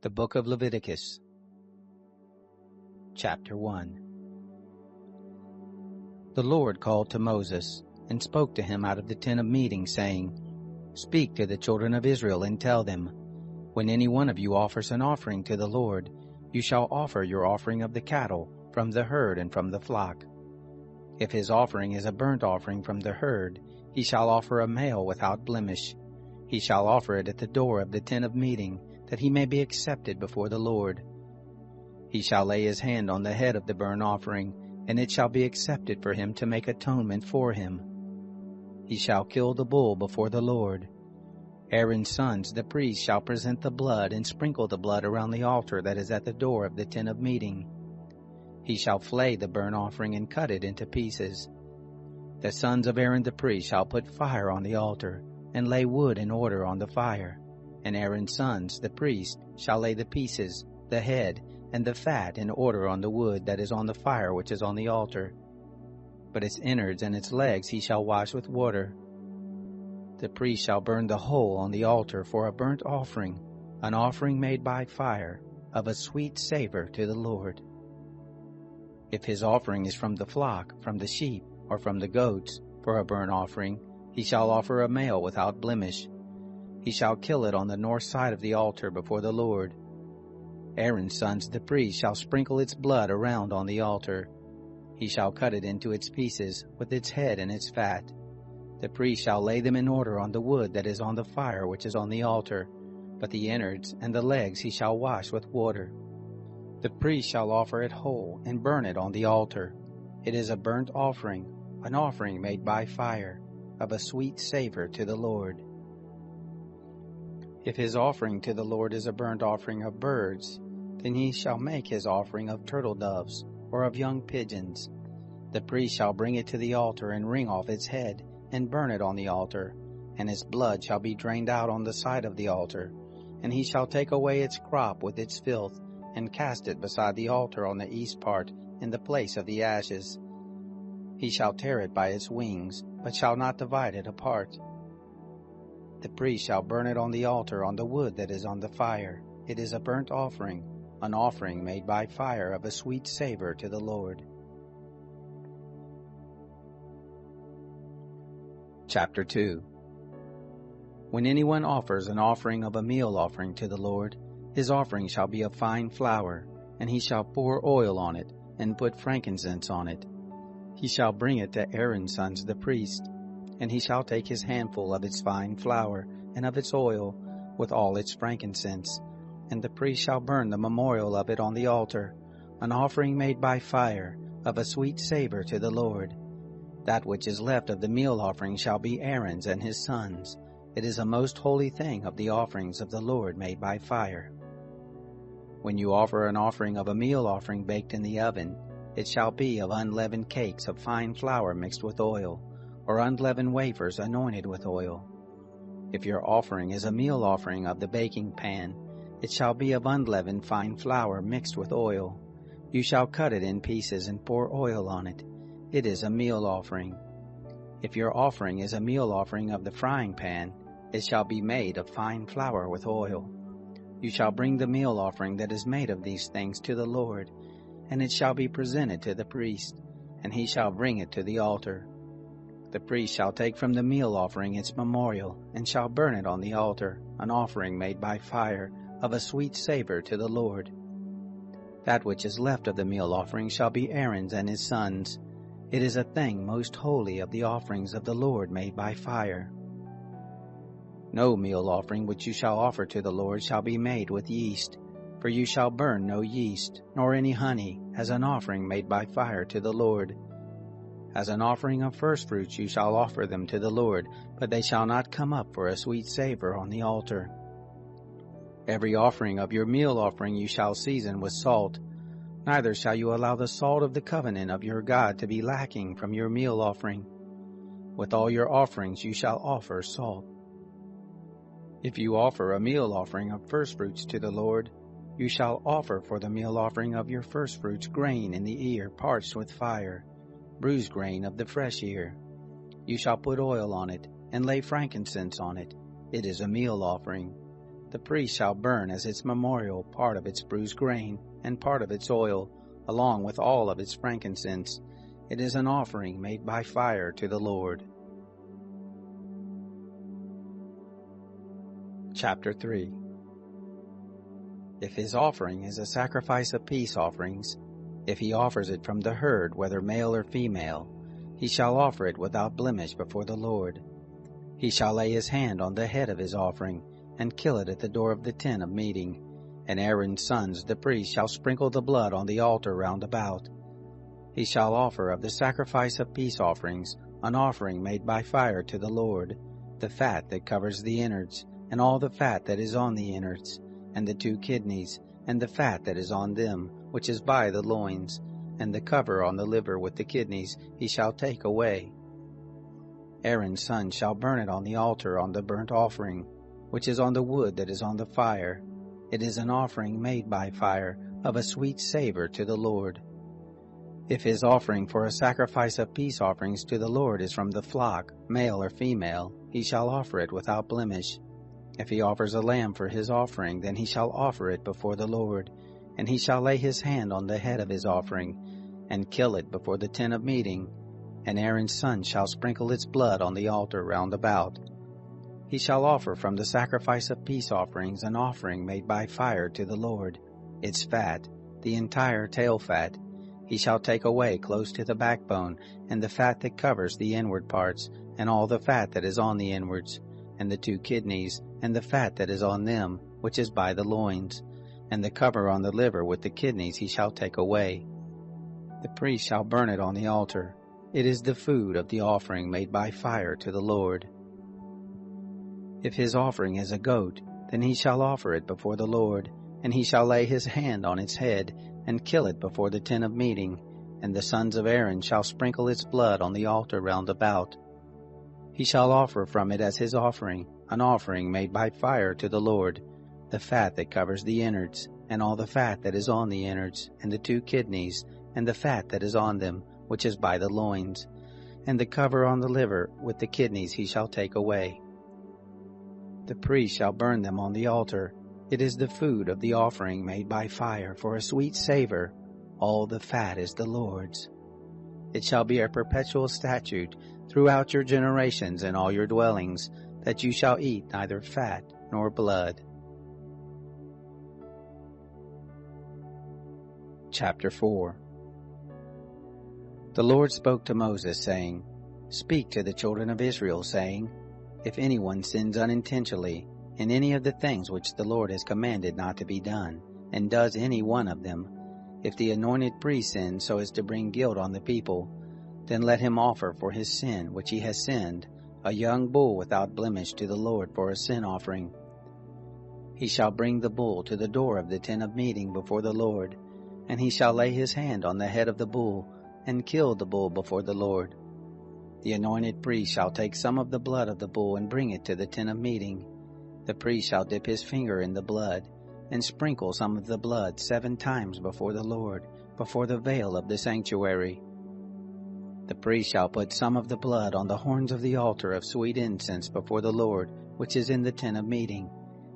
The Book of Leviticus, Chapter 1. The Lord called to Moses, and spoke to him out of the tent of meeting, saying, Speak to the children of Israel, and tell them, When any one of you offers an offering to the Lord, you shall offer your offering of the cattle, from the herd and from the flock. If his offering is a burnt offering from the herd, he shall offer a male without blemish. He shall offer it at the door of the tent of meeting, that he may be accepted before the Lord. He shall lay his hand on the head of the burnt offering, and it shall be accepted for him to make atonement for him. He shall kill the bull before the Lord. Aaron's sons, the priests, shall present the blood and sprinkle the blood around the altar that is at the door of the tent of meeting. He shall flay the burnt offering and cut it into pieces. The sons of Aaron the priest shall put fire on the altar, and lay wood in order on the fire. And Aaron's sons, the priests, shall lay the pieces, the head, and the fat in order on the wood that is on the fire which is on the altar. But its innards and its legs he shall wash with water. The priest shall burn the whole on the altar for a burnt offering, an offering made by fire, of a sweet savor to the Lord. If his offering is from the flock, from the sheep, or from the goats, for a burnt offering, he shall offer a male without blemish. He shall kill it on the north side of the altar before the Lord. Aaron's sons the priests shall sprinkle its blood around on the altar. He shall cut it into its pieces, with its head and its fat. The priest shall lay them in order on the wood that is on the fire which is on the altar, but the innards and the legs he shall wash with water. The priest shall offer it whole, and burn it on the altar. It is a burnt offering, an offering made by fire, of a sweet savor to the Lord. If his offering to the Lord is a burnt offering of birds, then he shall make his offering of turtle doves, or of young pigeons. The priest shall bring it to the altar, and wring off its head, and burn it on the altar, and its blood shall be drained out on the side of the altar. And he shall take away its crop with its filth, and cast it beside the altar on the east part, in the place of the ashes. He shall tear it by its wings, but shall not divide it apart. The priest shall burn it on the altar on the wood that is on the fire. It is a burnt offering, an offering made by fire of a sweet savor to the Lord. Chapter 2. When anyone offers an offering of a meal offering to the Lord, his offering shall be of fine flour, and he shall pour oil on it, and put frankincense on it. He shall bring it to Aaron's sons the priest, and he shall take his handful of its fine flour, and of its oil, with all its frankincense, and the priest shall burn the memorial of it on the altar, an offering made by fire, of a sweet savor to the Lord. That which is left of the meal offering shall be Aaron's and his sons. It is a most holy thing of the offerings of the Lord made by fire. When you offer an offering of a meal offering baked in the oven, it shall be of unleavened cakes of fine flour mixed with oil, or unleavened wafers anointed with oil. If your offering is a meal offering of the baking pan, it shall be of unleavened fine flour mixed with oil. You shall cut it in pieces and pour oil on it. It is a meal offering. If your offering is a meal offering of the frying pan, it shall be made of fine flour with oil. You shall bring the meal offering that is made of these things to the Lord, and it shall be presented to the priest, and he shall bring it to the altar. The priest shall take from the meal offering its memorial, and shall burn it on the altar, an offering made by fire, of a sweet savor to the Lord. That which is left of the meal offering shall be Aaron's and his sons. It is a thing most holy of the offerings of the Lord made by fire. No meal offering which you shall offer to the Lord shall be made with yeast, for you shall burn no yeast, nor any honey, as an offering made by fire to the Lord. As an offering of firstfruits you shall offer them to the Lord, but they shall not come up for a sweet savor on the altar. Every offering of your meal offering you shall season with salt. Neither shall you allow the salt of the covenant of your God to be lacking from your meal offering. With all your offerings you shall offer salt. If you offer a meal offering of firstfruits to the Lord, you shall offer for the meal offering of your firstfruits grain in the ear parched with fire, bruised grain of the fresh ear. You shall put oil on it, and lay frankincense on it. It is a meal offering. The priest shall burn as its memorial part of its bruised grain and part of its oil, along with all of its frankincense. It is an offering made by fire to the Lord. Chapter 3. If his offering is a sacrifice of peace offerings, if he offers it from the herd, whether male or female, he shall offer it without blemish before the Lord. He shall lay his hand on the head of his offering, and kill it at the door of the tent of meeting. And Aaron's sons, the priests, shall sprinkle the blood on the altar round about. He shall offer of the sacrifice of peace offerings an offering made by fire to the Lord, the fat that covers the innards, and all the fat that is on the innards, and the 2 kidneys, and the fat that is on them, which is by the loins, and the cover on the liver with the kidneys he shall take away. Aaron's son shall burn it on the altar on the burnt offering, which is on the wood that is on the fire. It is an offering made by fire, of a sweet savor to the Lord. If his offering for a sacrifice of peace offerings to the Lord is from the flock, male or female, he shall offer it without blemish. If he offers a lamb for his offering, then he shall offer it before the Lord, and he shall lay his hand on the head of his offering, and kill it before the tent of meeting, and Aaron's son shall sprinkle its blood on the altar round about. He shall offer from the sacrifice of peace offerings an offering made by fire to the Lord, its fat, the entire tail fat. He shall take away close to the backbone, and the fat that covers the inward parts, and all the fat that is on the inwards, and the 2 kidneys, and the fat that is on them, which is by the loins, and the cover on the liver with the kidneys he shall take away. The priest shall burn it on the altar. It is the food of the offering made by fire to the Lord. If his offering is a goat, then he shall offer it before the Lord, and he shall lay his hand on its head, and kill it before the tent of meeting, and the sons of Aaron shall sprinkle its blood on the altar round about. He shall offer from it as his offering, an offering made by fire to the Lord, the fat that covers the innards, and all the fat that is on the innards, and the 2 kidneys, and the fat that is on them, which is by the loins, and the cover on the liver with the kidneys he shall take away. The priest shall burn them on the altar. It is the food of the offering made by fire for a sweet savor. All the fat is the Lord's. It shall be a perpetual statute throughout your generations in all your dwellings, that you shall eat neither fat nor blood. Chapter 4. The Lord spoke to Moses, saying, Speak to the children of Israel, saying, If anyone sins unintentionally in any of the things which the Lord has commanded not to be done, and does any one of them, if the anointed priest sins so as to bring guilt on the people, then let him offer for his sin which he has sinned a young bull without blemish to the Lord for a sin offering. He shall bring the bull to the door of the tent of meeting before the Lord, and he shall lay his hand on the head of the bull, and kill the bull before the Lord. The anointed priest shall take some of the blood of the bull and bring it to the tent of meeting. The priest shall dip his finger in the blood, and sprinkle some of the blood 7 times before the Lord, before the veil of the sanctuary. The priest shall put some of the blood on the horns of the altar of sweet incense before the Lord, which is in the tent of meeting,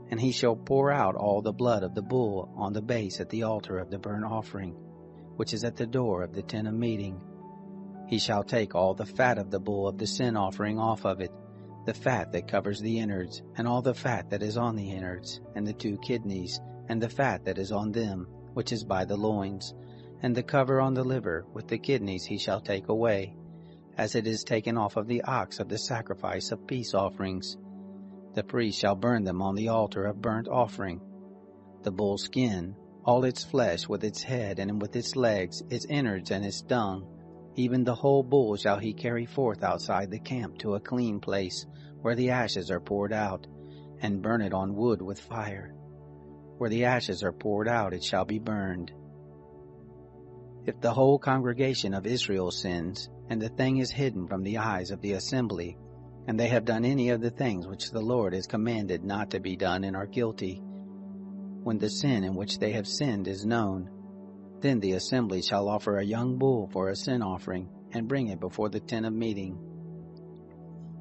and he shall pour out all the blood of the bull on the base at the altar of the burnt offering, which is at the door of the tent of meeting. He shall take all the fat of the bull of the sin offering off of it, the fat that covers the innards, and all the fat that is on the innards, and the 2 kidneys, and the fat that is on them, which is by the loins, and the cover on the liver with the kidneys he shall take away, as it is taken off of the ox of the sacrifice of peace offerings. The priest shall burn them on the altar of burnt offering. The bull's skin, all its flesh with its head and with its legs, its innards and its dung, even the whole bull shall he carry forth outside the camp to a clean place, where the ashes are poured out, and burn it on wood with fire. Where the ashes are poured out it shall be burned. If the whole congregation of Israel sins, and the thing is hidden from the eyes of the assembly, and they have done any of the things which the Lord has commanded not to be done and are guilty, when the sin in which they have sinned is known, then the assembly shall offer a young bull for a sin offering, and bring it before the tent of meeting.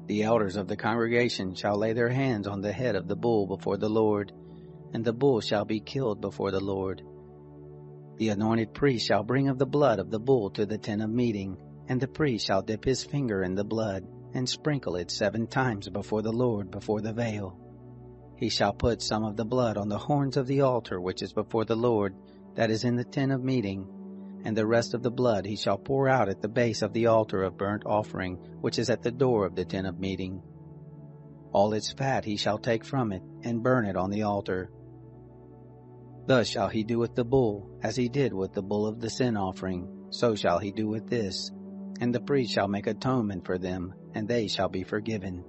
The elders of the congregation shall lay their hands on the head of the bull before the Lord, and the bull shall be killed before the Lord. The anointed priest shall bring of the blood of the bull to the tent of meeting, and the priest shall dip his finger in the blood, and sprinkle it 7 times before the Lord before the veil. He shall put some of the blood on the horns of the altar which is before the Lord, that is in the tent of meeting, and the rest of the blood he shall pour out at the base of the altar of burnt offering, which is at the door of the tent of meeting. All its fat he shall take from it, and burn it on the altar. Thus shall he do with the bull, as he did with the bull of the sin offering, so shall he do with this. And the priest shall make atonement for them, and they shall be forgiven.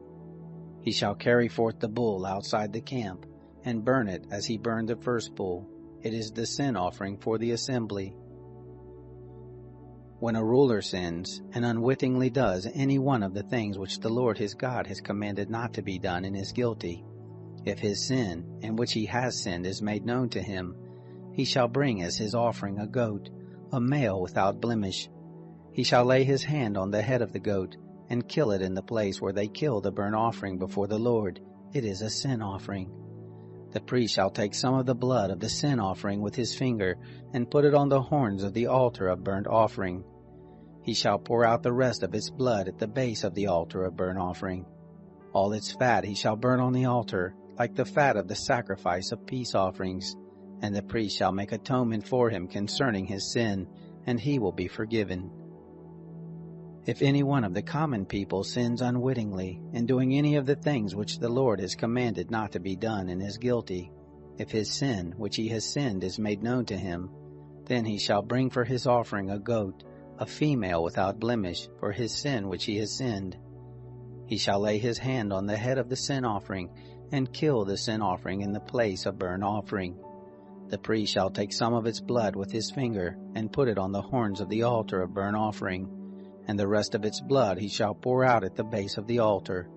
He shall carry forth the bull outside the camp, and burn it as he burned the first bull. It is the sin offering for the assembly. When a ruler sins, and unwittingly does any one of the things which the Lord his God has commanded not to be done, and is guilty, if his sin, in which he has sinned, is made known to him, he shall bring as his offering a goat, a male without blemish. He shall lay his hand on the head of the goat, and kill it in the place where they kill the burnt offering before the Lord. It is a sin offering. The priest shall take some of the blood of the sin offering with his finger, and put it on the horns of the altar of burnt offering. He shall pour out the rest of its blood at the base of the altar of burnt offering. All its fat he shall burn on the altar, like the fat of the sacrifice of peace offerings. And the priest shall make atonement for him concerning his sin, and he will be forgiven. If any one of the common people sins unwittingly, in doing any of the things which the Lord has commanded not to be done, and is guilty, if his sin, which he has sinned, is made known to him, then he shall bring for his offering a goat, a female without blemish, for his sin which he has sinned. He shall lay his hand on the head of the sin offering, and kill the sin offering in the place of burnt offering. The priest shall take some of its blood with his finger, and put it on the horns of the altar of burnt offering, and the rest of its blood he shall pour out at the base of the altar.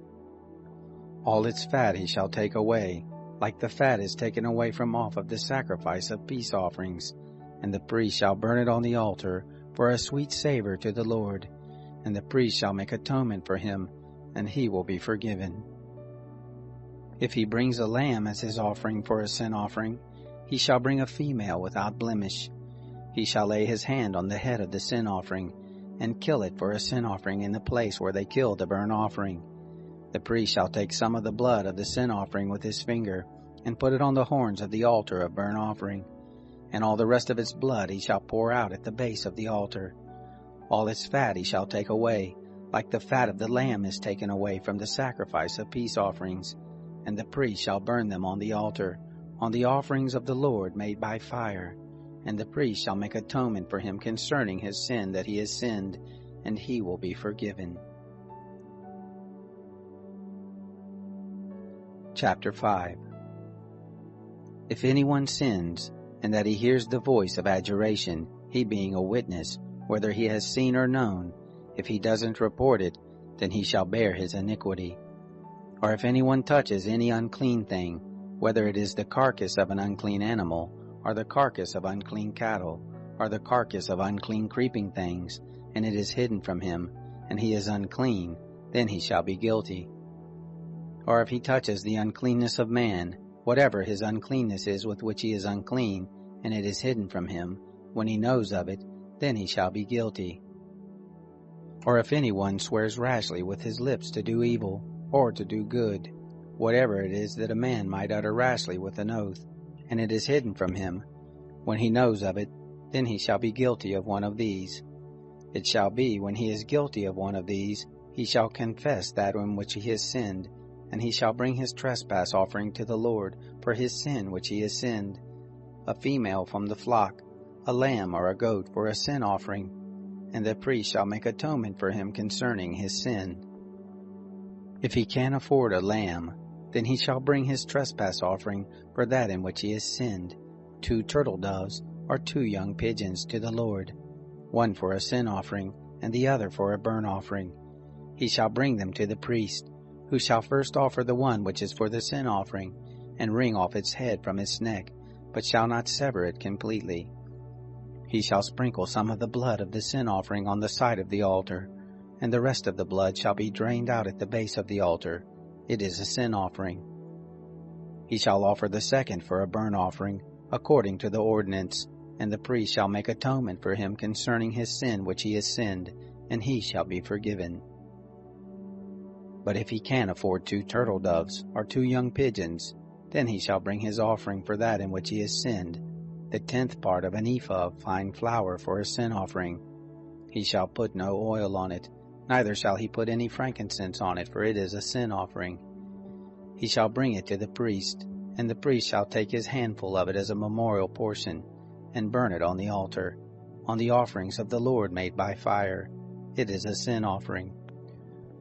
All its fat he shall take away, like the fat is taken away from off of the sacrifice of peace offerings, and the priest shall burn it on the altar for a sweet savor to the Lord, and the priest shall make atonement for him, and he will be forgiven. If he brings a lamb as his offering for a sin offering, he shall bring a female without blemish. He shall lay his hand on the head of the sin offering, and kill it for a sin offering in the place where they kill the burnt offering. The priest shall take some of the blood of the sin offering with his finger, and put it on the horns of the altar of burnt offering, and all the rest of its blood he shall pour out at the base of the altar. All its fat he shall take away, like the fat of the lamb is taken away from the sacrifice of peace offerings, and the priest shall burn them on the altar, on the offerings of the Lord made by fire. And the priest shall make atonement for him concerning his sin that he has sinned, and he will be forgiven. Chapter 5. If anyone sins, and that he hears the voice of adjuration, he being a witness, whether he has seen or known, if he doesn't report it, then he shall bear his iniquity. Or if anyone touches any unclean thing, whether it is the carcass of an unclean animal, or the carcass of unclean cattle, or the carcass of unclean creeping things, and it is hidden from him, and he is unclean, then he shall be guilty. Or if he touches the uncleanness of man, whatever his uncleanness is with which he is unclean, and it is hidden from him, when he knows of it, then he shall be guilty. Or if anyone swears rashly with his lips to do evil, or to do good, whatever it is that a man might utter rashly with an oath, and it is hidden from him, when he knows of it, then he shall be guilty of one of these. It shall be, when he is guilty of one of these, he shall confess that in which he has sinned, and he shall bring his trespass offering to the Lord for his sin which he has sinned, a female from the flock, a lamb or a goat for a sin offering, and the priest shall make atonement for him concerning his sin. If he can afford a lamb, then he shall bring his trespass offering for that in which he has sinned, 2 turtle doves or 2 young pigeons to the Lord, one for a sin offering, and the other for a burnt offering. He shall bring them to the priest, who shall first offer the one which is for the sin offering, and wring off its head from its neck, but shall not sever it completely. He shall sprinkle some of the blood of the sin offering on the side of the altar, and the rest of the blood shall be drained out at the base of the altar. It is a sin offering. He shall offer the second for a burnt offering, according to the ordinance, and the priest shall make atonement for him concerning his sin which he has sinned, and he shall be forgiven. But if he can afford 2 turtle doves or 2 young pigeons, then he shall bring his offering for that in which he has sinned, the 10th part of an ephah of fine flour for a sin offering. He shall put no oil on it, neither shall he put any frankincense on it, for it is a sin offering. He shall bring it to the priest, and the priest shall take his handful of it as a memorial portion, and burn it on the altar, on the offerings of the Lord made by fire. It is a sin offering.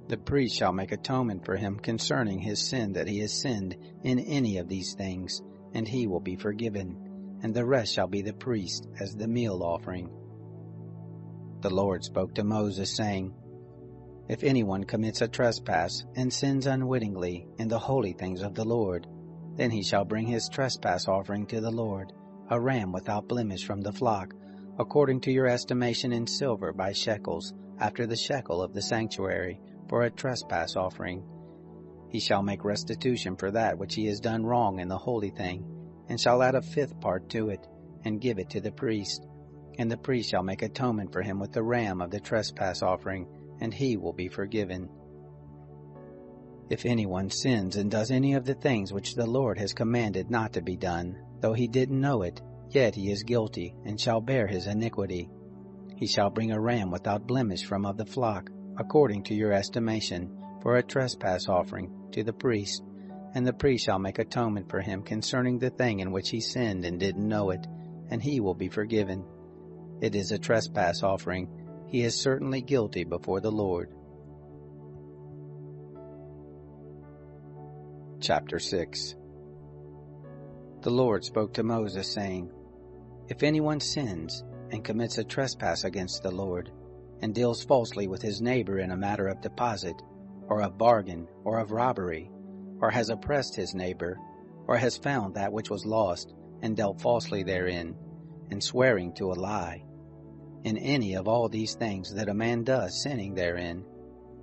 The priest shall make atonement for him concerning his sin that he has sinned in any of these things, and he will be forgiven, and the rest shall be the priest as the meal offering. The Lord spoke to Moses, saying, If anyone commits a trespass and sins unwittingly in the holy things of the Lord, then he shall bring his trespass offering to the Lord, a ram without blemish from the flock, according to your estimation in silver by shekels, after the shekel of the sanctuary, for a trespass offering. He shall make restitution for that which he has done wrong in the holy thing, and shall add a 5th part to it, and give it to the priest. And the priest shall make atonement for him with the ram of the trespass offering, and he will be forgiven. If anyone sins and does any of the things which the Lord has commanded not to be done, though he didn't know it, yet he is guilty, and shall bear his iniquity. He shall bring a ram without blemish from of the flock, according to your estimation, for a trespass offering, to the priest, and the priest shall make atonement for him concerning the thing in which he sinned and didn't know it, and he will be forgiven. It is a trespass offering. He is certainly guilty before the Lord. Chapter 6. The Lord spoke to Moses, saying, If anyone sins and commits a trespass against the Lord, and deals falsely with his neighbor in a matter of deposit, or of bargain, or of robbery, or has oppressed his neighbor, or has found that which was lost, and dealt falsely therein, and swearing to a lie, in any of all these things that a man does sinning therein,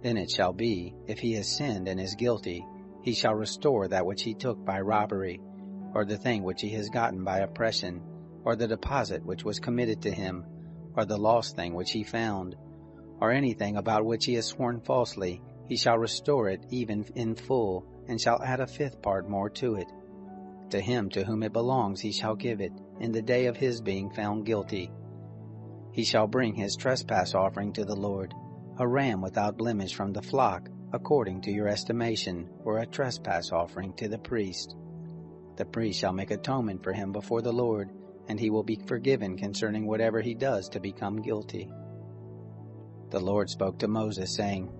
then it shall be, if he has sinned and is guilty, he shall restore that which he took by robbery, or the thing which he has gotten by oppression, or the deposit which was committed to him, or the lost thing which he found, or anything about which he has sworn falsely. He shall restore it even in full, and shall add a 5th part more to it. To him to whom it belongs he shall give it, in the day of his being found guilty. He shall bring his trespass offering to the Lord, a ram without blemish from the flock, according to your estimation, for a trespass offering to the priest. The priest shall make atonement for him before the Lord, and he will be forgiven concerning whatever he does to become guilty. The Lord spoke to Moses, saying,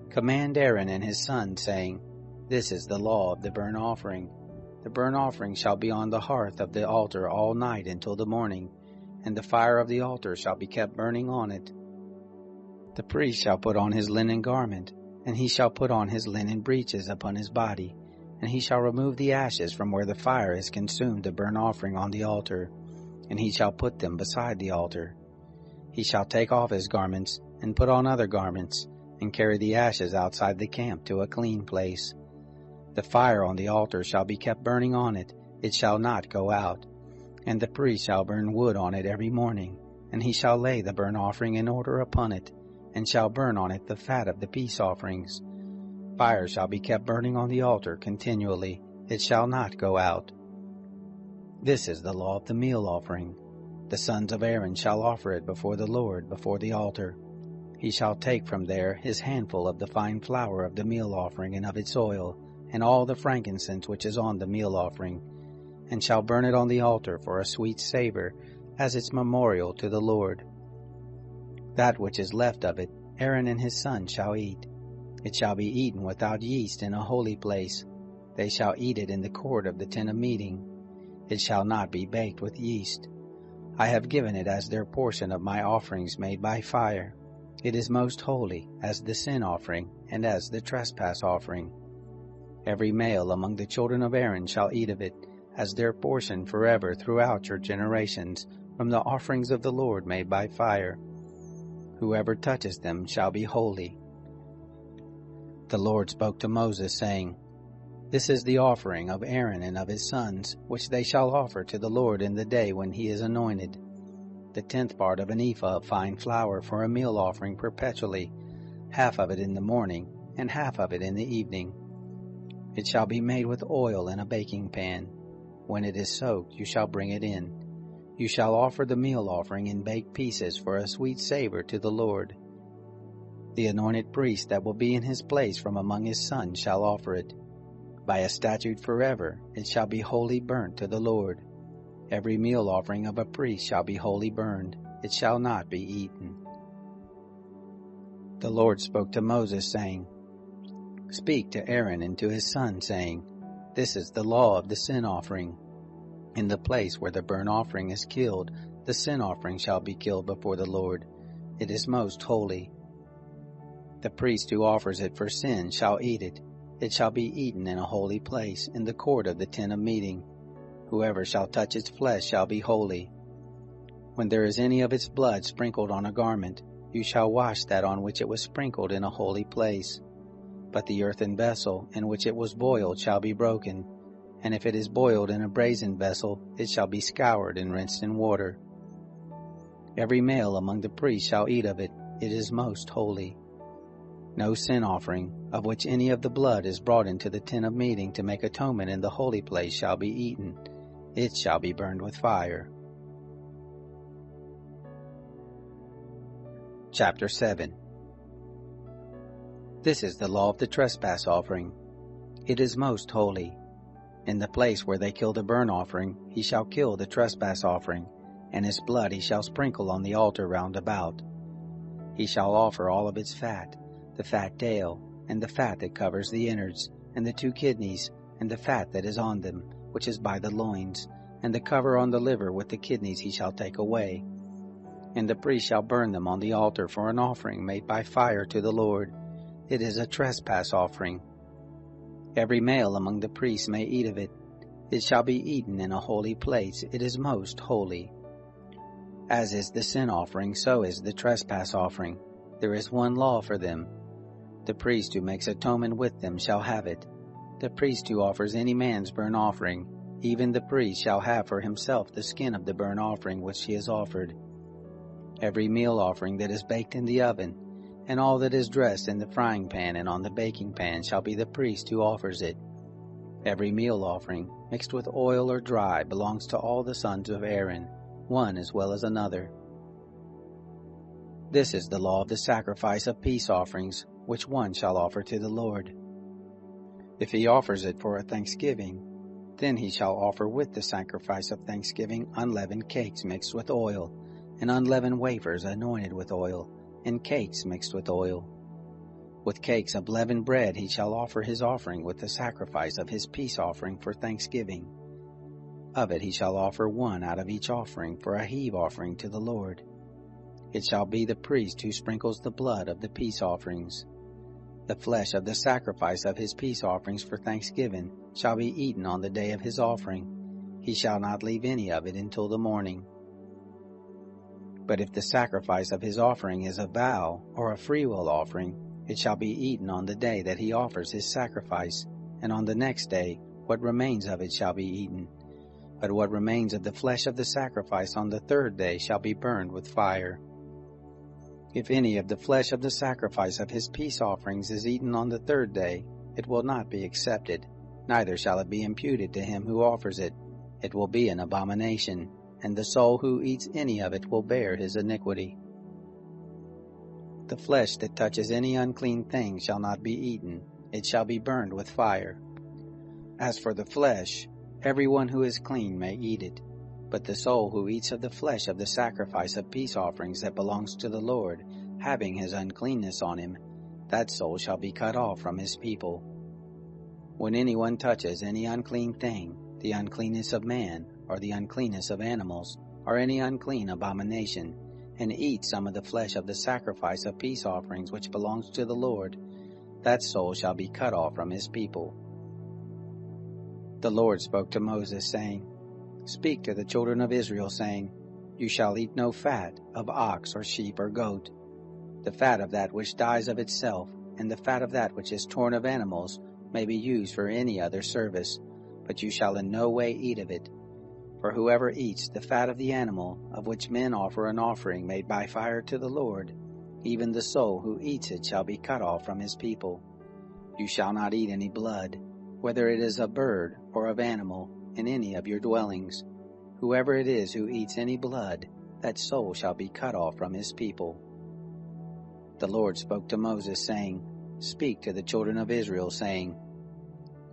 Command Aaron and his sons, saying, This is the law of the burnt offering. The burnt offering shall be on the hearth of the altar all night until the morning, and the fire of the altar shall be kept burning on it. The priest shall put on his linen garment, and he shall put on his linen breeches upon his body, and he shall remove the ashes from where the fire is consumed the burnt offering on the altar, and he shall put them beside the altar. He shall take off his garments, and put on other garments, and carry the ashes outside the camp to a clean place. The fire on the altar shall be kept burning on it, it shall not go out. And the priest shall burn wood on it every morning, and he shall lay the burnt offering in order upon it, and shall burn on it the fat of the peace offerings. Fire shall be kept burning on the altar continually, it shall not go out. This is the law of the meal offering. The sons of Aaron shall offer it before the Lord, before the altar. He shall take from there his handful of the fine flour of the meal offering and of its oil, and all the frankincense which is on the meal offering, and shall burn it on the altar for a sweet savor, as its memorial to the Lord. That which is left of it, Aaron and his sons shall eat. It shall be eaten without yeast in a holy place. They shall eat it in the court of the tent of meeting. It shall not be baked with yeast. I have given it as their portion of my offerings made by fire. It is most holy, as the sin offering, and as the trespass offering. Every male among the children of Aaron shall eat of it, as their portion forever throughout your generations, from the offerings of the Lord made by fire. Whoever touches them shall be holy, The Lord spoke to Moses, saying, This is the offering of Aaron and of his sons, which they shall offer to the Lord in the day when he is anointed. The 10th part of an ephah of fine flour for a meal offering perpetually, half of it in the morning, and half of it in the evening. It shall be made with oil in a baking pan. When it is soaked, you shall bring it in. You shall offer the meal offering in baked pieces for a sweet savor to the Lord. The anointed priest that will be in his place from among his sons shall offer it. By a statute forever it shall be wholly burnt to the Lord. Every meal offering of a priest shall be wholly burned. It shall not be eaten. The Lord spoke to Moses, saying, Speak to Aaron and to his son, saying, This is the law of the sin offering. In the place where the burnt offering is killed, the sin offering shall be killed before the Lord. It is most holy. The priest who offers it for sin shall eat it. It shall be eaten in a holy place, in the court of the tent of meeting. Whoever shall touch its flesh shall be holy. When there is any of its blood sprinkled on a garment, you shall wash that on which it was sprinkled in a holy place. But the earthen vessel in which it was boiled shall be broken, and if it is boiled in a brazen vessel, it shall be scoured and rinsed in water. Every male among the priests shall eat of it. It is most holy. No sin offering, of which any of the blood is brought into the tent of meeting to make atonement in the holy place, shall be eaten. It shall be burned with fire. Chapter 7. This is the law of the trespass offering. It is most holy. In the place where they kill the burnt offering, he shall kill the trespass offering, and his blood he shall sprinkle on the altar round about. He shall offer all of its fat, the fat tail, and the fat that covers the innards, and the 2 kidneys, and the fat that is on them, which is by the loins, and the cover on the liver with the kidneys he shall take away. And the priest shall burn them on the altar for an offering made by fire to the Lord. It is a trespass offering. Every male among the priests may eat of it. It shall be eaten in a holy place. It is most holy. As is the sin offering, so is the trespass offering. There is one law for them. The priest who makes atonement with them shall have it. The priest who offers any man's burnt offering, even the priest shall have for himself the skin of the burnt offering which he has offered. Every meal offering that is baked in the oven, and all that is dressed in the frying pan and on the baking pan, shall be the priest who offers it. Every meal offering, mixed with oil or dry, belongs to all the sons of Aaron, one as well as another. This is the law of the sacrifice of peace offerings, which one shall offer to the Lord. If he offers it for a thanksgiving, then he shall offer with the sacrifice of thanksgiving unleavened cakes mixed with oil, and unleavened wafers anointed with oil, and cakes mixed with oil. With cakes of leavened bread he shall offer his offering with the sacrifice of his peace offering for thanksgiving. Of it he shall offer one out of each offering for a heave offering to the Lord. It shall be the priest who sprinkles the blood of the peace offerings. The flesh of the sacrifice of his peace offerings for thanksgiving shall be eaten on the day of his offering. He shall not leave any of it until the morning. But if the sacrifice of his offering is a vow or a freewill offering, it shall be eaten on the day that he offers his sacrifice, and on the next day what remains of it shall be eaten. But what remains of the flesh of the sacrifice on the 3rd day shall be burned with fire. If any of the flesh of the sacrifice of his peace offerings is eaten on the 3rd day, it will not be accepted, neither shall it be imputed to him who offers it. It will be an abomination, and the soul who eats any of it will bear his iniquity. The flesh that touches any unclean thing shall not be eaten, it shall be burned with fire. As for the flesh, everyone who is clean may eat it, but the soul who eats of the flesh of the sacrifice of peace offerings that belongs to the Lord, having his uncleanness on him, that soul shall be cut off from his people. When anyone touches any unclean thing, the uncleanness of man, or the uncleanness of animals, or any unclean abomination, and eats some of the flesh of the sacrifice of peace offerings which belongs to the Lord, that soul shall be cut off from his people. The Lord spoke to Moses, saying, Speak to the children of Israel, saying, You shall eat no fat of ox or sheep or goat. The fat of that which dies of itself, and the fat of that which is torn of animals may be used for any other service, but you shall in no way eat of it. For whoever eats the fat of the animal, of which men offer an offering made by fire to the Lord, even the soul who eats it shall be cut off from his people. You shall not eat any blood, whether it is of bird or of animal, in any of your dwellings. Whoever it is who eats any blood, that soul shall be cut off from his people. The Lord spoke to Moses, saying, Speak to the children of Israel, saying,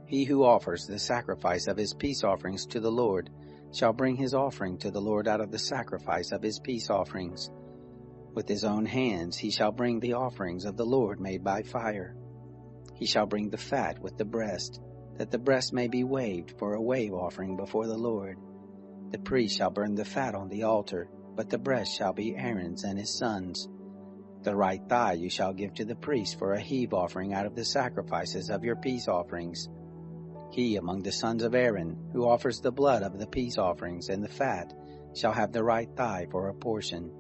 He who offers the sacrifice of his peace offerings to the Lord shall bring his offering to the Lord out of the sacrifice of his peace offerings. With his own hands he shall bring the offerings of the Lord made by fire. He shall bring the fat with the breast, that the breast may be waved for a wave offering before the Lord. The priest shall burn the fat on the altar, but the breast shall be Aaron's and his sons'. The right thigh you shall give to the priest for a heave offering out of the sacrifices of your peace offerings. He among the sons of Aaron, who offers the blood of the peace offerings and the fat, shall have the right thigh for a portion.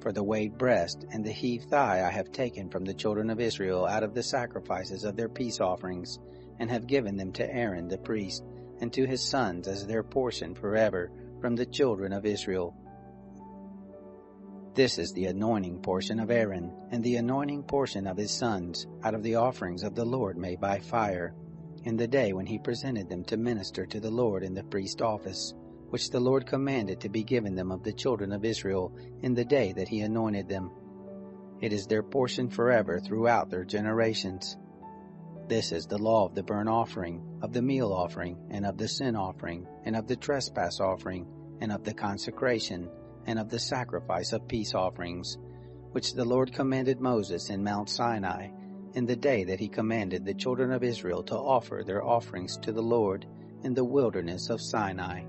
For the waved breast and the heaved thigh I have taken from the children of Israel out of the sacrifices of their peace offerings, and have given them to Aaron the priest, and to his sons as their portion forever from the children of Israel. This is the anointing portion of Aaron, and the anointing portion of his sons, out of the offerings of the Lord made by fire, in the day when he presented them to minister to the Lord in the priest office, which the Lord commanded to be given them of the children of Israel in the day that he anointed them. It is their portion forever throughout their generations. This is the law of the burnt offering, of the meal offering, and of the sin offering, and of the trespass offering, and of the consecration, and of the sacrifice of peace offerings, which the Lord commanded Moses in Mount Sinai, in the day that he commanded the children of Israel to offer their offerings to the Lord in the wilderness of Sinai.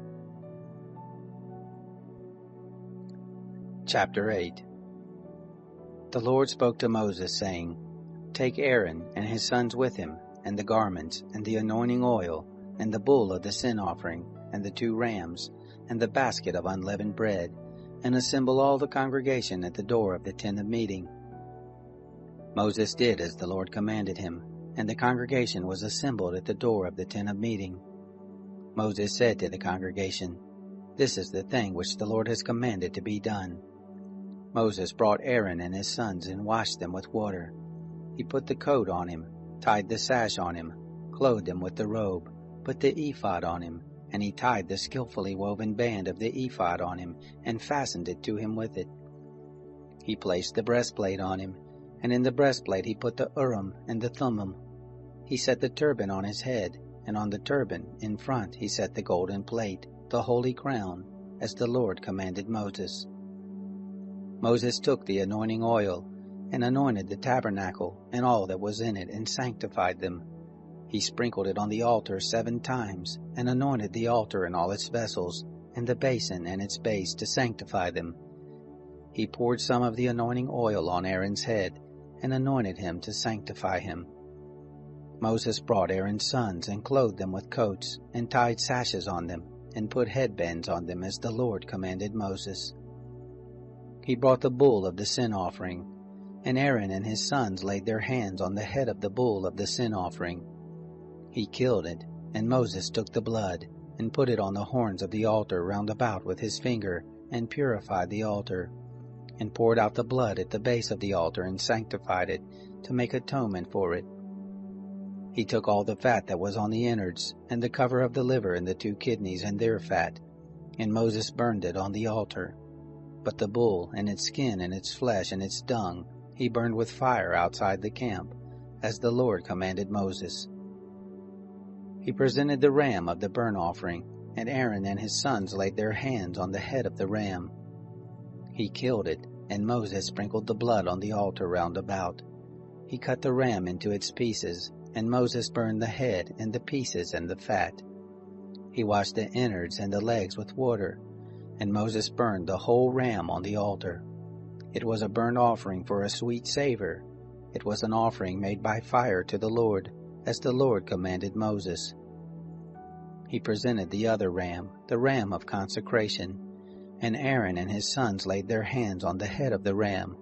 Chapter 8. The Lord spoke to Moses, saying, Take Aaron and his sons with him, and the garments, and the anointing oil, and the bull of the sin offering, and the 2 rams, and the basket of unleavened bread, and assemble all the congregation at the door of the tent of meeting. Moses did as the Lord commanded him, and the congregation was assembled at the door of the tent of meeting. Moses said to the congregation, This is the thing which the Lord has commanded to be done. Moses brought Aaron and his sons and washed them with water. He put the coat on him, tied the sash on him, clothed him with the robe, put the ephod on him, and he tied the skillfully woven band of the ephod on him, and fastened it to him with it. He placed the breastplate on him, and in the breastplate he put the Urim and the Thummim. He set the turban on his head, and on the turban in front he set the golden plate, the holy crown, as the Lord commanded Moses. Moses took the anointing oil, and anointed the tabernacle and all that was in it, and sanctified them. He sprinkled it on the altar 7 times, and anointed the altar and all its vessels, and the basin and its base, to sanctify them. He poured some of the anointing oil on Aaron's head, and anointed him to sanctify him. Moses brought Aaron's sons, and clothed them with coats, and tied sashes on them, and put headbands on them, as the Lord commanded Moses. He brought the bull of the sin offering, and Aaron and his sons laid their hands on the head of the bull of the sin offering. He killed it, and Moses took the blood, and put it on the horns of the altar round about with his finger, and purified the altar, and poured out the blood at the base of the altar, and sanctified it, to make atonement for it. He took all the fat that was on the innards, and the cover of the liver and the 2 kidneys and their fat, and Moses burned it on the altar. But the bull, and its skin, and its flesh, and its dung, he burned with fire outside the camp, as the Lord commanded Moses. He presented the ram of the burnt offering, and Aaron and his sons laid their hands on the head of the ram. He killed it, and Moses sprinkled the blood on the altar round about. He cut the ram into its pieces, and Moses burned the head and the pieces and the fat. He washed the innards and the legs with water, and Moses burned the whole ram on the altar. It was a burnt offering for a sweet savor. It was an offering made by fire to the Lord, as the Lord commanded Moses. He presented the other ram, the ram of consecration, and Aaron and his sons laid their hands on the head of the ram.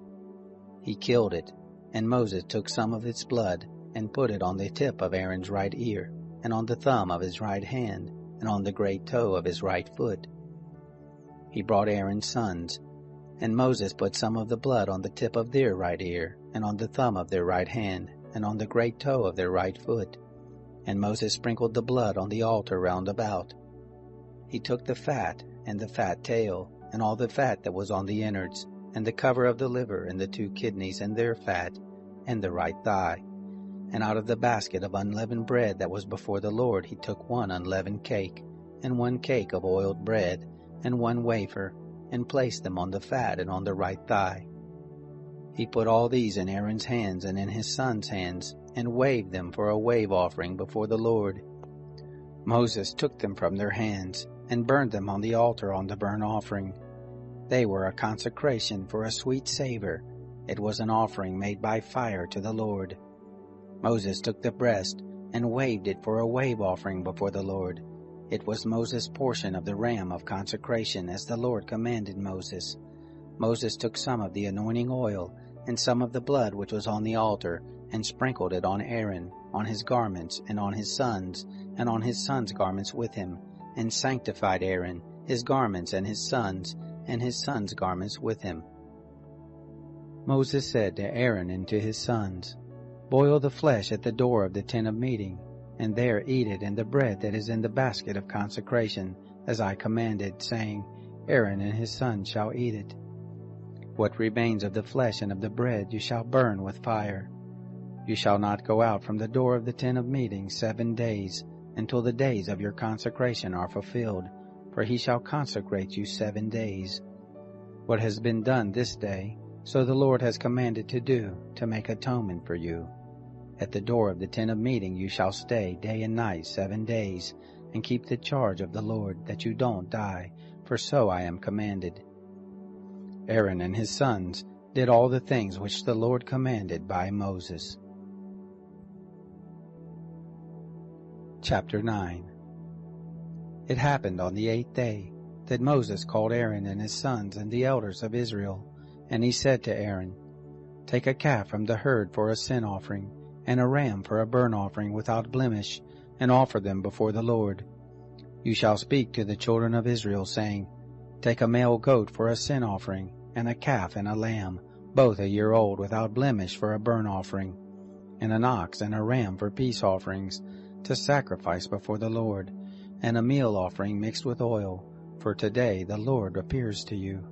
He killed it, And Moses took some of its blood, and put it on the tip of Aaron's right ear, and on the thumb of his right hand, and on the great toe of his right foot. He brought Aaron's sons, and Moses put some of the blood on the tip of their right ear, and on the thumb of their right hand, and on the great toe of their right foot. And Moses sprinkled the blood on the altar round about. He took the fat, and the fat tail, and all the fat that was on the innards, and the cover of the liver, and the 2 kidneys and their fat, and the right thigh. And out of the basket of unleavened bread that was before the Lord he took 1 unleavened cake, and 1 cake of oiled bread, and 1 wafer, and placed them on the fat and on the right thigh. He put all these in Aaron's hands and in his sons' hands, and waved them for a wave offering before the Lord. Moses took them from their hands, and burned them on the altar on the burnt offering. They were a consecration for a sweet savor. It was an offering made by fire to the Lord. Moses took the breast, and waved it for a wave offering before the Lord. It was Moses' portion of the ram of consecration, as the Lord commanded Moses. Moses took some of the anointing oil, and some of the blood which was on the altar, and sprinkled it on Aaron, on his garments, and on his sons, and on his sons' garments with him, and sanctified Aaron, his garments, and his sons' garments with him. Moses said to Aaron and to his sons, Boil the flesh at the door of the tent of meeting, and there eat it in the bread that is in the basket of consecration, as I commanded, saying, Aaron and his sons shall eat it. What remains of the flesh and of the bread you shall burn with fire. You shall not go out from the door of the tent of meeting 7 days, until the days of your consecration are fulfilled, for he shall consecrate you 7 days. What has been done this day, so the Lord has commanded to do, to make atonement for you. At the door of the tent of meeting you shall stay day and night 7 days, and keep the charge of the Lord, that you don't die, for so I am commanded. Aaron and his sons did all the things which the Lord commanded by Moses. Chapter 9. It happened on the 8th day that Moses called Aaron and his sons and the elders of Israel, and he said to Aaron, Take a calf from the herd for a sin offering, and a ram for a burnt offering without blemish, and offer them before the Lord. You shall speak to the children of Israel, saying, Take a male goat for a sin offering, and a calf and a lamb, both a year old without blemish for a burnt offering, and an ox and a ram for peace offerings, to sacrifice before the Lord, and a meal offering mixed with oil, for today the Lord appears to you.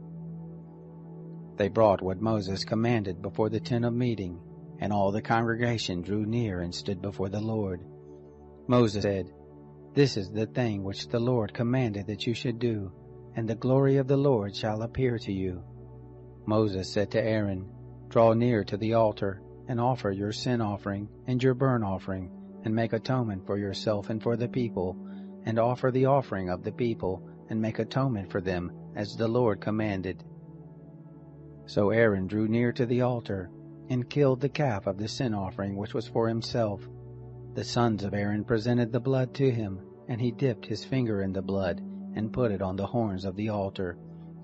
They brought what Moses commanded before the tent of meeting, and all the congregation drew near and stood before the Lord. Moses said, This is the thing which the Lord commanded that you should do, and the glory of the Lord shall appear to you. Moses said to Aaron, Draw near to the altar, and offer your sin offering and your burnt offering, and make atonement for yourself and for the people, and offer the offering of the people, and make atonement for them, as the Lord commanded. So Aaron drew near to the altar, and killed the calf of the sin offering which was for himself. The sons of Aaron presented the blood to him, and he dipped his finger in the blood, and put it on the horns of the altar,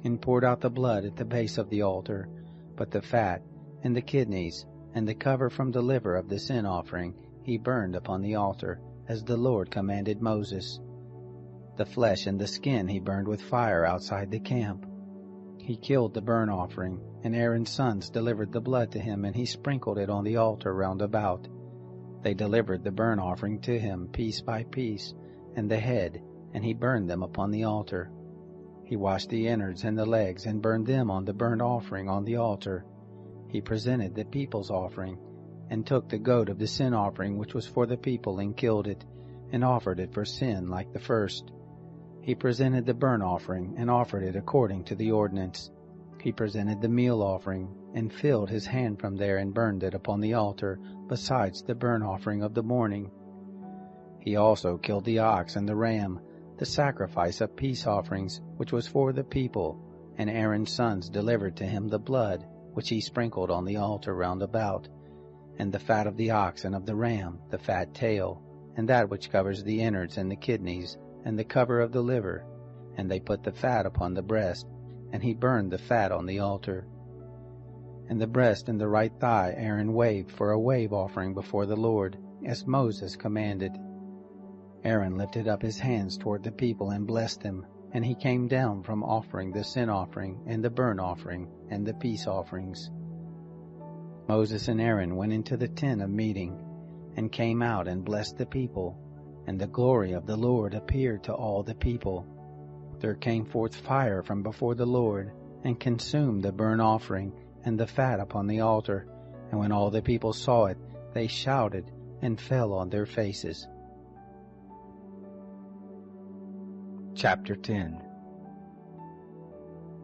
and poured out the blood at the base of the altar. But the fat, and the kidneys, and the cover from the liver of the sin offering he burned upon the altar, as the Lord commanded Moses. The flesh and the skin he burned with fire outside the camp. He killed the burnt offering, and Aaron's sons delivered the blood to him, and he sprinkled it on the altar round about. They delivered the burnt offering to him piece by piece, and the head, and he burned them upon the altar. He washed the innards and the legs, and burned them on the burnt offering on the altar. He presented the people's offering, and took the goat of the sin offering which was for the people, and killed it, and offered it for sin like the first. He presented the burnt offering, and offered it according to the ordinance. He presented the meal offering, and filled his hand from there, and burned it upon the altar, besides the burnt offering of the morning. He also killed the ox and the ram, the sacrifice of peace offerings, which was for the people, and Aaron's sons delivered to him the blood, which he sprinkled on the altar round about, and the fat of the ox and of the ram, the fat tail, and that which covers the innards and the kidneys, and the cover of the liver, and they put the fat upon the breast, and he burned the fat on the altar. and the breast and the right thigh Aaron waved for a wave offering before the Lord, as Moses commanded. Aaron lifted up his hands toward the people and blessed them, and he came down from offering the sin offering and the burnt offering and the peace offerings. Moses and Aaron went into the tent of meeting, and came out and blessed the people, and the glory of the Lord appeared to all the people. There came forth fire from before the Lord, and consumed the burnt offering and the fat upon the altar, and when all the people saw it, they shouted and fell on their faces. Chapter 10.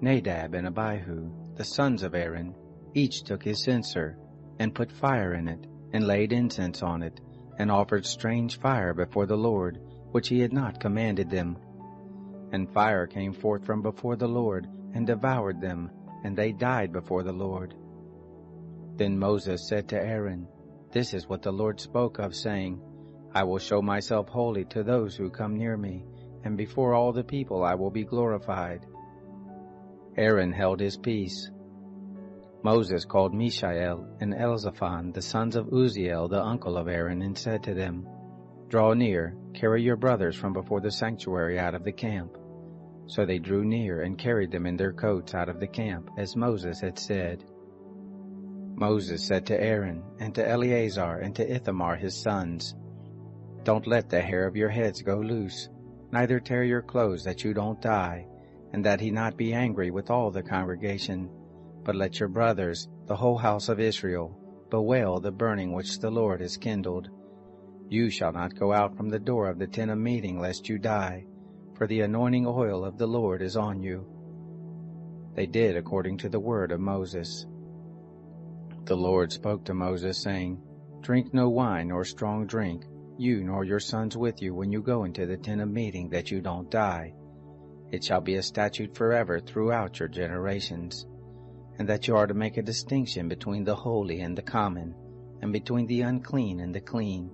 Nadab and Abihu, the sons of Aaron, each took his censer, and put fire in it, and laid incense on it, and offered strange fire before the Lord, which he had not commanded them. And fire came forth from before the Lord, and devoured them, and they died before the Lord. Then Moses said to Aaron, This is what the Lord spoke of, saying, I will show myself holy to those who come near me, and before all the people I will be glorified. Aaron held his peace. Moses called Mishael and Elzaphan, the sons of Uzziel, the uncle of Aaron, and said to them, Draw near, carry your brothers from before the sanctuary out of the camp. So they drew near and carried them in their coats out of the camp, as Moses had said. Moses said to Aaron, and to Eleazar, and to Ithamar his sons, Don't let the hair of your heads go loose, neither tear your clothes, that you don't die, and that he not be angry with all the congregation. But let your brothers, the whole house of Israel, bewail the burning which the Lord has kindled. You shall not go out from the door of the tent of meeting, lest you die, for the anointing oil of the Lord is on you. They did according to the word of Moses. The Lord spoke to Moses, saying, Drink no wine or strong drink, you nor your sons with you, when you go into the tent of meeting, that you don't die. It shall be a statute forever throughout your generations, and that you are to make a distinction between the holy and the common, and between the unclean and the clean,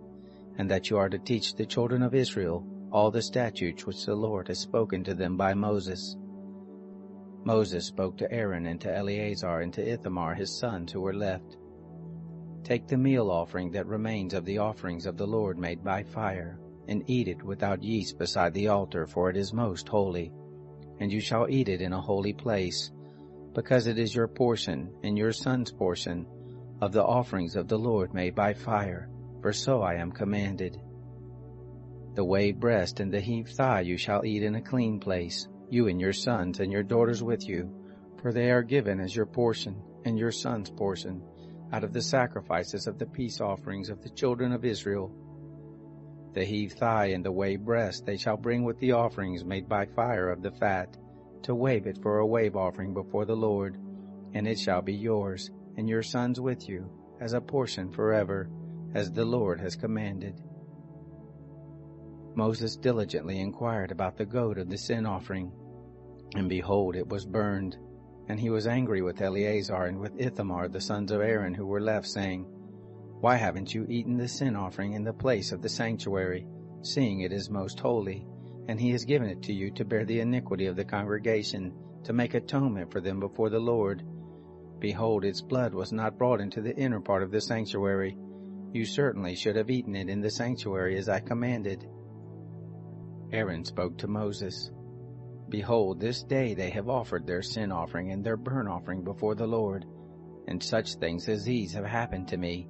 and that you are to teach the children of Israel all the statutes which the Lord has spoken to them by Moses. Moses spoke to Aaron and to Eleazar and to Ithamar his sons who were left. Take the meal offering that remains of the offerings of the Lord made by fire, and eat it without yeast beside the altar, for it is most holy. And you shall eat it in a holy place, because it is your portion and your son's portion of the offerings of the Lord made by fire, for so I am commanded. The waved breast and the heaved thigh you shall eat in a clean place, you and your sons and your daughters with you, for they are given as your portion and your son's portion, out of the sacrifices of the peace offerings of the children of Israel. The heaved thigh and the waved breast they shall bring with the offerings made by fire of the fat, to wave it for a wave offering before the Lord, and it shall be yours, and your sons with you, as a portion forever, as the Lord has commanded. Moses diligently inquired about the goat of the sin offering, and behold, it was burned. And he was angry with Eleazar and with Ithamar the sons of Aaron who were left, saying, Why haven't you eaten the sin offering in the place of the sanctuary, seeing it is most holy? And he has given it to you to bear the iniquity of the congregation, to make atonement for them before the Lord. Behold, its blood was not brought into the inner part of the sanctuary. You certainly should have eaten it in the sanctuary as I commanded. Aaron spoke to Moses, Behold, this day they have offered their sin offering and their burnt offering before the Lord, and such things as these have happened to me.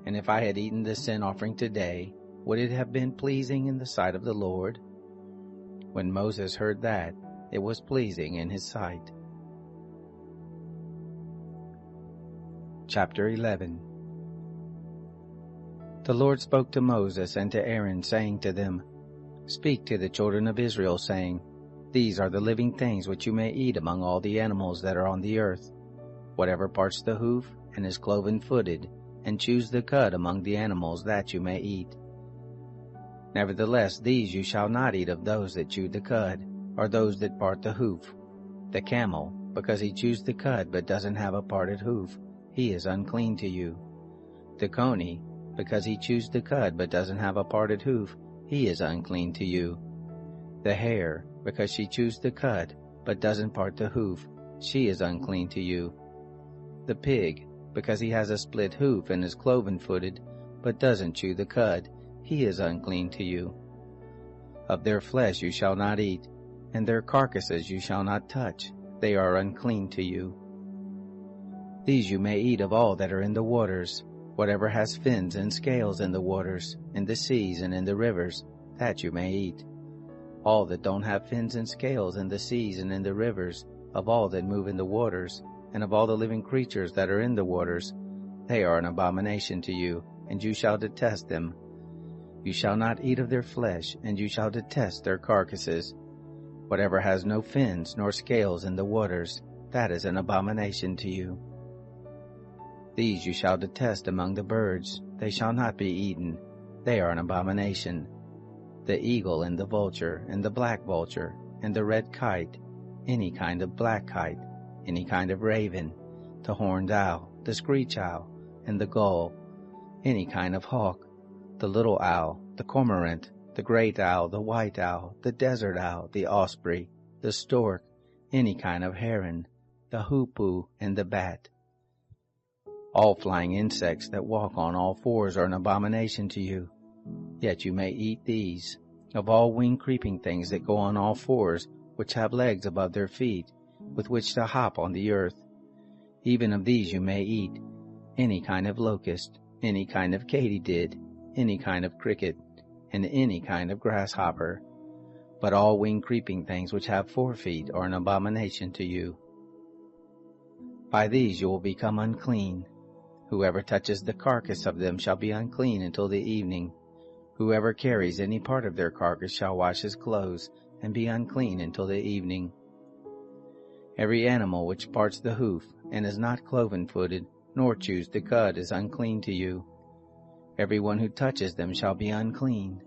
And if I had eaten the sin offering today, would it have been pleasing in the sight of the Lord? When Moses heard that, it was pleasing in his sight. Chapter 11. The Lord spoke to Moses and to Aaron, saying to them, Speak to the children of Israel, saying, These are the living things which you may eat among all the animals that are on the earth, whatever parts the hoof and is cloven-footed, and choose the cud among the animals that you may eat. Nevertheless, these you shall not eat of those that chew the cud, or those that part the hoof. The camel, because he chews the cud but doesn't have a parted hoof, he is unclean to you. The coney, because he chews the cud but doesn't have a parted hoof, he is unclean to you. The hare, because she chews the cud but doesn't part the hoof, she is unclean to you. The pig, because he has a split hoof and is cloven-footed, but doesn't chew the cud, he is unclean to you. Of their flesh you shall not eat, and their carcasses you shall not touch, they are unclean to you. These you may eat of all that are in the waters, whatever has fins and scales in the waters, in the seas and in the rivers, that you may eat. All that don't have fins and scales in the seas and in the rivers, of all that move in the waters, and of all the living creatures that are in the waters, they are an abomination to you, and you shall detest them. You shall not eat of their flesh, and you shall detest their carcasses. Whatever has no fins nor scales in the waters, that is an abomination to you. These you shall detest among the birds, they shall not be eaten, they are an abomination. The eagle and the vulture, and the black vulture, and the red kite, any kind of black kite, any kind of raven, the horned owl, the screech owl, and the gull, any kind of hawk, the little owl, the cormorant, the great owl, the white owl, the desert owl, the osprey, the stork, any kind of heron, the hoopoe, and the bat. All flying insects that walk on all fours are an abomination to you. Yet you may eat these, of all winged creeping things that go on all fours, which have legs above their feet, with which to hop on the earth. Even of these you may eat, any kind of locust, any kind of katydid, any kind of cricket, and any kind of grasshopper. But all winged creeping things which have 4 feet are an abomination to you. By these you will become unclean. Whoever touches the carcass of them shall be unclean until the evening. Whoever carries any part of their carcass shall wash his clothes, and be unclean until the evening. Every animal which parts the hoof, and is not cloven-footed, nor chews the cud, is unclean to you. Every one who touches them shall be unclean.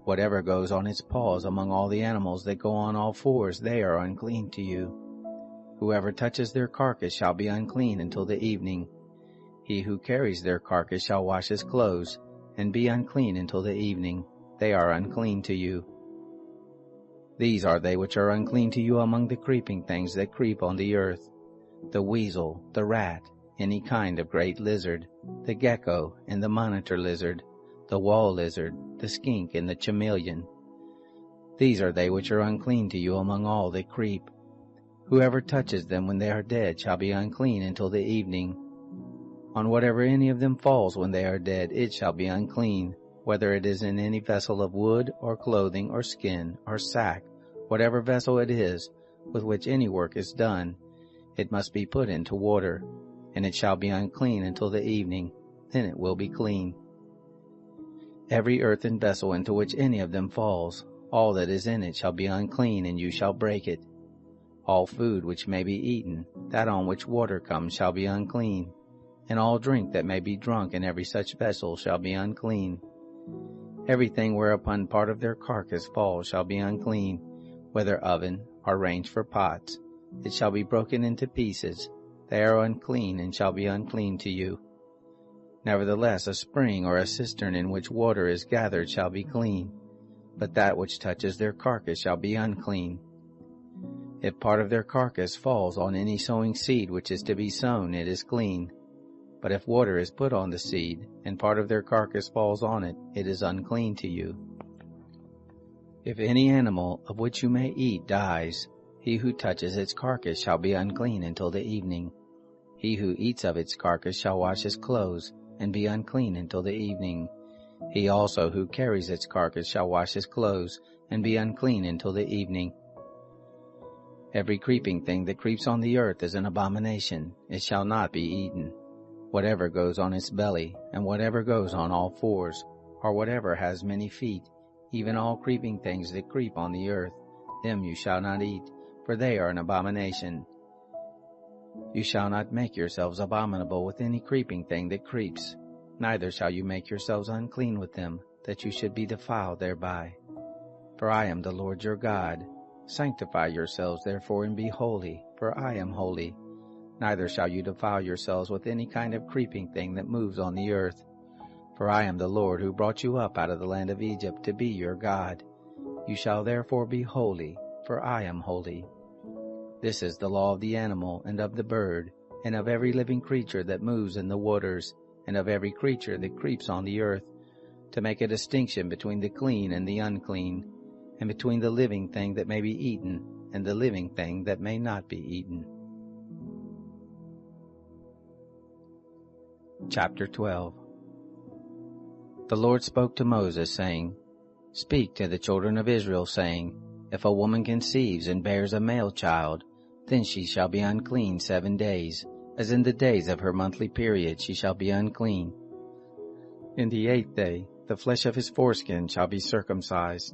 Whatever goes on its paws among all the animals that go on all fours, they are unclean to you. Whoever touches their carcass shall be unclean until the evening. He who carries their carcass shall wash his clothes, and be unclean until the evening. They are unclean to you. These are they which are unclean to you among the creeping things that creep on the earth: the weasel, the rat, any kind of great lizard, the gecko and the monitor lizard, the wall lizard, the skink and the chameleon. These are they which are unclean to you among all that creep. Whoever touches them when they are dead shall be unclean until the evening. On whatever any of them falls when they are dead, it shall be unclean, whether it is in any vessel of wood, or clothing, or skin, or sack, whatever vessel it is, with which any work is done, it must be put into water, and it shall be unclean until the evening, then it will be clean. Every earthen vessel into which any of them falls, all that is in it shall be unclean, and you shall break it. All food which may be eaten, that on which water comes, shall be unclean, and all drink that may be drunk in every such vessel shall be unclean. Everything whereupon part of their carcass falls shall be unclean, whether oven or range for pots. It shall be broken into pieces. They are unclean, and shall be unclean to you. Nevertheless, a spring or a cistern in which water is gathered shall be clean, but that which touches their carcass shall be unclean. If part of their carcass falls on any sowing seed which is to be sown, it is clean. But if water is put on the seed, and part of their carcass falls on it, it is unclean to you. If any animal of which you may eat dies, he who touches its carcass shall be unclean until the evening. He who eats of its carcass shall wash his clothes, and be unclean until the evening. He also who carries its carcass shall wash his clothes, and be unclean until the evening. Every creeping thing that creeps on the earth is an abomination. It shall not be eaten. Whatever goes on its belly, and whatever goes on all fours, or whatever has many feet, even all creeping things that creep on the earth, them you shall not eat, for they are an abomination. You shall not make yourselves abominable with any creeping thing that creeps, neither shall you make yourselves unclean with them, that you should be defiled thereby. For I am the Lord your God. Sanctify yourselves therefore, and be holy, for I am holy. Neither shall you defile yourselves with any kind of creeping thing that moves on the earth. For I am the Lord who brought you up out of the land of Egypt to be your God. You shall therefore be holy, for I am holy. This is the law of the animal and of the bird, and of every living creature that moves in the waters, and of every creature that creeps on the earth, to make a distinction between the clean and the unclean, and between the living thing that may be eaten and the living thing that may not be eaten. Chapter 12. The Lord spoke to Moses, saying, Speak to the children of Israel, saying, If a woman conceives and bears a male child, then she shall be unclean 7 days, as in the days of her monthly period she shall be unclean. In the 8th day the flesh of his foreskin shall be circumcised.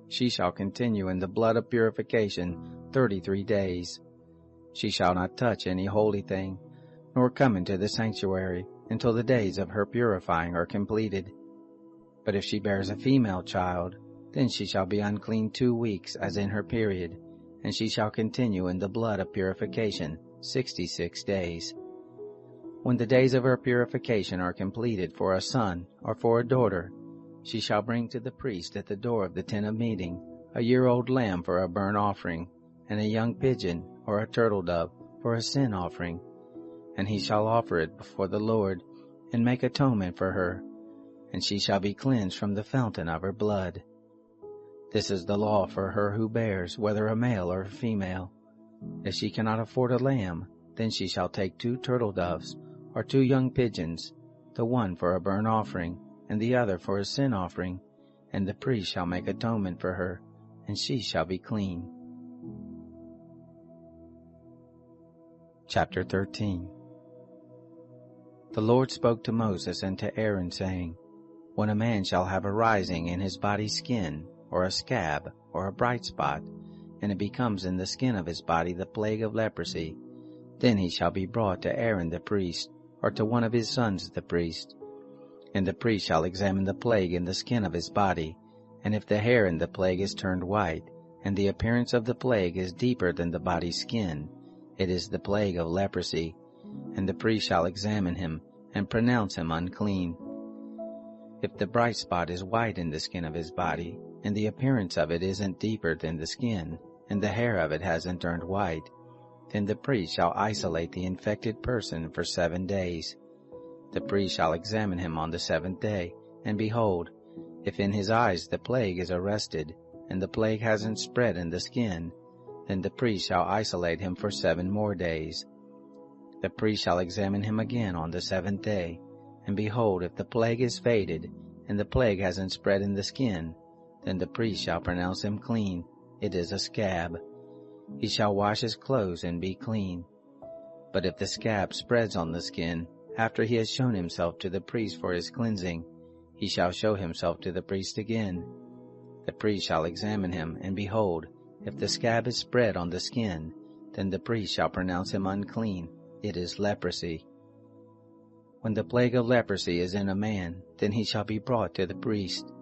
She shall continue in the blood of purification 33 days. She shall not touch any holy thing, nor come into the sanctuary, until the days of her purifying are completed. But if she bears a female child, then she shall be unclean 2 weeks, as in her period, and she shall continue in the blood of purification 66 days. When the days of her purification are completed for a son or for a daughter, she shall bring to the priest at the door of the tent of meeting a year-old lamb for a burnt offering, and a young pigeon or a turtle dove for a sin offering. And he shall offer it before the Lord, and make atonement for her, and she shall be cleansed from the fountain of her blood. This is the law for her who bears, whether a male or a female. If she cannot afford a lamb, then she shall take 2 turtle doves, or 2 young pigeons, the one for a burnt offering, and the other for a sin offering, and the priest shall make atonement for her, and she shall be clean. Chapter 13. The Lord spoke to Moses and to Aaron, saying, When a man shall have a rising in his body's skin, or a scab, or a bright spot, and it becomes in the skin of his body the plague of leprosy, then he shall be brought to Aaron the priest, or to one of his sons the priest. And the priest shall examine the plague in the skin of his body, and if the hair in the plague is turned white, and the appearance of the plague is deeper than the body's skin, it is the plague of leprosy, and the priest shall examine him, and pronounce him unclean. If the bright spot is white in the skin of his body, and the appearance of it isn't deeper than the skin, and the hair of it hasn't turned white, then the priest shall isolate the infected person for 7 days. The priest shall examine him on the 7th day, and behold, if in his eyes the plague is arrested, and the plague hasn't spread in the skin, then the priest shall isolate him for 7 more days. The priest shall examine him again on the 7th day, and behold, if the plague is faded, and the plague hasn't spread in the skin, then the priest shall pronounce him clean. It is a scab. He shall wash his clothes and be clean. But if the scab spreads on the skin, after he has shown himself to the priest for his cleansing, he shall show himself to the priest again. The priest shall examine him, and behold, if the scab is spread on the skin, then the priest shall pronounce him unclean. It is leprosy. When the plague of leprosy is in a man, then he shall be brought to the priest,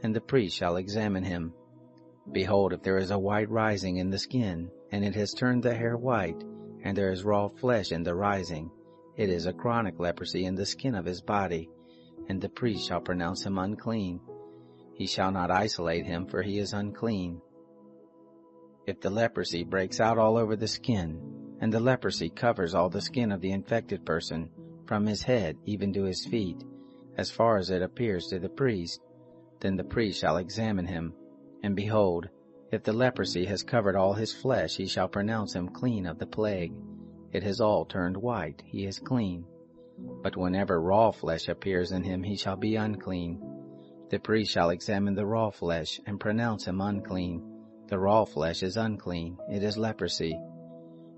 and the priest shall examine him. Behold, if there is a white rising in the skin, and it has turned the hair white, and there is raw flesh in the rising, it is a chronic leprosy in the skin of his body, and the priest shall pronounce him unclean. He shall not isolate him, for he is unclean. If the leprosy breaks out all over the skin, and the leprosy covers all the skin of the infected person, from his head even to his feet, as far as it appears to the priest, then the priest shall examine him. And behold, if the leprosy has covered all his flesh, he shall pronounce him clean of the plague. It has all turned white, he is clean. But whenever raw flesh appears in him, he shall be unclean. The priest shall examine the raw flesh, and pronounce him unclean. The raw flesh is unclean, it is leprosy.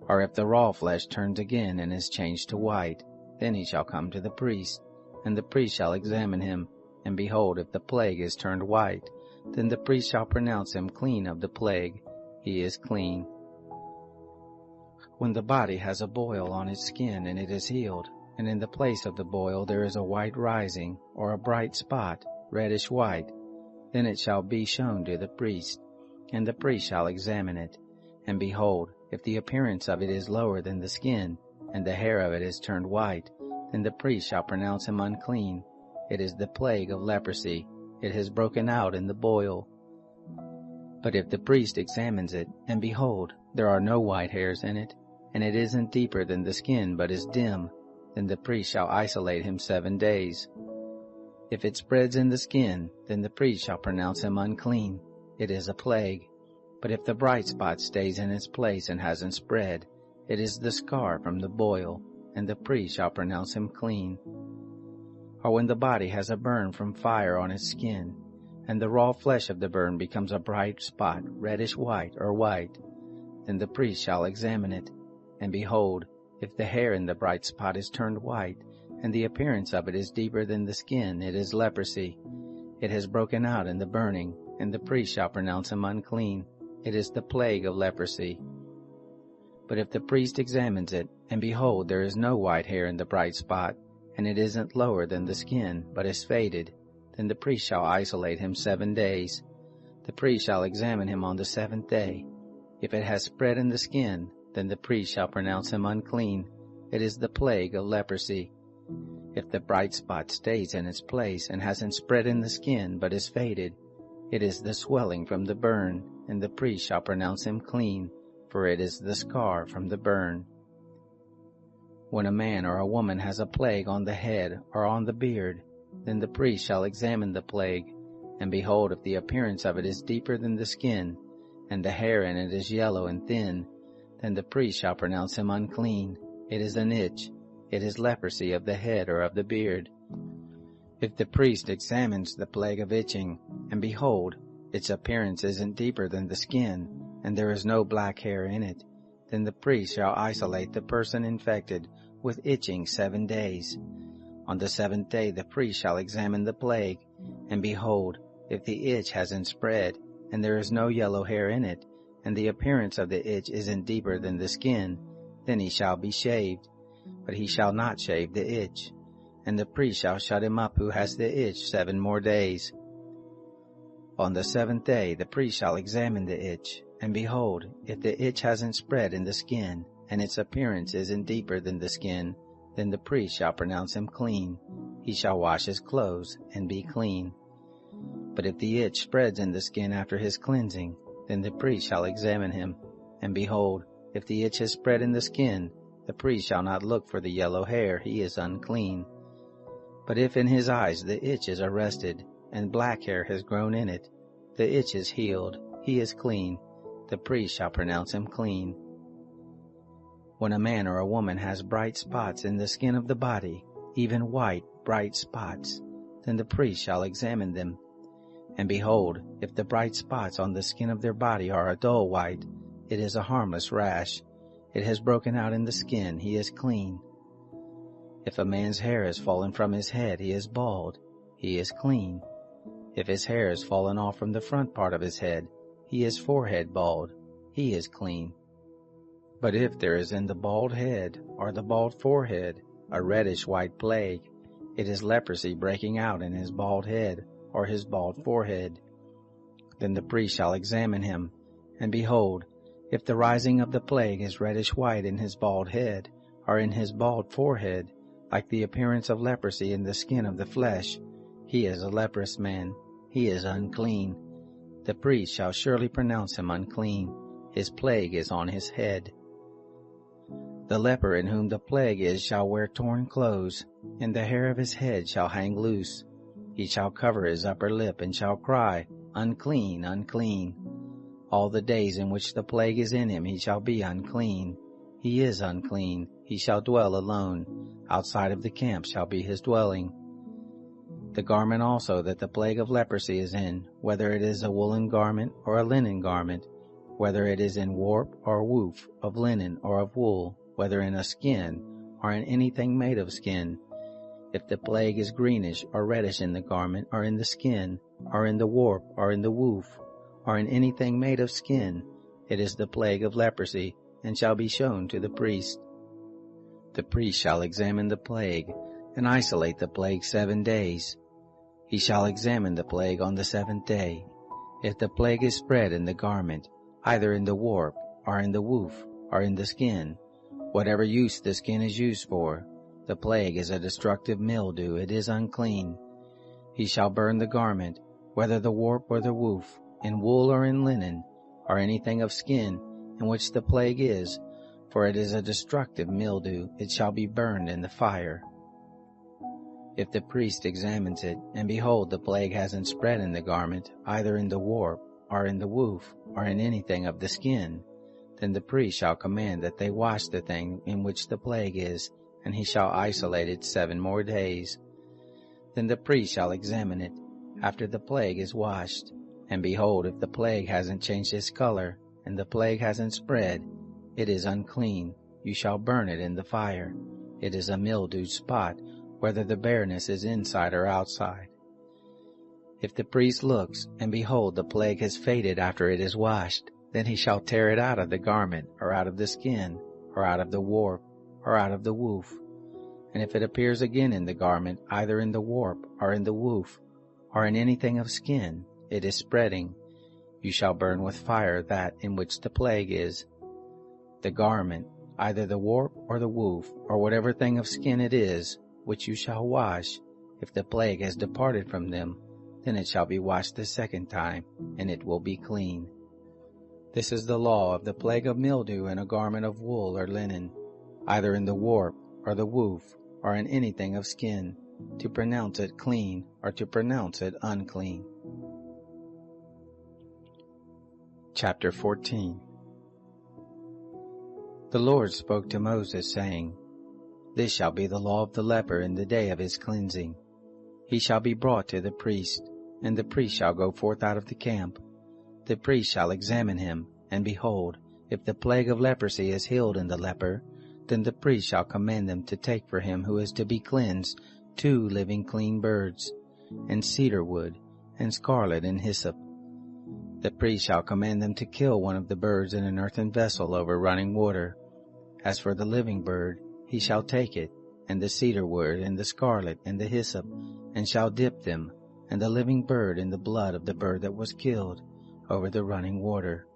Or if the raw flesh turns again and is changed to white, then he shall come to the priest, and the priest shall examine him. And behold, if the plague is turned white, then the priest shall pronounce him clean of the plague. He is clean. When the body has a boil on its skin and it is healed, and in the place of the boil there is a white rising, or a bright spot, reddish white, then it shall be shown to the priest, and the priest shall examine it. And behold, if the appearance of it is lower than the skin, and the hair of it is turned white, then the priest shall pronounce him unclean. It is the plague of leprosy. It has broken out in the boil. But if the priest examines it, and behold, there are no white hairs in it, and it isn't deeper than the skin but is dim, then the priest shall isolate him 7 days. If it spreads in the skin, then the priest shall pronounce him unclean. It is a plague. But if the bright spot stays in its place and hasn't spread, it is the scar from the boil, and the priest shall pronounce him clean. Or when the body has a burn from fire on its skin, and the raw flesh of the burn becomes a bright spot, reddish white or white, then the priest shall examine it. And behold, if the hair in the bright spot is turned white, and the appearance of it is deeper than the skin, it is leprosy. It has broken out in the burning, and the priest shall pronounce him unclean. It is the plague of leprosy. But if the priest examines it, and behold, there is no white hair in the bright spot, and it isn't lower than the skin, but is faded, then the priest shall isolate him 7 days. The priest shall examine him on the 7th day. If it has spread in the skin, then the priest shall pronounce him unclean. It is the plague of leprosy. If the bright spot stays in its place and hasn't spread in the skin but is faded, it is the swelling from the burn, and the priest shall pronounce him clean, for it is the scar from the burn. When a man or a woman has a plague on the head or on the beard, then the priest shall examine the plague, and behold, if the appearance of it is deeper than the skin, and the hair in it is yellow and thin, then the priest shall pronounce him unclean. It is an itch. It is leprosy of the head or of the beard. If the priest examines the plague of itching, and behold, its appearance isn't deeper than the skin, and there is no black hair in it, then the priest shall isolate the person infected with itching 7 days. On the 7th day the priest shall examine the plague, and behold, if the itch hasn't spread, and there is no yellow hair in it, and the appearance of the itch isn't deeper than the skin, then he shall be shaved. But he shall not shave the itch, and the priest shall shut him up who has the itch 7 more days. On the 7th day the priest shall examine the itch, and behold, if the itch hasn't spread in the skin, and its appearance isn't deeper than the skin, then the priest shall pronounce him clean. He shall wash his clothes, and be clean. But if the itch spreads in the skin after his cleansing, then the priest shall examine him, and behold, if the itch has spread in the skin, the priest shall not look for the yellow hair, he is unclean. But if in his eyes the itch is arrested, and black hair has grown in it, the itch is healed, he is clean. The priest shall pronounce him clean. When a man or a woman has bright spots in the skin of the body, even white, bright spots, then the priest shall examine them. And behold, if the bright spots on the skin of their body are a dull white, it is a harmless rash. It has broken out in the skin, he is clean. If a man's hair has fallen from his head, he is bald, he is clean. If his hair has fallen off from the front part of his head, he is forehead bald, he is clean. But if there is in the bald head or the bald forehead a reddish white plague, it is leprosy breaking out in his bald head or his bald forehead. Then the priest shall examine him, and behold, if the rising of the plague is reddish white in his bald head or in his bald forehead, like the appearance of leprosy in the skin of the flesh, he is a leprous man, he is unclean. The priest shall surely pronounce him unclean. His plague is on his head. The leper in whom the plague is shall wear torn clothes, and the hair of his head shall hang loose. He shall cover his upper lip and shall cry, Unclean, unclean. All the days in which the plague is in him he shall be unclean. He is unclean. He shall dwell alone. Outside of the camp shall be his dwelling. The garment also that the plague of leprosy is in, whether it is a woolen garment or a linen garment, whether it is in warp or woof, of linen or of wool, whether in a skin or in anything made of skin, if the plague is greenish or reddish in the garment or in the skin, or in the warp or in the woof, or in anything made of skin, it is the plague of leprosy, and shall be shown to the priest. The priest shall examine the plague, and isolate the plague 7 days. He shall examine the plague on the 7th day. If the plague is spread in the garment, either in the warp, or in the woof, or in the skin, whatever use the skin is used for, the plague is a destructive mildew, it is unclean. He shall burn the garment, whether the warp or the woof, in wool or in linen, or anything of skin, in which the plague is, for it is a destructive mildew, it shall be burned in the fire. If the priest examines it, and behold, the plague hasn't spread in the garment, either in the warp, or in the woof, or in anything of the skin, then the priest shall command that they wash the thing in which the plague is, and he shall isolate it 7 more days. Then the priest shall examine it after the plague is washed, and behold, if the plague hasn't changed its color, and the plague hasn't spread, it is unclean. You shall burn it in the fire. It is a mildewed spot, whether the bareness is inside or outside. If the priest looks, and behold, the plague has faded after it is washed, then he shall tear it out of the garment, or out of the skin, or out of the warp, or out of the woof. And if it appears again in the garment, either in the warp, or in the woof, or in anything of skin, it is spreading. You shall burn with fire that in which the plague is. The garment, either the warp or the woof, or whatever thing of skin it is, which you shall wash, if the plague has departed from them, then it shall be washed the 2nd time, and it will be clean. This is the law of the plague of mildew in a garment of wool or linen, either in the warp or the woof, or in anything of skin, to pronounce it clean or to pronounce it unclean. Chapter 14. The Lord spoke to Moses, saying, This shall be the law of the leper in the day of his cleansing. He shall be brought to the priest, and the priest shall go forth out of the camp. The priest shall examine him, and behold, if the plague of leprosy is healed in the leper, then the priest shall command them to take for him who is to be cleansed 2 living clean birds, and cedar wood, and scarlet and hyssop. The priest shall command them to kill one of the birds in an earthen vessel over running water. As for the living bird, he shall take it, and the cedar wood, and the scarlet, and the hyssop, and shall dip them, and the living bird in the blood of the bird that was killed, over the running water.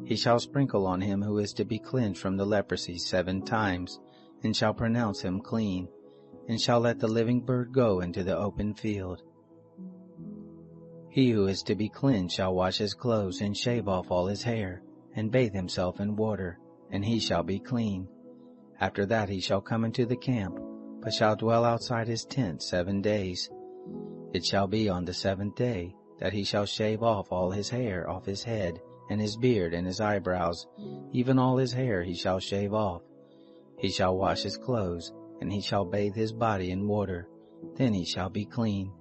He shall sprinkle on him who is to be cleansed from the leprosy 7 times, and shall pronounce him clean, and shall let the living bird go into the open field. He who is to be cleansed shall wash his clothes, and shave off all his hair, and bathe himself in water, and he shall be clean. After that he shall come into the camp, but shall dwell outside his tent 7 days. It shall be on the 7th day that he shall shave off all his hair off his head, and his beard, and his eyebrows, even all his hair he shall shave off. He shall wash his clothes, and he shall bathe his body in water, then he shall be clean.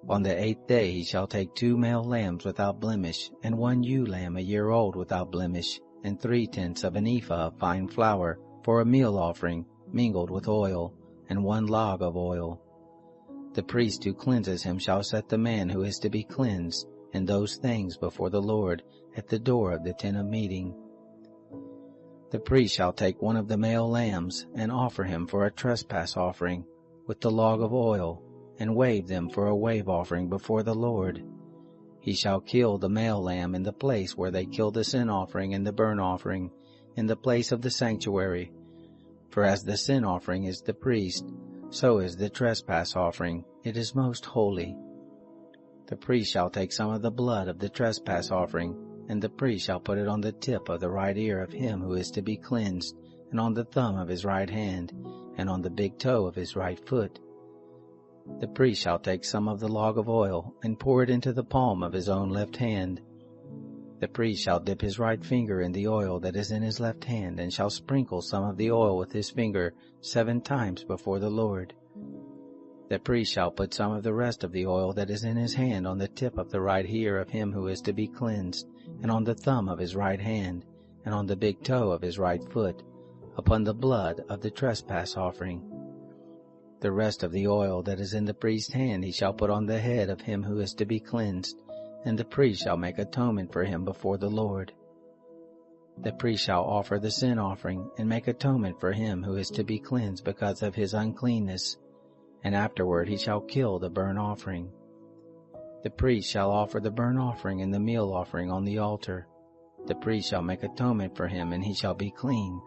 On the 8th day he shall take 2 male lambs without blemish, and 1 ewe lamb a year old without blemish, and 3/10 of an ephah of fine flour, for a meal offering, mingled with oil, and 1 log of oil. The priest who cleanses him shall set the man who is to be cleansed and those things before the Lord at the door of the tent of meeting. The priest shall take 1 of the male lambs, and offer him for a trespass offering, with the log of oil, and wave them for a wave offering before the Lord. He shall kill the male lamb in the place where they kill the sin offering and the burnt offering, in the place of the sanctuary. For as the sin offering is the priest, so is the trespass offering. It is most holy. The priest shall take some of the blood of the trespass offering, and the priest shall put it on the tip of the right ear of him who is to be cleansed, and on the thumb of his right hand, and on the big toe of his right foot. The priest shall take some of the log of oil, and pour it into the palm of his own left hand. The priest shall dip his right finger in the oil that is in his left hand, and shall sprinkle some of the oil with his finger 7 times before the Lord. The priest shall put some of the rest of the oil that is in his hand on the tip of the right ear of him who is to be cleansed, and on the thumb of his right hand, and on the big toe of his right foot, upon the blood of the trespass offering. The rest of the oil that is in the priest's hand he shall put on the head of him who is to be cleansed, and the priest shall make atonement for him before the Lord. The priest shall offer the sin offering, and make atonement for him who is to be cleansed because of his uncleanness, and afterward he shall kill the burnt offering. The priest shall offer the burnt offering and the meal offering on the altar. The priest shall make atonement for him, and he shall be clean.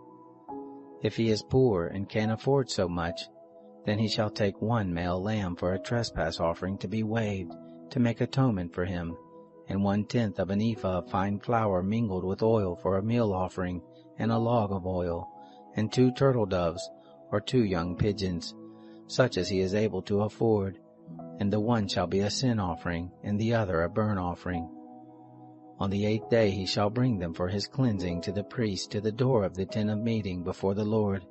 If he is poor and can't afford so much, then he shall take 1 male lamb for a trespass offering to be waved, to make atonement for him, and 1/10 of an ephah of fine flour mingled with oil for a meal offering, and a log of oil, and 2 turtle doves, or 2 young pigeons, such as he is able to afford, and the one shall be a sin offering, and the other a burnt offering. On the 8th day he shall bring them for his cleansing to the priest to the door of the tent of meeting before the Lord.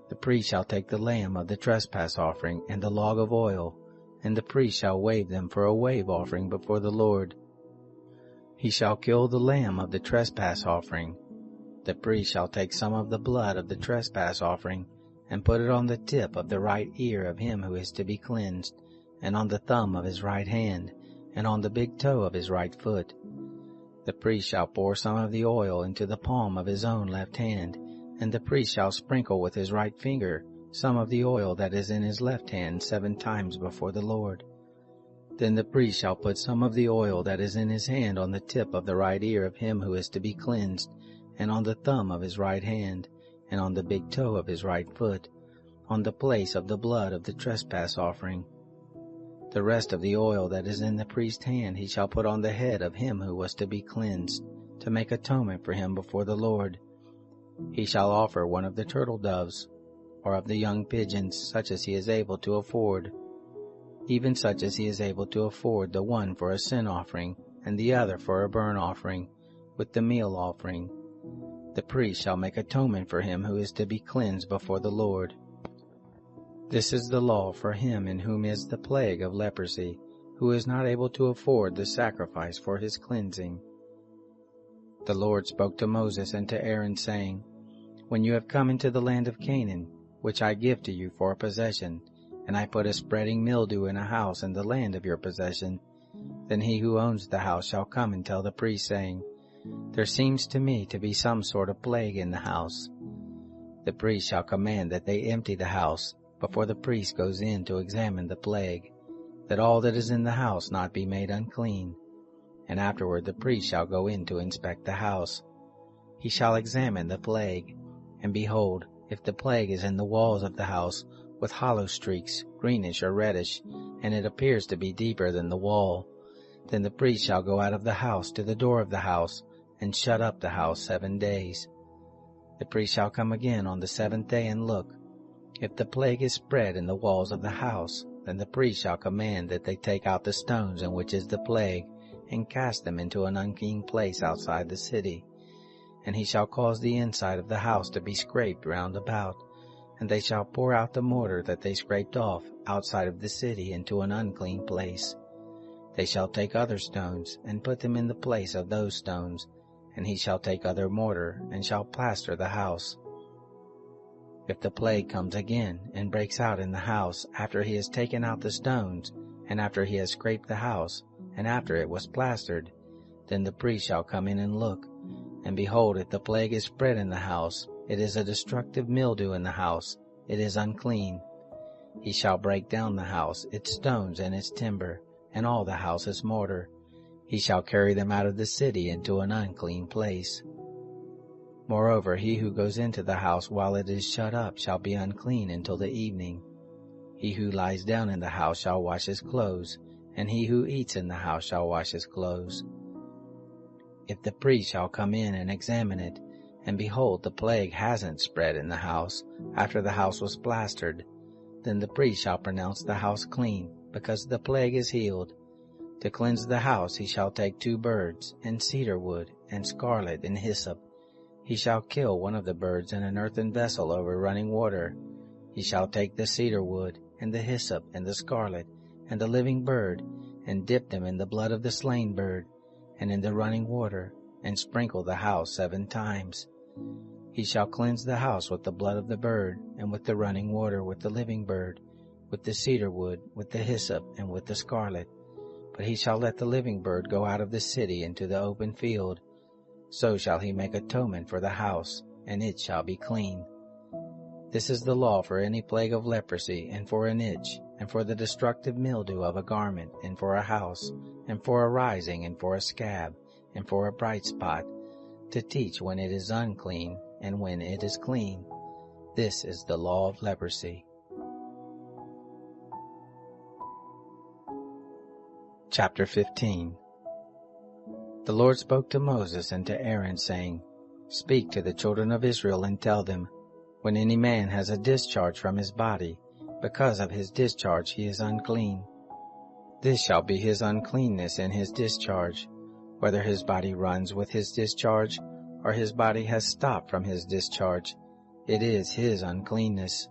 The priest shall take the lamb of the trespass offering and the log of oil, and the priest shall wave them for a wave offering before the Lord. He shall kill the lamb of the trespass offering. The priest shall take some of the blood of the trespass offering, and put it on the tip of the right ear of him who is to be cleansed, and on the thumb of his right hand, and on the big toe of his right foot. The priest shall pour some of the oil into the palm of his own left hand, and the priest shall sprinkle with his right finger some of the oil that is in his left hand 7 times before the Lord. Then the priest shall put some of the oil that is in his hand on the tip of the right ear of him who is to be cleansed, and on the thumb of his right hand, and on the big toe of his right foot, on the place of the blood of the trespass offering. The rest of the oil that is in the priest's hand he shall put on the head of him who was to be cleansed, to make atonement for him before the Lord. He shall offer one of the turtle doves, or of the young pigeons, such as he is able to afford, even such as he is able to afford, the one for a sin offering, and the other for a burnt offering, with the meal offering. The priest shall make atonement for him who is to be cleansed before the Lord. This is the law for him in whom is the plague of leprosy, who is not able to afford the sacrifice for his cleansing. The Lord spoke to Moses and to Aaron, saying, When you have come into the land of Canaan, which I give to you for a possession, and I put a spreading mildew in a house in the land of your possession, then he who owns the house shall come and tell the priest, saying, There seems to me to be some sort of plague in the house. The priest shall command that they empty the house before the priest goes in to examine the plague, that all that is in the house not be made unclean. And afterward the priest shall go in to inspect the house. He shall examine the plague, and behold, if the plague is in the walls of the house, with hollow streaks, greenish or reddish, and it appears to be deeper than the wall, then the priest shall go out of the house to the door of the house, and shut up the house 7 days. The priest shall come again on the 7th day and look. If the plague is spread in the walls of the house, then the priest shall command that they take out the stones in which is the plague, and cast them into an unclean place outside the city. And he shall cause the inside of the house to be scraped round about, and they shall pour out the mortar that they scraped off outside of the city into an unclean place. They shall take other stones, and put them in the place of those stones, and he shall take other mortar, and shall plaster the house. If the plague comes again, and breaks out in the house, after he has taken out the stones, and after he has scraped the house, and after it was plastered, then the priest shall come in and look. And behold, if the plague is spread in the house, it is a destructive mildew in the house, it is unclean. He shall break down the house, its stones and its timber, and all the house's mortar. He shall carry them out of the city into an unclean place. Moreover, he who goes into the house while it is shut up shall be unclean until the evening. He who lies down in the house shall wash his clothes, and he who eats in the house shall wash his clothes. If the priest shall come in and examine it, and behold, the plague hasn't spread in the house after the house was plastered, then the priest shall pronounce the house clean, because the plague is healed. To cleanse the house he shall take 2 birds, and cedar wood, and scarlet, and hyssop. He shall kill one of the birds in an earthen vessel over running water. He shall take the cedar wood, and the hyssop, and the scarlet, and the living bird, and dip them in the blood of the slain bird, and in the running water, and sprinkle the house 7 times. He shall cleanse the house with the blood of the bird, and with the running water, with the living bird, with the cedar wood, with the hyssop, and with the scarlet. But he shall let the living bird go out of the city into the open field. So shall he make atonement for the house, and it shall be clean. This is the law for any plague of leprosy, and for an itch, and for the destructive mildew of a garment, and for a house, and for a rising, and for a scab, and for a bright spot, to teach when it is unclean, and when it is clean. This is the law of leprosy. Chapter 15. The Lord spoke to Moses and to Aaron, saying, Speak to the children of Israel and tell them, when any man has a discharge from his body, because of his discharge he is unclean. This shall be his uncleanness in his discharge, whether his body runs with his discharge, or his body has stopped from his discharge. It is his uncleanness.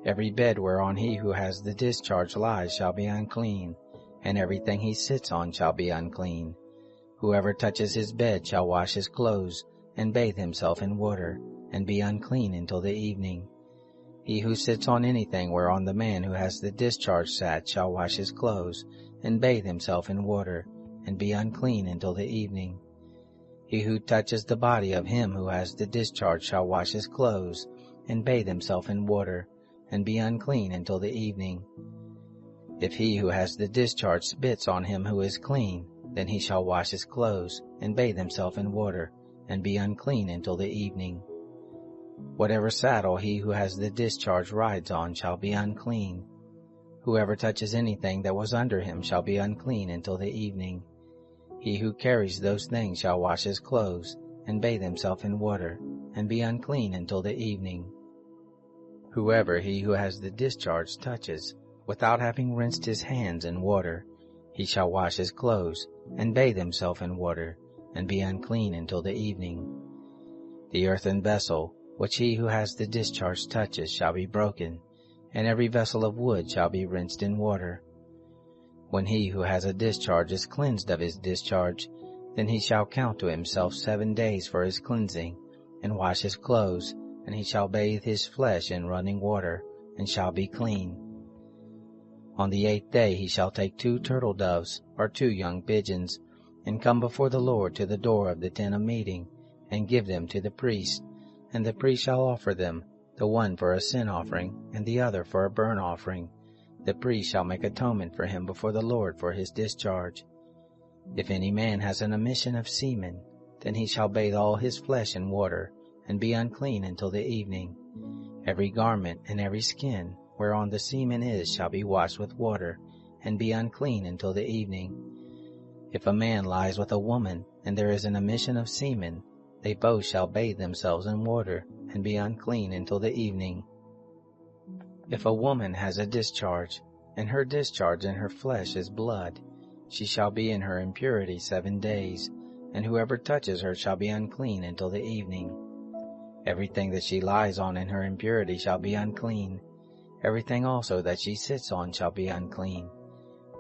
Every bed whereon he who has the discharge lies shall be unclean, and everything he sits on shall be unclean. Whoever touches his bed shall wash his clothes, and bathe himself in water, and be unclean until the evening. He who sits on anything whereon the man who has the discharge sat shall wash his clothes, and bathe himself in water, and be unclean until the evening. He who touches the body of him who has the discharge shall wash his clothes, and bathe himself in water, and be unclean until the evening. If he who has the discharge spits on him who is clean, then he shall wash his clothes, and bathe himself in water, and be unclean until the evening. Whatever saddle he who has the discharge rides on shall be unclean. Whoever touches anything that was under him shall be unclean until the evening. He who carries those things shall wash his clothes, and bathe himself in water, and be unclean until the evening. Whoever he who has the discharge touches, without having rinsed his hands in water, he shall wash his clothes, and bathe himself in water, and be unclean until the evening. The earthen vessel, which he who has the discharge touches, shall be broken, and every vessel of wood shall be rinsed in water. When he who has a discharge is cleansed of his discharge, then he shall count to himself 7 days for his cleansing, and wash his clothes, and he shall bathe his flesh in running water, and shall be clean. On the 8th day he shall take 2 turtle doves, or 2 young pigeons, and come before the Lord to the door of the tent of meeting, and give them to the priest, and the priest shall offer them, the one for a sin offering, and the other for a burnt offering. The priest shall make atonement for him before the Lord for his discharge. If any man has an emission of semen, then he shall bathe all his flesh in water, and be unclean until the evening. Every garment and every skin whereon the semen is shall be washed with water, and be unclean until the evening. If a man lies with a woman, and there is an emission of semen, they both shall bathe themselves in water, and be unclean until the evening. If a woman has a discharge, and her discharge in her flesh is blood, she shall be in her impurity 7 days, and whoever touches her shall be unclean until the evening. Everything that she lies on in her impurity shall be unclean. Everything also that she sits on shall be unclean.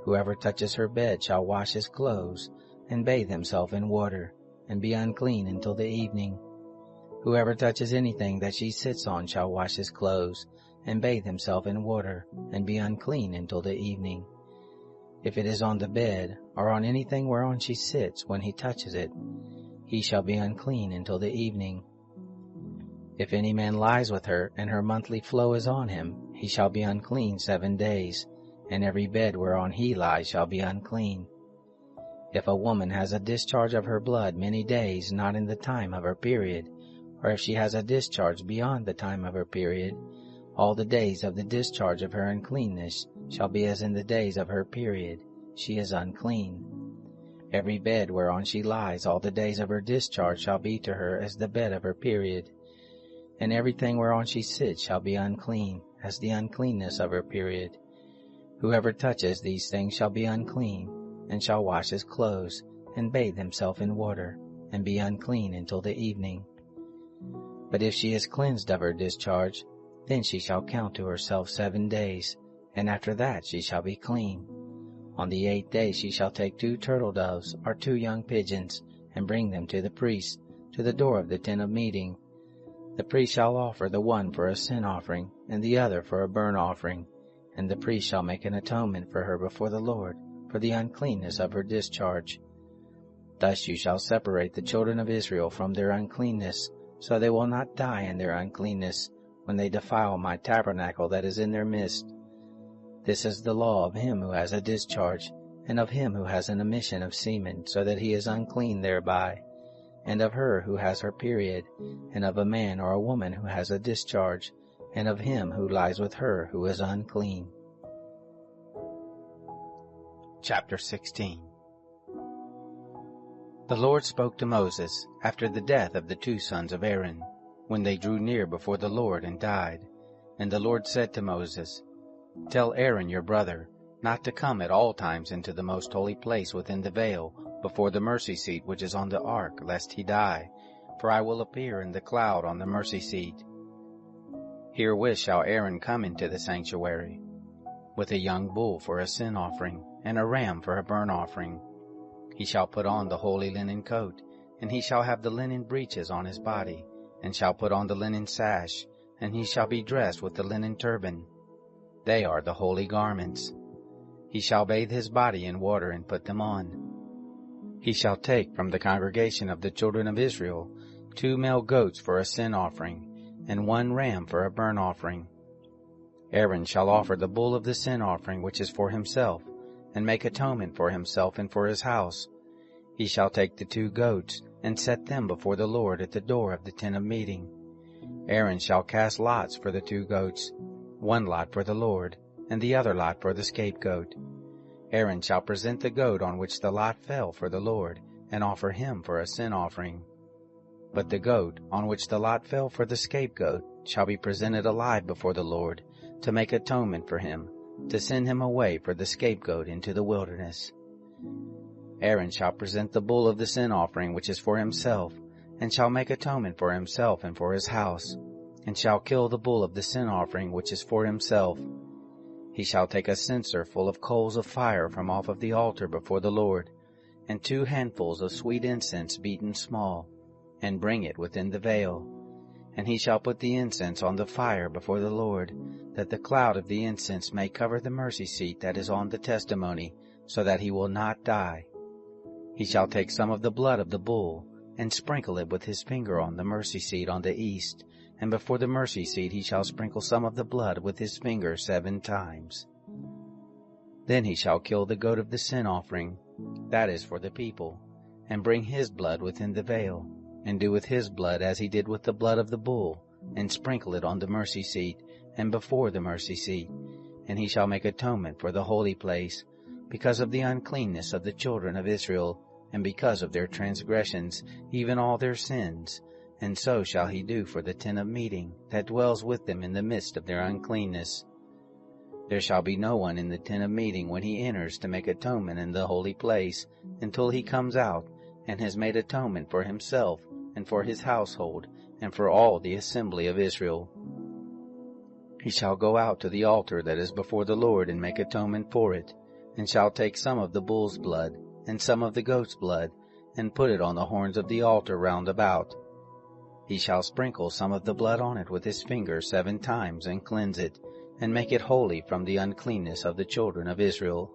Whoever touches her bed shall wash his clothes, and bathe himself in water, and be unclean until the evening. Whoever touches anything that she sits on shall wash his clothes, and bathe himself in water, and be unclean until the evening. If it is on the bed, or on anything whereon she sits when he touches it, he shall be unclean until the evening. If any man lies with her, and her monthly flow is on him, he shall be unclean 7 days, and every bed whereon he lies shall be unclean. If a woman has a discharge of her blood many days not in the time of her period, or if she has a discharge beyond the time of her period, all the days of the discharge of her uncleanness shall be as in the days of her period. She is unclean. Every bed whereon she lies all the days of her discharge shall be to her as the bed of her period. And everything whereon she sits shall be unclean, as the uncleanness of her period. Whoever touches these things shall be unclean, and shall wash his clothes, and bathe himself in water, and be unclean until the evening. But if she is cleansed of her discharge, then she shall count to herself 7 days, and after that she shall be clean. On the 8th day she shall take 2 turtle doves, or 2 young pigeons, and bring them to the priest, to the door of the tent of meeting. The priest shall offer the one for a sin offering, and the other for a burnt offering, and the priest shall make an atonement for her before the Lord, for the uncleanness of her discharge. Thus you shall separate the children of Israel from their uncleanness, so they will not die in their uncleanness, when they defile my tabernacle that is in their midst. This is the law of him who has a discharge, and of him who has an emission of semen, so that he is unclean thereby, and of her who has her period, and of a man or a woman who has a discharge, and of him who lies with her who is unclean. Chapter 16. The Lord spoke to Moses after the death of the 2 sons of Aaron, when they drew near before the Lord and died. And the Lord said to Moses, Tell Aaron your brother not to come at all times into the most holy place within the veil, before the mercy seat which is on the ark, lest he die, for I will appear in the cloud on the mercy seat. Herewith shall Aaron come into the sanctuary, with a young bull for a sin offering, and a ram for a burnt offering. He shall put on the holy linen coat, and he shall have the linen breeches on his body, and shall put on the linen sash, and he shall be dressed with the linen turban. They are the holy garments. He shall bathe his body in water and put them on. He shall take from the congregation of the children of Israel 2 male goats for a sin offering, and 1 ram for a burnt offering. Aaron shall offer the bull of the sin offering which is for himself, and make atonement for himself and for his house. He shall take the 2 goats, and set them before the Lord at the door of the tent of meeting. Aaron shall cast lots for the 2 goats, 1 lot for the Lord, and the other lot for the scapegoat. Aaron shall present the goat on which the lot fell for the Lord, and offer him for a sin offering. But the goat on which the lot fell for the scapegoat shall be presented alive before the Lord, to make atonement for him, to send him away for the scapegoat into the wilderness. Aaron shall present the bull of the sin offering which is for himself, and shall make atonement for himself and for his house, and shall kill the bull of the sin offering which is for himself. He shall take a censer full of coals of fire from off of the altar before the Lord, and 2 handfuls of sweet incense beaten small, and bring it within the veil. And he shall put the incense on the fire before the Lord, that the cloud of the incense may cover the mercy seat that is on the testimony, so that he will not die. He shall take some of the blood of the bull, and sprinkle it with his finger on the mercy seat on the east, and before the mercy seat he shall sprinkle some of the blood with his finger 7 times. Then he shall kill the goat of the sin offering, that is for the people, and bring his blood within the veil, and do with his blood as he did with the blood of the bull, and sprinkle it on the mercy seat, and before the mercy seat. And he shall make atonement for the holy place, because of the uncleanness of the children of Israel, and because of their transgressions, even all their sins. And so shall he do for the tent of meeting, that dwells with them in the midst of their uncleanness. There shall be no one in the tent of meeting when he enters to make atonement in the holy place, until he comes out, and has made atonement for himself, and for his household, and for all the assembly of Israel. He shall go out to the altar that is before the Lord, and make atonement for it, and shall take some of the bull's blood, and some of the goat's blood, and put it on the horns of the altar round about. He shall sprinkle some of the blood on it with his finger 7 times, and cleanse it, and make it holy from the uncleanness of the children of Israel.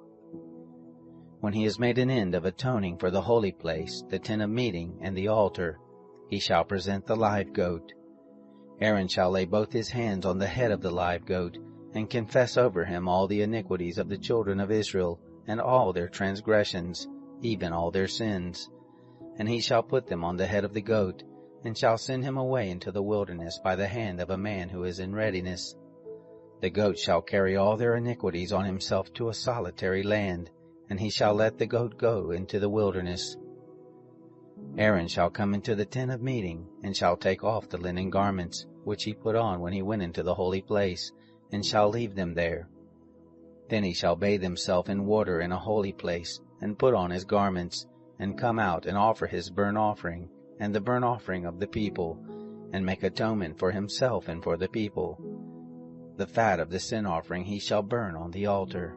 When he has made an end of atoning for the holy place, the tent of meeting, and the altar, he shall present the live goat. Aaron shall lay both his hands on the head of the live goat, and confess over him all the iniquities of the children of Israel, and all their transgressions, even all their sins. And he shall put them on the head of the goat, and shall send him away into the wilderness by the hand of a man who is in readiness. The goat shall carry all their iniquities on himself to a solitary land, and he shall let the goat go into the wilderness. Aaron shall come into the tent of meeting, and shall take off the linen garments, which he put on when he went into the holy place, and shall leave them there. Then he shall bathe himself in water in a holy place, and put on his garments, and come out and offer his burnt offering, and the burnt offering of the people, and make atonement for himself and for the people. The fat of the sin offering he shall burn on the altar.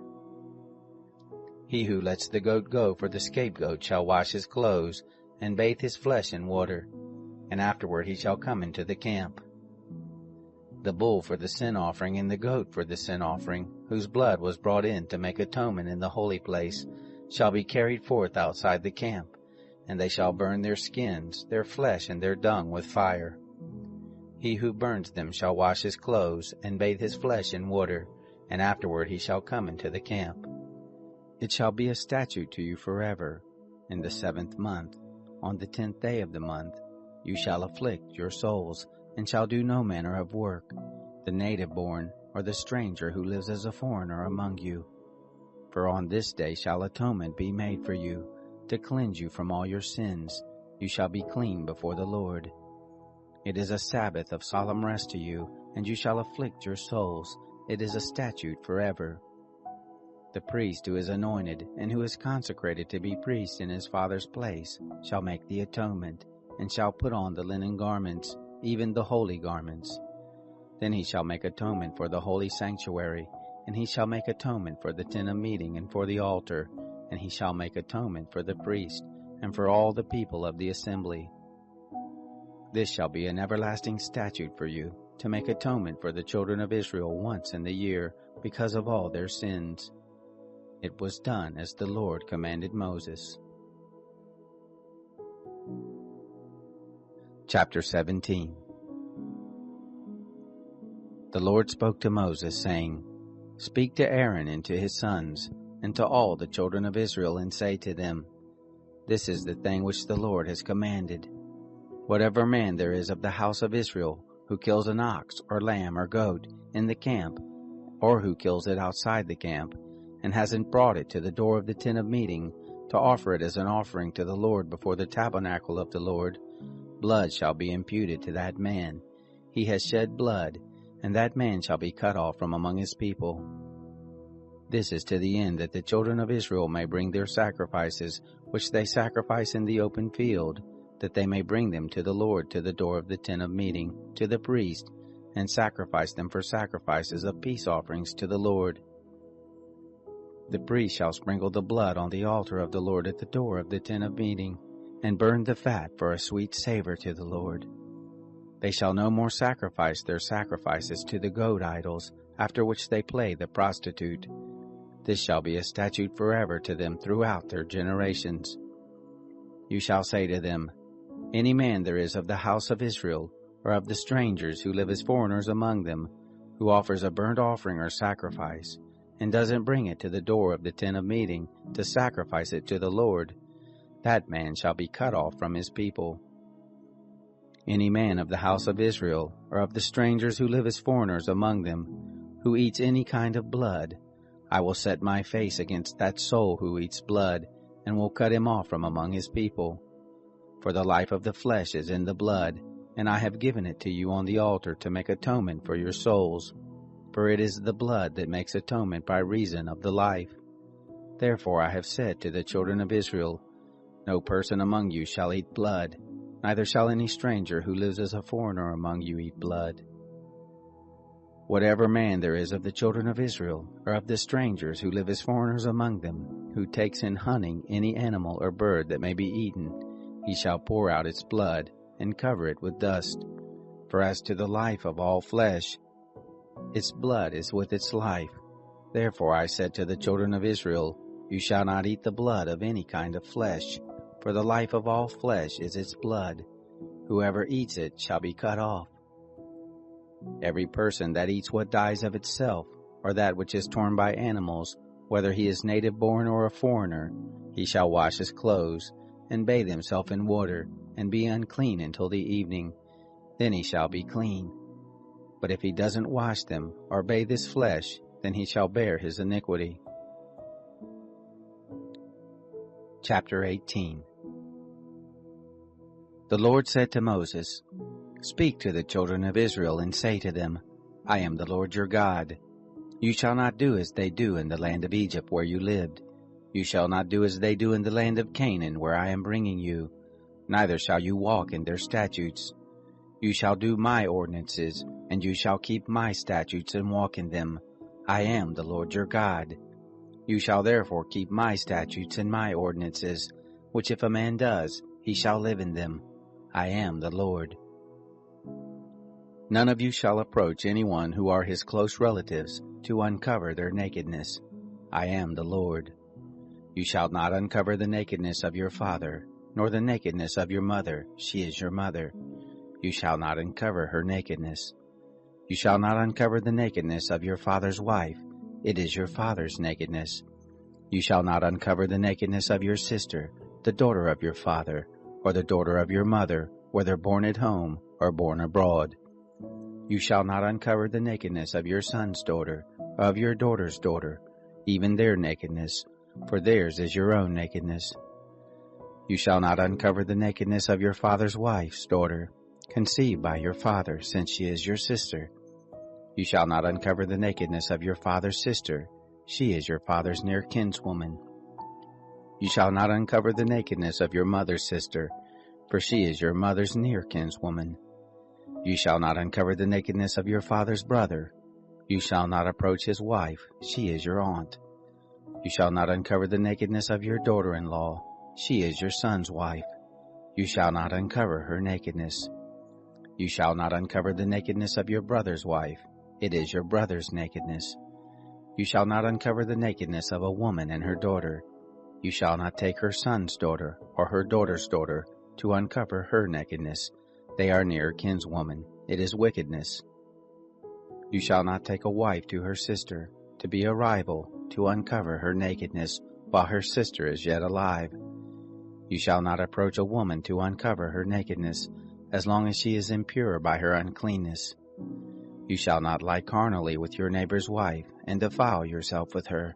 He who lets the goat go for the scapegoat shall wash his clothes, and bathe his flesh in water, and afterward he shall come into the camp. The bull for the sin offering and the goat for the sin offering, whose blood was brought in to make atonement in the holy place, shall be carried forth outside the camp, and they shall burn their skins, their flesh, and their dung with fire. He who burns them shall wash his clothes, and bathe his flesh in water, and afterward he shall come into the camp. It shall be a statute to you forever. In the 7th month, on the 10th day of the month, you shall afflict your souls, and shall do no manner of work, the native born, or the stranger who lives as a foreigner among you. For on this day shall atonement be made for you, to cleanse you from all your sins. You shall be clean before the Lord. It is a Sabbath of solemn rest to you, and you shall afflict your souls. It is a statute forever. The priest who is anointed and who is consecrated to be priest in his father's place shall make the atonement, and shall put on the linen garments, even the holy garments. Then he shall make atonement for the holy sanctuary, and he shall make atonement for the tent of meeting and for the altar, and he shall make atonement for the priest and for all the people of the assembly. This shall be an everlasting statute for you, to make atonement for the children of Israel once in the year, because of all their sins. It was done as the Lord commanded Moses. Chapter 17. The Lord spoke to Moses, saying, Speak to Aaron and to his sons, and to all the children of Israel, and say to them, This is the thing which the Lord has commanded. Whatever man there is of the house of Israel who kills an ox or lamb or goat in the camp, or who kills it outside the camp, and hasn't brought it to the door of the tent of meeting to offer it as an offering to the Lord before the tabernacle of the Lord, blood shall be imputed to that man. He has shed blood, and that man shall be cut off from among his people. This is to the end that the children of Israel may bring their sacrifices, which they sacrifice in the open field, that they may bring them to the Lord to the door of the tent of meeting, to the priest, and sacrifice them for sacrifices of peace offerings to the Lord. The priest shall sprinkle the blood on the altar of the Lord at the door of the tent of meeting, and burn the fat for a sweet savor to the Lord. They shall no more sacrifice their sacrifices to the goat idols, after which they play the prostitute. This shall be a statute forever to them throughout their generations. You shall say to them, Any man there is of the house of Israel, or of the strangers who live as foreigners among them, who offers a burnt offering or sacrifice, and doesn't bring it to the door of the tent of meeting to sacrifice it to the Lord, that man shall be cut off from his people. Any man of the house of Israel, or of the strangers who live as foreigners among them, who eats any kind of blood, I will set my face against that soul who eats blood, and will cut him off from among his people. For the life of the flesh is in the blood, and I have given it to you on the altar to make atonement for your souls. For it is the blood that makes atonement by reason of the life. Therefore I have said to the children of Israel, No person among you shall eat blood, neither shall any stranger who lives as a foreigner among you eat blood. Whatever man there is of the children of Israel, or of the strangers who live as foreigners among them, who takes in hunting any animal or bird that may be eaten, he shall pour out its blood, and cover it with dust. For as to the life of all flesh, its blood is with its life. Therefore I said to the children of Israel, You shall not eat the blood of any kind of flesh, for the life of all flesh is its blood. Whoever eats it shall be cut off. Every person that eats what dies of itself, or that which is torn by animals, whether he is native born or a foreigner, he shall wash his clothes, and bathe himself in water, and be unclean until the evening. Then he shall be clean. But if he doesn't wash them, or bathe his flesh, then he shall bear his iniquity. Chapter 18. The Lord said to Moses, Speak to the children of Israel, and say to them, I am the Lord your God. You shall not do as they do in the land of Egypt where you lived. You shall not do as they do in the land of Canaan where I am bringing you. Neither shall you walk in their statutes. You shall do my ordinances, and you shall keep my statutes and walk in them. I am the Lord your God. You shall therefore keep my statutes and my ordinances, which if a man does, he shall live in them. I am the Lord. None of you shall approach anyone who are his close relatives to uncover their nakedness. I am the Lord. You shall not uncover the nakedness of your father, nor the nakedness of your mother. She is your mother. You shall not uncover her nakedness. You shall not uncover the nakedness of your father's wife. It is your father's nakedness. You shall not uncover the nakedness of your sister, the daughter of your father, or the daughter of your mother, whether born at home or born abroad. You shall not uncover the nakedness of your son's daughter, or of your daughter's daughter, even their nakedness, for theirs is your own nakedness. You shall not uncover the nakedness of your father's wife's daughter, conceived by your father, since she is your sister. You shall not uncover the nakedness of your father's sister, she is your father's near kinswoman. You shall not uncover the nakedness of your mother's sister, for she is your mother's near kinswoman. You shall not uncover the nakedness of your father's brother. You shall not approach his wife, she is your aunt. You shall not uncover the nakedness of your daughter-in-law, she is your son's wife. You shall not uncover her nakedness. You shall not uncover the nakedness of your brother's wife, it is your brother's nakedness. You shall not uncover the nakedness of a woman and her daughter. You shall not take her son's daughter or her daughter's daughter to uncover her nakedness. They are near kinswoman, it is wickedness. You shall not take a wife to her sister, to be a rival, to uncover her nakedness, while her sister is yet alive. You shall not approach a woman to uncover her nakedness, as long as she is impure by her uncleanness. You shall not lie carnally with your neighbor's wife, and defile yourself with her.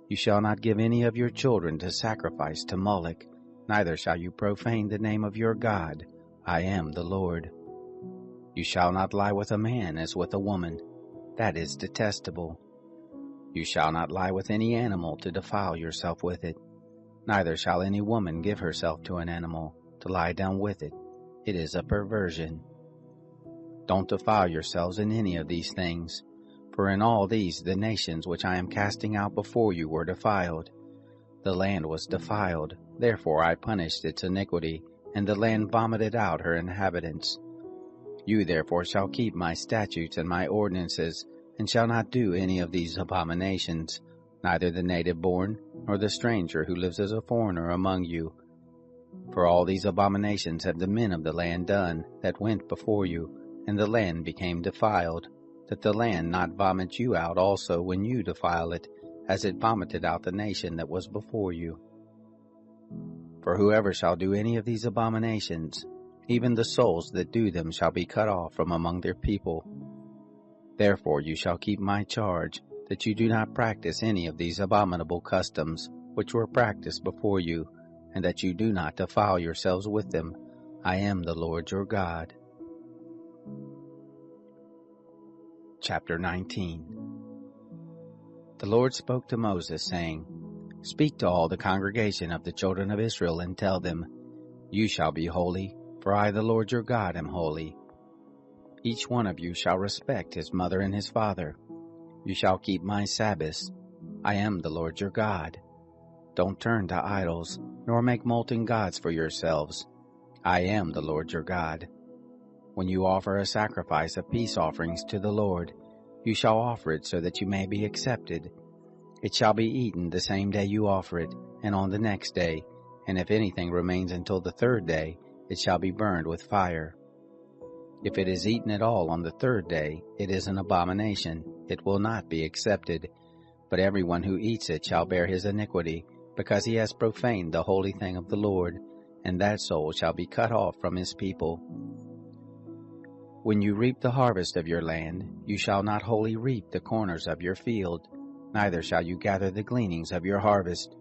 You shall not give any of your children to sacrifice to Moloch, neither shall you profane the name of your God. I am the Lord. You shall not lie with a man as with a woman. That is detestable. You shall not lie with any animal to defile yourself with it. Neither shall any woman give herself to an animal, to lie down with it. It is a perversion. Don't defile yourselves in any of these things, for in all these the nations which I am casting out before you were defiled. The land was defiled, therefore I punished its iniquity, and the land vomited out her inhabitants. You therefore shall keep my statutes and my ordinances, and shall not do any of these abominations, neither the native born, nor the stranger who lives as a foreigner among you. For all these abominations have the men of the land done, that went before you, and the land became defiled, that the land not vomit you out also when you defile it, as it vomited out the nation that was before you. For whoever shall do any of these abominations, even the souls that do them shall be cut off from among their people. Therefore you shall keep my charge, that you do not practice any of these abominable customs, which were practiced before you, and that you do not defile yourselves with them. I am the Lord your God. Chapter 19. The Lord spoke to Moses, saying, Speak to all the congregation of the children of Israel, and tell them, You shall be holy, for I the Lord your God am holy. Each one of you shall respect his mother and his father. You shall keep my Sabbaths. I am the Lord your God. Don't turn to idols, nor make molten gods for yourselves. I am the Lord your God. When you offer a sacrifice of peace offerings to the Lord, you shall offer it so that you may be accepted. It shall be eaten the same day you offer it, and on the next day, and if anything remains until the third day, it shall be burned with fire. If it is eaten at all on the third day, it is an abomination, it will not be accepted. But everyone who eats it shall bear his iniquity, because he has profaned the holy thing of the Lord, and that soul shall be cut off from his people. When you reap the harvest of your land, you shall not wholly reap the corners of your field, neither shall you gather the gleanings of your harvest.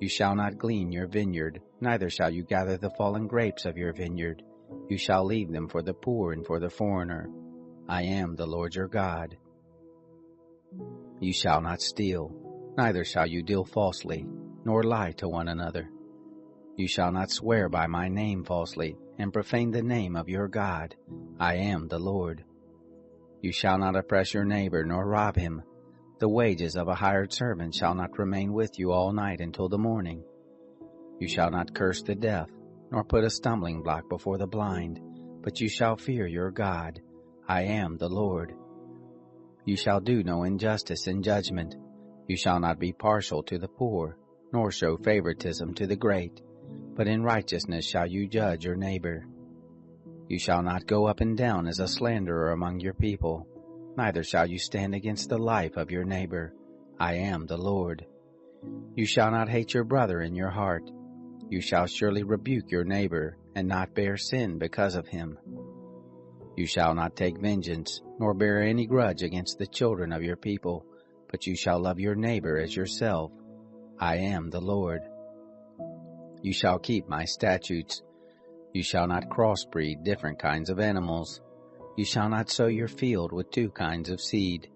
You shall not glean your vineyard, neither shall you gather the fallen grapes of your vineyard. You shall leave them for the poor and for the foreigner. I am the Lord your God. You shall not steal, neither shall you deal falsely, nor lie to one another. You shall not swear by my name falsely, and profane the name of your God. I am the Lord. You shall not oppress your neighbor, nor rob him. The wages of a hired servant shall not remain with you all night until the morning. You shall not curse the deaf, nor put a stumbling block before the blind, but you shall fear your God. I am the Lord. You shall do no injustice in judgment. You shall not be partial to the poor, nor show favoritism to the great, but in righteousness shall you judge your neighbor. You shall not go up and down as a slanderer among your people, neither shall you stand against the life of your neighbor. I am the Lord. You shall not hate your brother in your heart. You shall surely rebuke your neighbor, and not bear sin because of him. You shall not take vengeance, nor bear any grudge against the children of your people, but you shall love your neighbor as yourself. I am the Lord. You shall keep my statutes. You shall not crossbreed different kinds of animals. You shall not sow your field with two kinds of seed.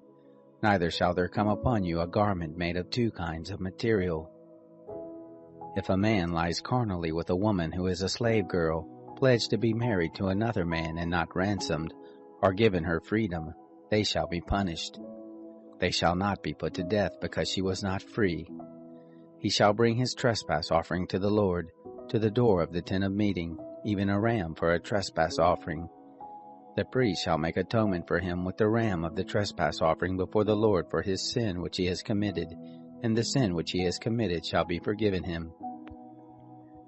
Neither shall there come upon you a garment made of two kinds of material. If a man lies carnally with a woman who is a slave girl, pledged to be married to another man and not ransomed, or given her freedom, they shall be punished. They shall not be put to death because she was not free. He shall bring his trespass offering to the Lord, to the door of the tent of meeting, even a ram for a trespass offering. The priest shall make atonement for him with the ram of the trespass offering before the Lord for his sin which he has committed, and the sin which he has committed shall be forgiven him.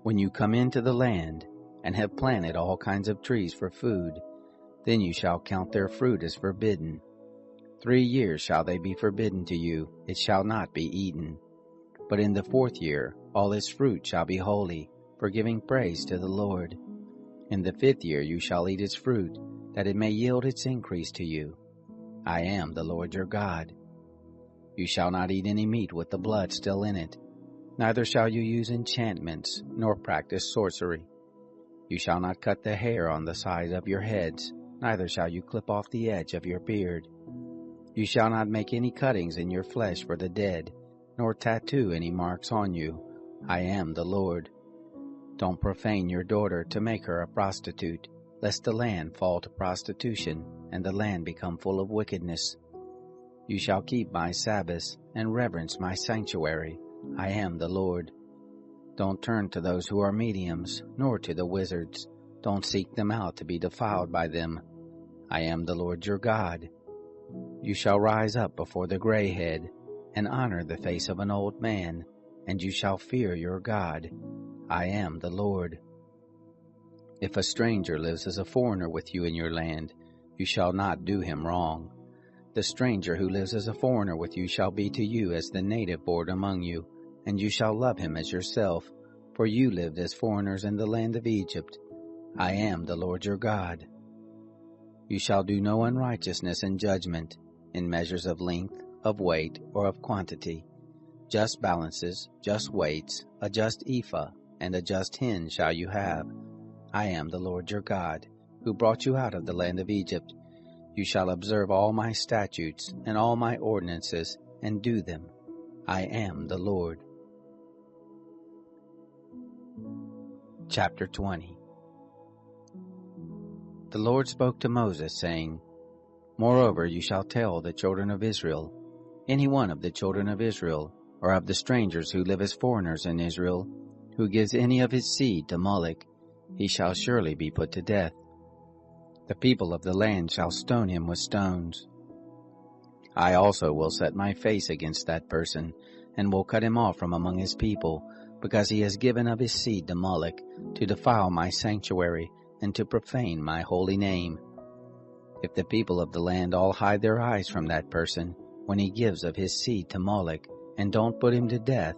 When you come into the land, and have planted all kinds of trees for food, then you shall count their fruit as forbidden. 3 years shall they be forbidden to you, it shall not be eaten. But in the 4th year all its fruit shall be holy, for giving praise to the Lord. In the 5th year you shall eat its fruit, that it may yield its increase to you. I am the Lord your God. You shall not eat any meat with the blood still in it, neither shall you use enchantments, nor practice sorcery. You shall not cut the hair on the sides of your heads, neither shall you clip off the edge of your beard. You shall not make any cuttings in your flesh for the dead, nor tattoo any marks on you. I am the Lord. Don't profane your daughter to make her a prostitute, lest the land fall to prostitution, and the land become full of wickedness. You shall keep my Sabbaths, and reverence my sanctuary. I am the Lord. Don't turn to those who are mediums, nor to the wizards. Don't seek them out to be defiled by them. I am the Lord your God. You shall rise up before the gray head, and honor the face of an old man, and you shall fear your God. I am the Lord. If a stranger lives as a foreigner with you in your land, you shall not do him wrong. The stranger who lives as a foreigner with you shall be to you as the native born among you, and you shall love him as yourself, for you lived as foreigners in the land of Egypt. I am the Lord your God. You shall do no unrighteousness in judgment, in measures of length, of weight, or of quantity. Just balances, just weights, a just ephah, and a just hin shall you have. I am the Lord your God, who brought you out of the land of Egypt. You shall observe all my statutes and all my ordinances, and do them. I am the Lord. Chapter 20. The Lord spoke to Moses, saying, Moreover you shall tell the children of Israel, any one of the children of Israel, or of the strangers who live as foreigners in Israel, who gives any of his seed to Moloch, he shall surely be put to death. The people of the land shall stone him with stones. I also will set my face against that person, and will cut him off from among his people, because he has given of his seed to Moloch, to defile my sanctuary, and to profane my holy name. If the people of the land all hide their eyes from that person, when he gives of his seed to Moloch, and don't put him to death,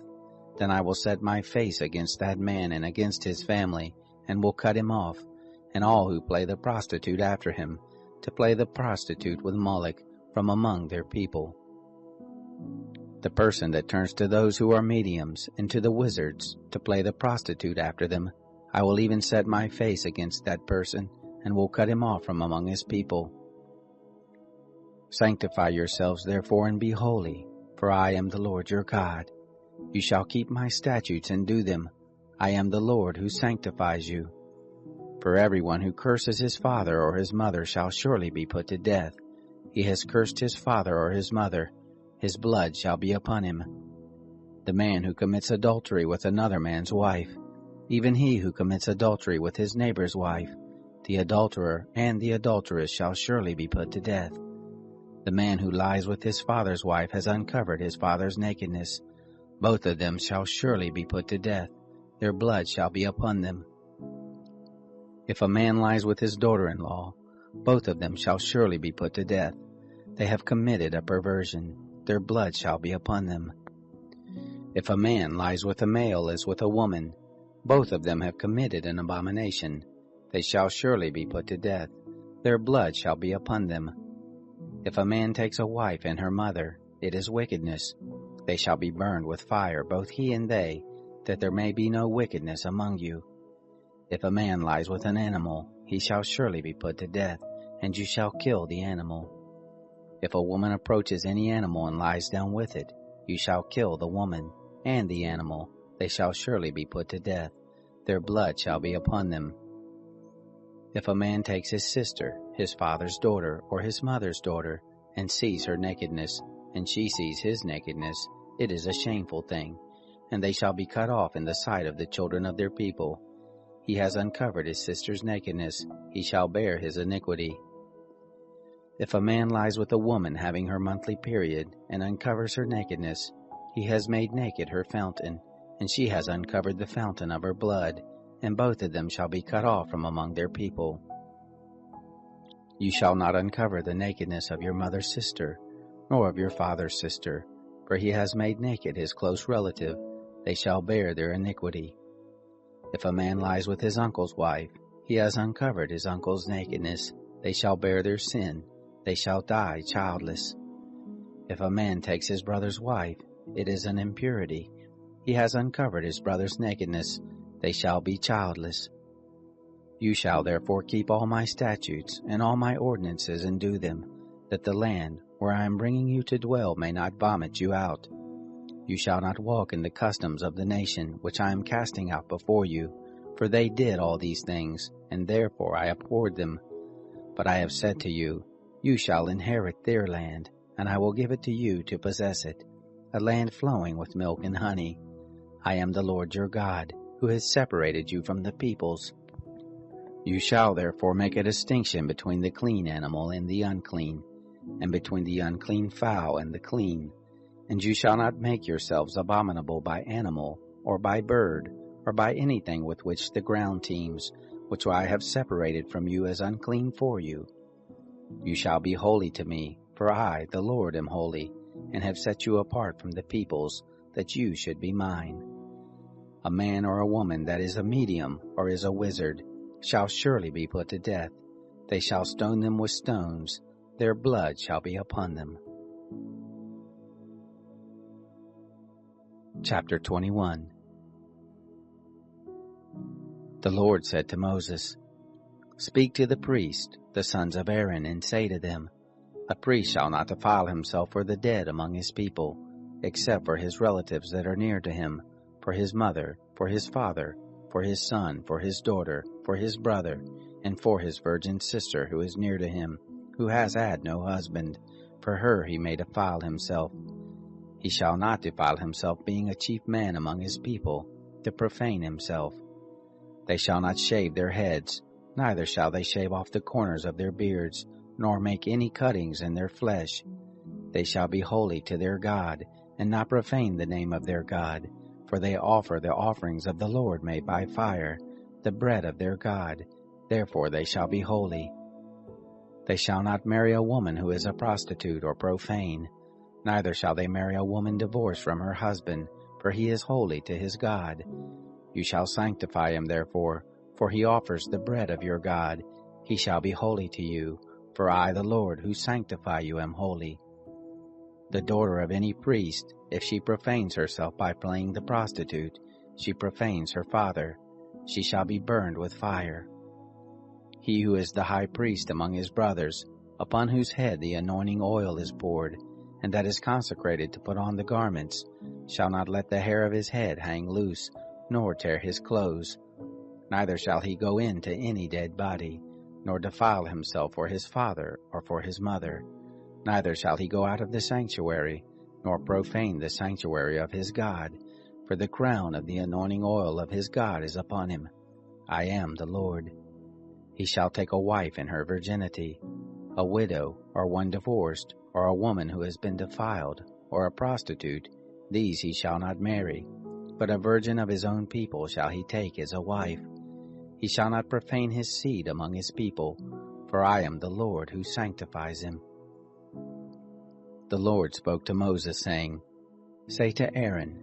then I will set my face against that man and against his family, and will cut him off, and all who play the prostitute after him, to play the prostitute with Moloch from among their people. The person that turns to those who are mediums, and to the wizards, to play the prostitute after them, I will even set my face against that person, and will cut him off from among his people. Sanctify yourselves therefore and be holy, for I am the Lord your God. You shall keep my statutes and do them. I am the Lord who sanctifies you. For everyone who curses his father or his mother shall surely be put to death. He has cursed his father or his mother, his blood shall be upon him. The man who commits adultery with another man's wife, even he who commits adultery with his neighbor's wife, the adulterer and the adulteress shall surely be put to death. The man who lies with his father's wife has uncovered his father's nakedness. Both of them shall surely be put to death. Their blood shall be upon them. If a man lies with his daughter-in-law, both of them shall surely be put to death. They have committed a perversion. Their blood shall be upon them. If a man lies with a male as with a woman, both of them have committed an abomination. They shall surely be put to death. Their blood shall be upon them. If a man takes a wife and her mother, it is wickedness. They shall be burned with fire, both he and they. that there may be no wickedness among you. If a man lies with an animal, he shall surely be put to death, and you shall kill the animal. If a woman approaches any animal and lies down with it, you shall kill the woman and the animal. They shall surely be put to death. Their blood shall be upon them. If a man takes his sister, his father's daughter, or his mother's daughter, and sees her nakedness, and she sees his nakedness, it is a shameful thing, and they shall be cut off in the sight of the children of their people. He has uncovered his sister's nakedness, he shall bear his iniquity. If a man lies with a woman having her monthly period, and uncovers her nakedness, he has made naked her fountain, and she has uncovered the fountain of her blood, and both of them shall be cut off from among their people. You shall not uncover the nakedness of your mother's sister, nor of your father's sister, for he has made naked his close relative. They shall bear their iniquity. If a man lies with his uncle's wife, he has uncovered his uncle's nakedness. They shall bear their sin. They shall die childless. If a man takes his brother's wife, it is an impurity. He has uncovered his brother's nakedness. They shall be childless. You shall therefore keep all my statutes and all my ordinances and do them, that the land where I am bringing you to dwell may not vomit you out. You shall not walk in the customs of the nation which I am casting out before you, for they did all these things, and therefore I abhorred them. But I have said to you, you shall inherit their land, and I will give it to you to possess it, a land flowing with milk and honey. I am the Lord your God, who has separated you from the peoples. You shall therefore make a distinction between the clean animal and the unclean, and between the unclean fowl and the clean. And you shall not make yourselves abominable by animal, or by bird, or by anything with which the ground teems, which I have separated from you as unclean for you. You shall be holy to me, for I, the Lord, am holy, and have set you apart from the peoples, that you should be mine. A man or a woman that is a medium, or is a wizard, shall surely be put to death. They shall stone them with stones. Their blood shall be upon them. Chapter 21. The Lord said to Moses, Speak to the priest, the sons of Aaron, and say to them, A priest shall not defile himself for the dead among his people, except for his relatives that are near to him, for his mother, for his father, for his son, for his daughter, for his brother, and for his virgin sister who is near to him, who has had no husband. For her he may defile himself. He shall not defile himself, being a chief man among his people, to profane himself. They shall not shave their heads, neither shall they shave off the corners of their beards, nor make any cuttings in their flesh. They shall be holy to their God, and not profane the name of their God, for they offer the offerings of the Lord made by fire, the bread of their God. Therefore they shall be holy. They shall not marry a woman who is a prostitute or profane, neither shall they marry a woman divorced from her husband, for he is holy to his God. You shall sanctify him therefore, for he offers the bread of your God. He shall be holy to you, for I, the Lord, who sanctify you, am holy. The daughter of any priest, if she profanes herself by playing the prostitute, she profanes her father. She shall be burned with fire. He who is the high priest among his brothers, upon whose head the anointing oil is poured, and that is consecrated to put on the garments, shall not let the hair of his head hang loose, nor tear his clothes. Neither shall he go in to any dead body, nor defile himself for his father or for his mother. Neither shall he go out of the sanctuary, nor profane the sanctuary of his God, for the crown of the anointing oil of his God is upon him. I am the Lord. He shall take a wife in her virginity, a widow, or one divorced, or a woman who has been defiled, or a prostitute. These he shall not marry, but a virgin of his own people shall he take as a wife. He shall not profane his seed among his people, for I am the Lord who sanctifies him. The Lord spoke to Moses, saying, Say to Aaron,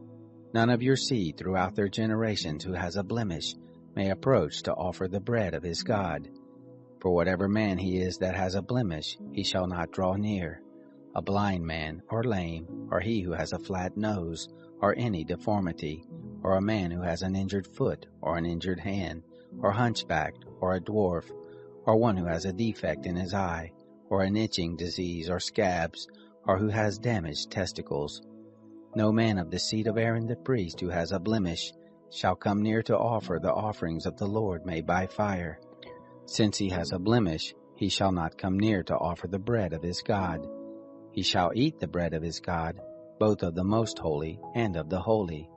None of your seed throughout their generations who has a blemish may approach to offer the bread of his God. For whatever man he is that has a blemish, he shall not draw near. A blind man, or lame, or he who has a flat nose, or any deformity, or a man who has an injured foot, or an injured hand, or hunchbacked, or a dwarf, or one who has a defect in his eye, or an itching disease, or scabs, or who has damaged testicles. No man of the seed of Aaron the priest who has a blemish shall come near to offer the offerings of the Lord made by fire. Since he has a blemish, he shall not come near to offer the bread of his God. He shall eat the bread of his God, both of the most holy and of the holy.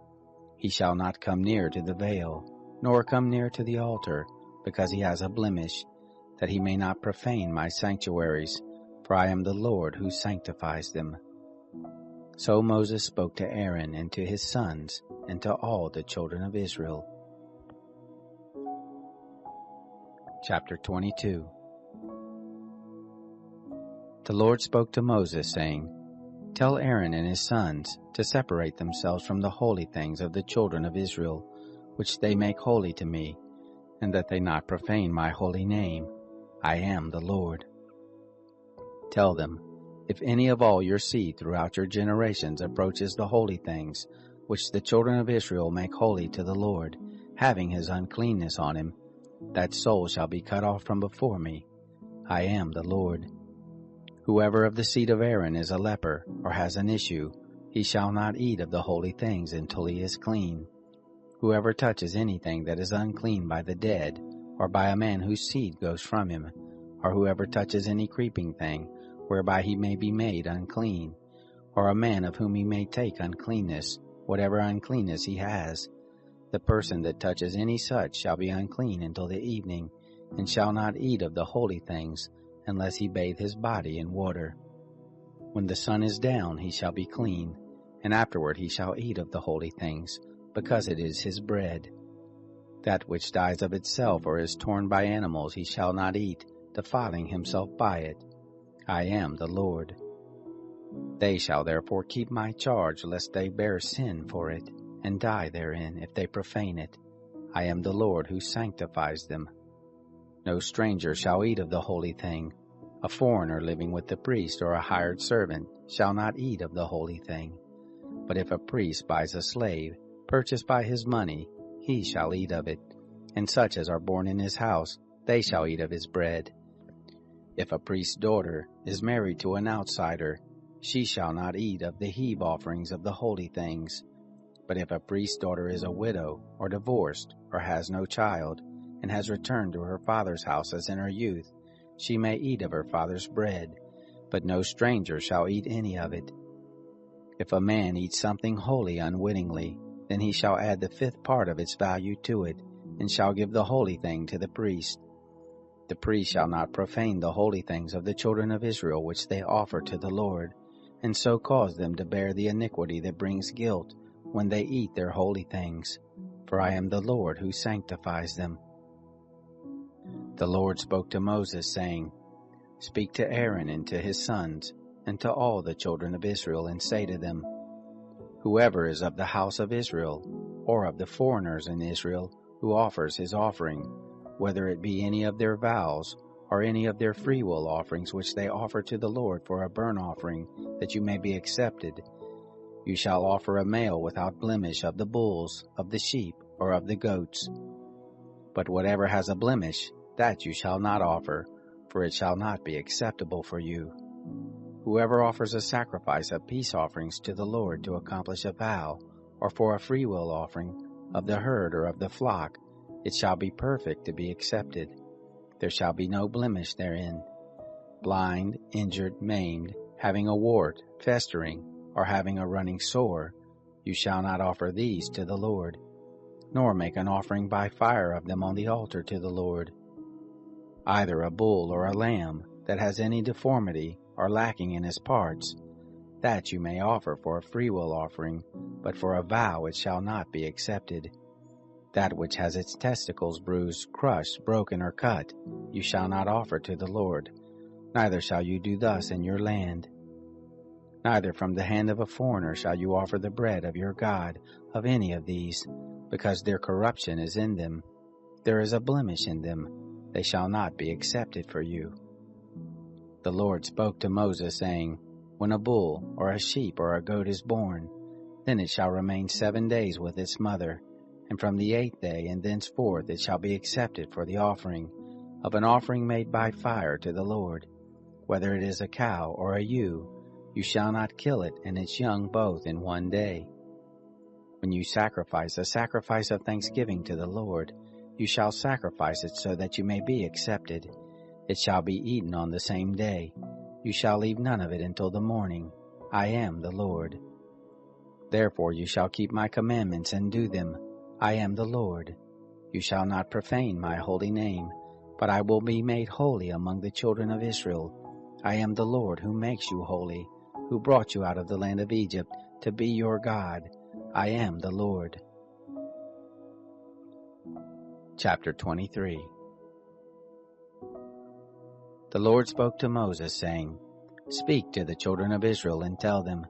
He shall not come near to the veil, nor come near to the altar, because he has a blemish, that he may not profane my sanctuaries, for I am the Lord who sanctifies them. So Moses spoke to Aaron and to his sons, and to all the children of Israel. Chapter 22. The Lord spoke to Moses, saying, Tell Aaron and his sons to separate themselves from the holy things of the children of Israel, which they make holy to me, and that they not profane my holy name. I am the Lord. Tell them, if any of all your seed throughout your generations approaches the holy things, which the children of Israel make holy to the Lord, having his uncleanness on him, that soul shall be cut off from before me. I am the Lord. Whoever of the seed of Aaron is a leper, or has an issue, he shall not eat of the holy things until he is clean. Whoever touches anything that is unclean by the dead, or by a man whose seed goes from him, or whoever touches any creeping thing, whereby he may be made unclean, or a man of whom he may take uncleanness, whatever uncleanness he has, the person that touches any such shall be unclean until the evening, and shall not eat of the holy things, unless he bathe his body in water. When the sun is down he shall be clean, and afterward he shall eat of the holy things, because it is his bread. That which dies of itself or is torn by animals he shall not eat, defiling himself by it. I am the Lord. They shall therefore keep my charge, lest they bear sin for it, and die therein if they profane it. I am the Lord who sanctifies them. No stranger shall eat of the holy thing. A foreigner living with the priest or a hired servant shall not eat of the holy thing. But if a priest buys a slave, purchased by his money, he shall eat of it, and such as are born in his house, they shall eat of his bread. If a priest's daughter is married to an outsider, she shall not eat of the heave offerings of the holy things. But if a priest's daughter is a widow, or divorced, or has no child, and has returned to her father's house as in her youth, she may eat of her father's bread, but no stranger shall eat any of it. If a man eats something holy unwittingly, then he shall add the 5th part of its value to it, and shall give the holy thing to the priest. The priest shall not profane the holy things of the children of Israel which they offer to the Lord, and so cause them to bear the iniquity that brings guilt when they eat their holy things. For I am the Lord who sanctifies them. The Lord spoke to Moses, saying, Speak to Aaron and to his sons, and to all the children of Israel, and say to them, Whoever is of the house of Israel, or of the foreigners in Israel, who offers his offering, whether it be any of their vows, or any of their freewill offerings which they offer to the Lord for a burnt offering, that you may be accepted, you shall offer a male without blemish of the bulls, of the sheep, or of the goats. But whatever has a blemish, that you shall not offer, for it shall not be acceptable for you. Whoever offers a sacrifice of peace offerings to the Lord to accomplish a vow, or for a freewill offering, of the herd or of the flock, it shall be perfect to be accepted. There shall be no blemish therein. Blind, injured, maimed, having a wart, festering, or having a running sore, you shall not offer these to the Lord, nor make an offering by fire of them on the altar to the Lord. Either a bull or a lamb that has any deformity or lacking in his parts, that you may offer for a freewill offering, but for a vow it shall not be accepted. That which has its testicles bruised, crushed, broken, or cut, you shall not offer to the Lord, neither shall you do thus in your land. Neither from the hand of a foreigner shall you offer the bread of your God of any of these, because their corruption is in them. There is a blemish in them. They shall not be accepted for you. The Lord spoke to Moses, saying, When a bull, or a sheep, or a goat is born, Then it shall remain 7 days with its mother, and from the 8th day and thenceforth it shall be accepted for the offering of an offering made by fire to the Lord. Whether it is a cow or a ewe, you shall not kill it and its young both in 1 day. When you sacrifice a sacrifice of thanksgiving to the Lord, you shall sacrifice it so that you may be accepted. It shall be eaten on the same day. You shall leave none of it until the morning. I am the Lord. Therefore you shall keep my commandments and do them. I am the Lord. You shall not profane my holy name, but I will be made holy among the children of Israel. I am the Lord who makes you holy, who brought you out of the land of Egypt to be your God. I am the Lord. Chapter 23. The Lord spoke to Moses, saying, Speak to the children of Israel and tell them,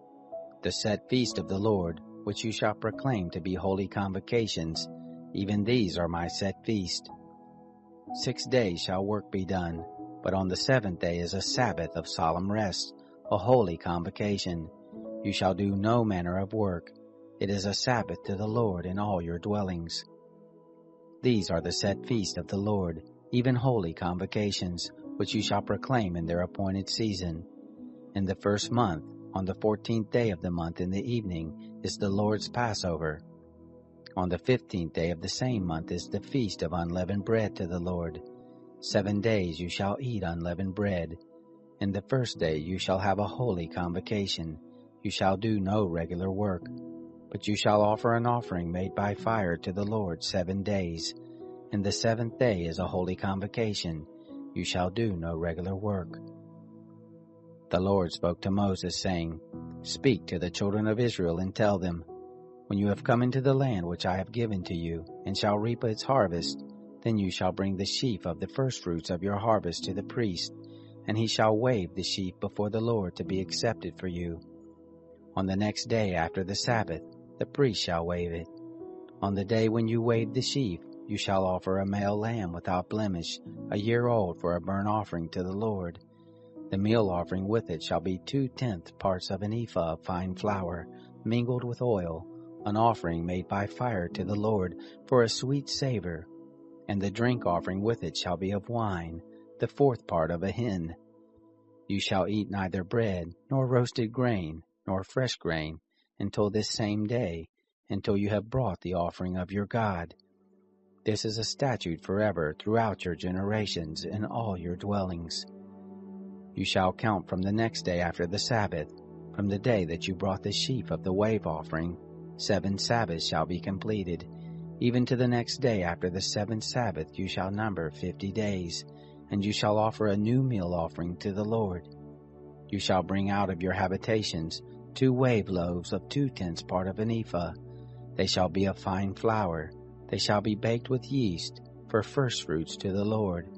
The set feast of the Lord, which you shall proclaim to be holy convocations, even these are my set feast. 6 days shall work be done, but on the 7th day is a Sabbath of solemn rest, a holy convocation. You shall do no manner of work. It is a Sabbath to the Lord in all your dwellings. These are the set feast of the Lord, even holy convocations, which you shall proclaim in their appointed season. In the 1st month, on the 14th day of the month in the evening, is the Lord's Passover. On the 15th day of the same month is the feast of unleavened bread to the Lord. 7 days you shall eat unleavened bread. In the 1st day you shall have a holy convocation. You shall do no regular work, but you shall offer an offering made by fire to the Lord 7 days. And the 7th day is a holy convocation. You shall do no regular work. The Lord spoke to Moses, saying, Speak to the children of Israel and tell them, When you have come into the land which I have given to you, and shall reap its harvest, then you shall bring the sheaf of the firstfruits of your harvest to the priest, and he shall wave the sheaf before the Lord to be accepted for you. On the next day after the Sabbath, the priest shall wave it. On the day when you wave the sheaf, you shall offer a male lamb without blemish, a year old, for a burnt offering to the Lord. The meal offering with it shall be 2/10 parts of an ephah of fine flour, mingled with oil, an offering made by fire to the Lord for a sweet savor. And the drink offering with it shall be of wine, the 4th part of a hin. You shall eat neither bread, nor roasted grain, nor fresh grain, until this same day, until you have brought the offering of your God. This is a statute forever throughout your generations in all your dwellings. You shall count from the next day after the Sabbath, from the day that you brought the sheaf of the wave offering. 7 Sabbaths shall be completed. Even to the next day after the 7th Sabbath you shall number 50 days, and you shall offer a new meal offering to the Lord. You shall bring out of your habitations 2 wave loaves of 2/10 part of an ephah. They shall be of fine flour. They shall be baked with yeast, for firstfruits to the Lord.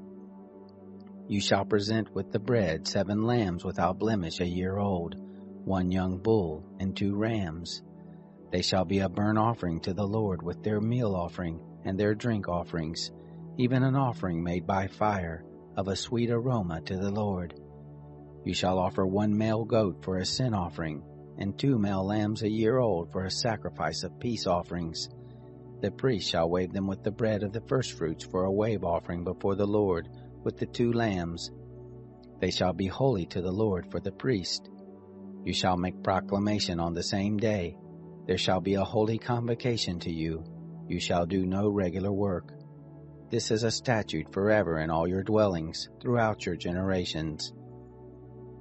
You shall present with the bread 7 lambs without blemish a year old, 1 young bull, and 2 rams. They shall be a burnt offering to the Lord with their meal offering and their drink offerings, even an offering made by fire, of a sweet aroma to the Lord. You shall offer 1 male goat for a sin offering, and 2 male lambs a year old for a sacrifice of peace offerings. The priest shall wave them with the bread of the firstfruits for a wave offering before the Lord, with the 2 lambs. They shall be holy to the Lord for the priest. You shall make proclamation on the same day. There shall be a holy convocation to you. You shall do no regular work. This is a statute forever in all your dwellings, throughout your generations.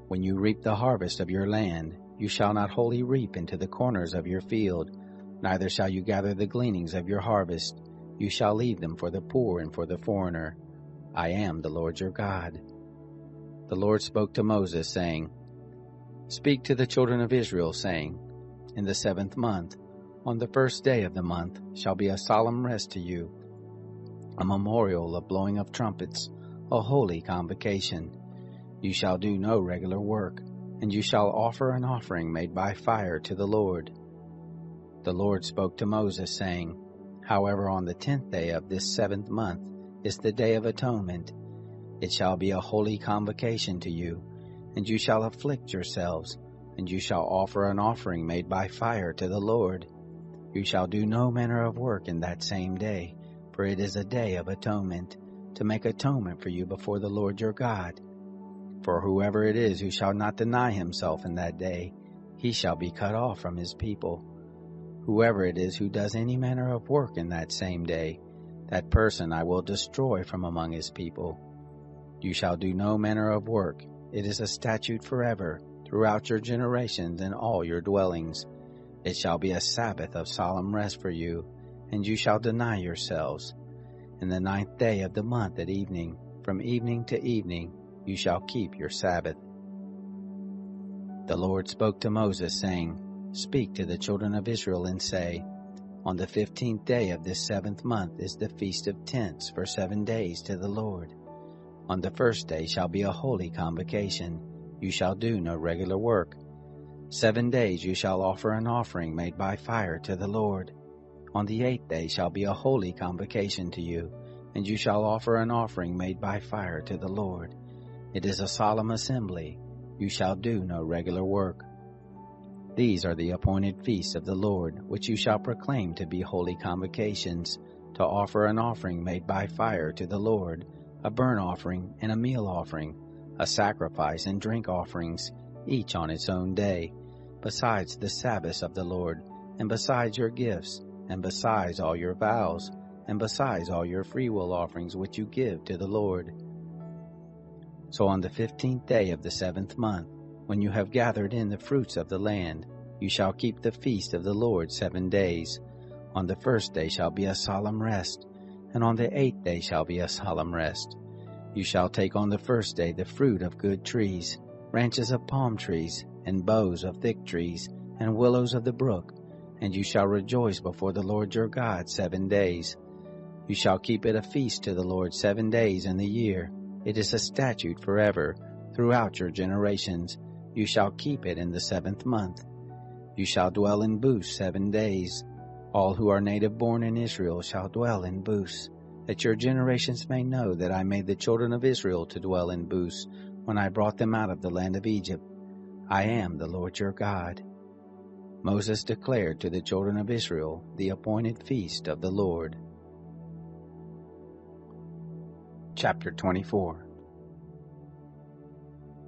When you reap the harvest of your land, you shall not wholly reap into the corners of your field, neither shall you gather the gleanings of your harvest. You shall leave them for the poor and for the foreigner. I am the Lord your God. The Lord spoke to Moses, saying, Speak to the children of Israel, saying, In the 7th month, on the 1st day of the month, shall be a solemn rest to you, a memorial of blowing of trumpets, a holy convocation. You shall do no regular work, and you shall offer an offering made by fire to the Lord. The Lord spoke to Moses, saying, However, on the 10th day of this 7th month is the day of atonement. It shall be a holy convocation to you, and you shall afflict yourselves, and you shall offer an offering made by fire to the Lord. You shall do no manner of work in that same day, for it is a day of atonement, to make atonement for you before the Lord your God. For whoever it is who shall not deny himself in that day, he shall be cut off from his people. Whoever it is who does any manner of work in that same day, that person I will destroy from among his people. You shall do no manner of work. It is a statute forever, throughout your generations in all your dwellings. It shall be a Sabbath of solemn rest for you, and you shall deny yourselves. In the 9th day of the month at evening, from evening to evening, you shall keep your Sabbath. The Lord spoke to Moses, saying, Speak to the children of Israel and say, On the 15th day of this 7th month is the Feast of Tents for 7 days to the Lord. On the 1st day shall be a holy convocation. You shall do no regular work. 7 days you shall offer an offering made by fire to the Lord. On the 8th day shall be a holy convocation to you, and you shall offer an offering made by fire to the Lord. It is a solemn assembly. You shall do no regular work. These are the appointed feasts of the Lord, which you shall proclaim to be holy convocations, to offer an offering made by fire to the Lord, a burnt offering and a meal offering, a sacrifice and drink offerings, each on its own day, besides the Sabbaths of the Lord, and besides your gifts, and besides all your vows, and besides all your freewill offerings which you give to the Lord. So on the 15th day of the 7th month, when you have gathered in the fruits of the land, you shall keep the feast of the Lord 7 days. On the 1st day shall be a solemn rest, and on the 8th day shall be a solemn rest. You shall take on the 1st day the fruit of good trees, branches of palm trees, and boughs of thick trees, and willows of the brook, and you shall rejoice before the Lord your God 7 days. You shall keep it a feast to the Lord 7 days in the year. It is a statute forever, throughout your generations. You shall keep it in the 7th month. You shall dwell in booths 7 days. All who are native born in Israel shall dwell in booths, that your generations may know that I made the children of Israel to dwell in booths when I brought them out of the land of Egypt. I am the Lord your God. Moses declared to the children of Israel the appointed feast of the Lord. Chapter 24.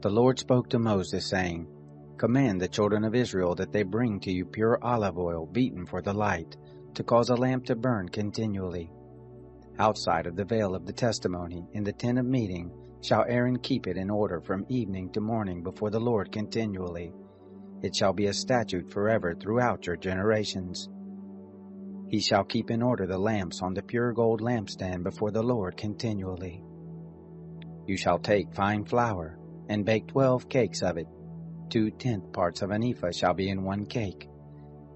The Lord spoke to Moses, saying, Command the children of Israel that they bring to you pure olive oil beaten for the light, to cause a lamp to burn continually. Outside of the veil of the testimony, in the tent of meeting, shall Aaron keep it in order from evening to morning before the Lord continually. It shall be a statute forever throughout your generations. He shall keep in order the lamps on the pure gold lampstand before the Lord continually. You shall take fine flour, and bake 12 cakes of it. 2/10 parts of an ephah shall be in 1 cake.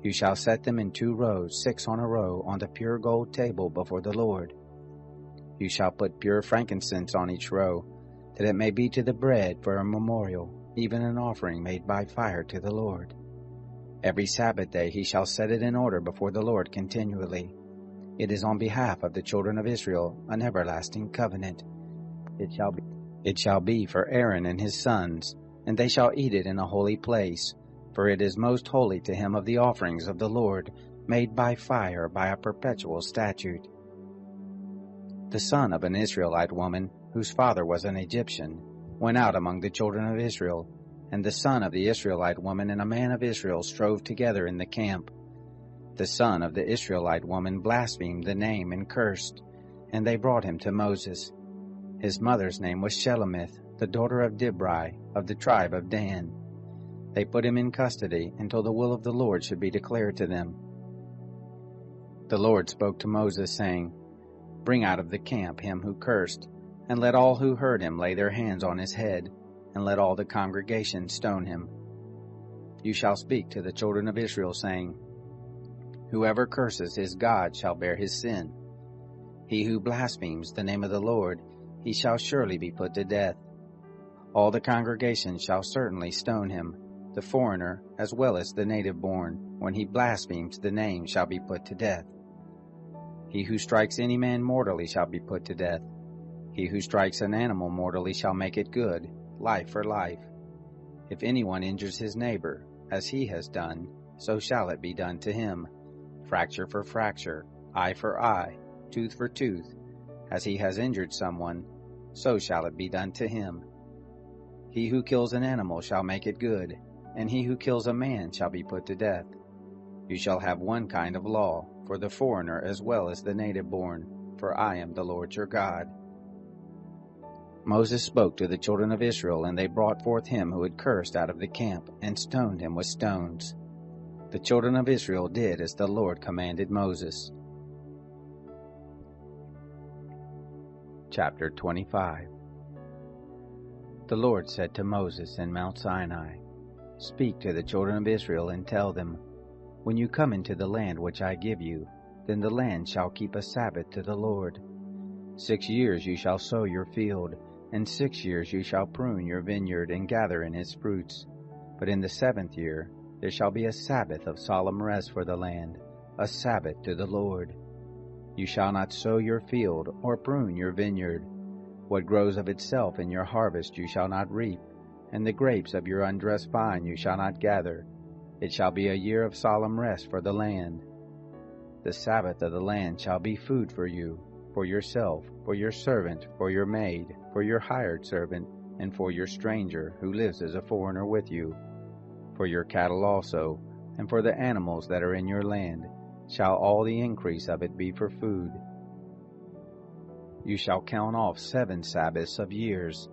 You shall set them in 2 rows, 6 on a row, on the pure gold table before the Lord. You shall put pure frankincense on each row, that it may be to the bread for a memorial, even an offering made by fire to the Lord. Every Sabbath day he shall set it in order before the Lord continually. It is on behalf of the children of Israel an everlasting covenant. It shall be for Aaron and his sons, and they shall eat it in a holy place, for it is most holy to him of the offerings of the Lord, made by fire by a perpetual statute. The son of an Israelite woman, whose father was an Egyptian, went out among the children of Israel, and the son of the Israelite woman and a man of Israel strove together in the camp. The son of the Israelite woman blasphemed the name and cursed, and they brought him to Moses. His mother's name was Shelemith, the daughter of Dibri, of the tribe of Dan. They put him in custody until the will of the Lord should be declared to them. The Lord spoke to Moses, saying, Bring out of the camp him who cursed, and let all who heard him lay their hands on his head, and let all the congregation stone him. You shall speak to the children of Israel, saying, Whoever curses his God shall bear his sin. He who blasphemes the name of the Lord, he shall surely be put to death. All the congregation shall certainly stone him. The foreigner, as well as the native born, when he blasphemes the name, shall be put to death. He who strikes any man mortally shall be put to death. He who strikes an animal mortally shall make it good, life for life. If anyone injures his neighbor, as he has done, so shall it be done to him, fracture for fracture, eye for eye, tooth for tooth. As he has injured someone, so shall it be done to him. He who kills an animal shall make it good, and he who kills a man shall be put to death. You shall have one kind of law for the foreigner as well as the native born, for I am the Lord your God. Moses spoke to the children of Israel, and they brought forth him who had cursed out of the camp, and stoned him with stones. The children of Israel did as the Lord commanded Moses. Chapter 25. The Lord said to Moses in Mount Sinai, Speak to the children of Israel and tell them, When you come into the land which I give you, then the land shall keep a Sabbath to the Lord. 6 years you shall sow your field, and 6 years you shall prune your vineyard and gather in its fruits. But in the 7th year there shall be a Sabbath of solemn rest for the land, a Sabbath to the Lord. You shall not sow your field or prune your vineyard. What grows of itself in your harvest you shall not reap, and the grapes of your undressed vine you shall not gather. It shall be a year of solemn rest for the land. The Sabbath of the land shall be food for you, for yourself, for your servant, for your maid, for your hired servant, and for your stranger who lives as a foreigner with you. For your cattle also, and for the animals that are in your land, shall all the increase of it be for food. You shall count off 7 Sabbaths of years,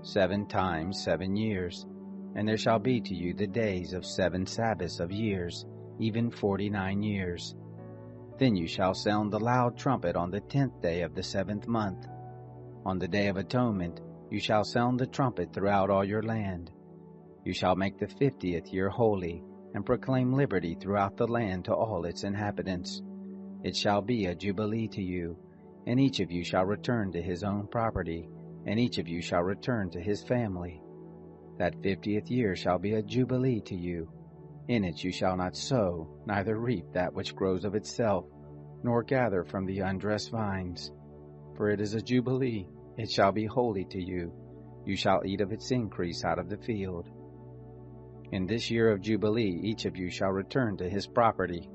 7 times 7 years, and there shall be to you the days of 7 Sabbaths of years, even 49 years. Then you shall sound the loud trumpet on the 10th day of the 7th month. On the day of atonement you shall sound the trumpet throughout all your land. You shall make the 50th year holy, and proclaim liberty throughout the land to all its inhabitants. It shall be a jubilee to you, and each of you shall return to his own property, and each of you shall return to his family. That 50th year shall be a jubilee to you. In it you shall not sow, neither reap that which grows of itself, nor gather from the undressed vines. For it is a jubilee, it shall be holy to you. You shall eat of its increase out of the field. In this year of jubilee each of you shall return to his property.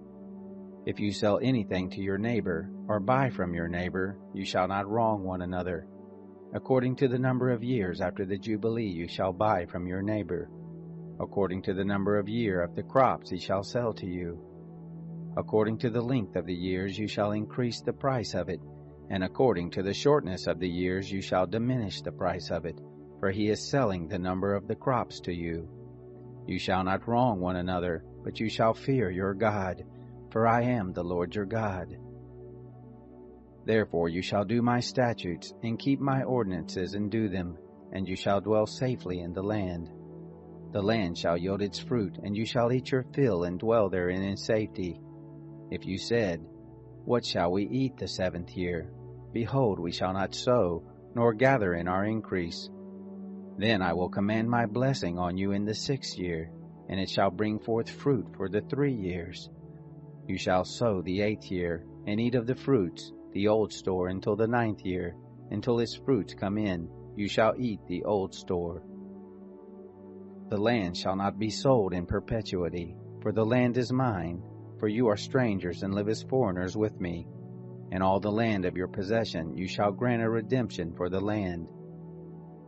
If you sell anything to your neighbor, or buy from your neighbor, you shall not wrong one another. According to the number of years after the jubilee you shall buy from your neighbor. According to the number of year of the crops he shall sell to you. According to the length of the years you shall increase the price of it, and according to the shortness of the years you shall diminish the price of it, for he is selling the number of the crops to you. You shall not wrong one another, but you shall fear your God, for I am the Lord your God. Therefore you shall do my statutes, and keep my ordinances, and do them, and you shall dwell safely in the land. The land shall yield its fruit, and you shall eat your fill, and dwell therein in safety. If you said, What shall we eat the 7th year? Behold, we shall not sow, nor gather in our increase. Then I will command my blessing on you in the 6th year, and it shall bring forth fruit for the 3 years. You shall sow the 8th year, and eat of the fruits, the old store, until the 9th year. Until its fruits come in, you shall eat the old store. The land shall not be sold in perpetuity, for the land is mine, for you are strangers and live as foreigners with me. And all the land of your possession you shall grant a redemption for the land.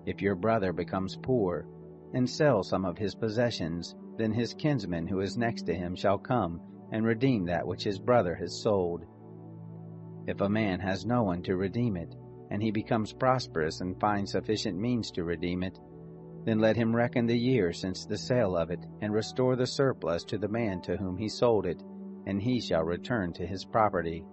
If your brother becomes poor, and sells some of his possessions, then his kinsman who is next to him shall come and redeem that which his brother has sold. If a man has no one to redeem it, and he becomes prosperous and finds sufficient means to redeem it, then let him reckon the year since the sale of it, and restore the surplus to the man to whom he sold it, and he shall return to his property.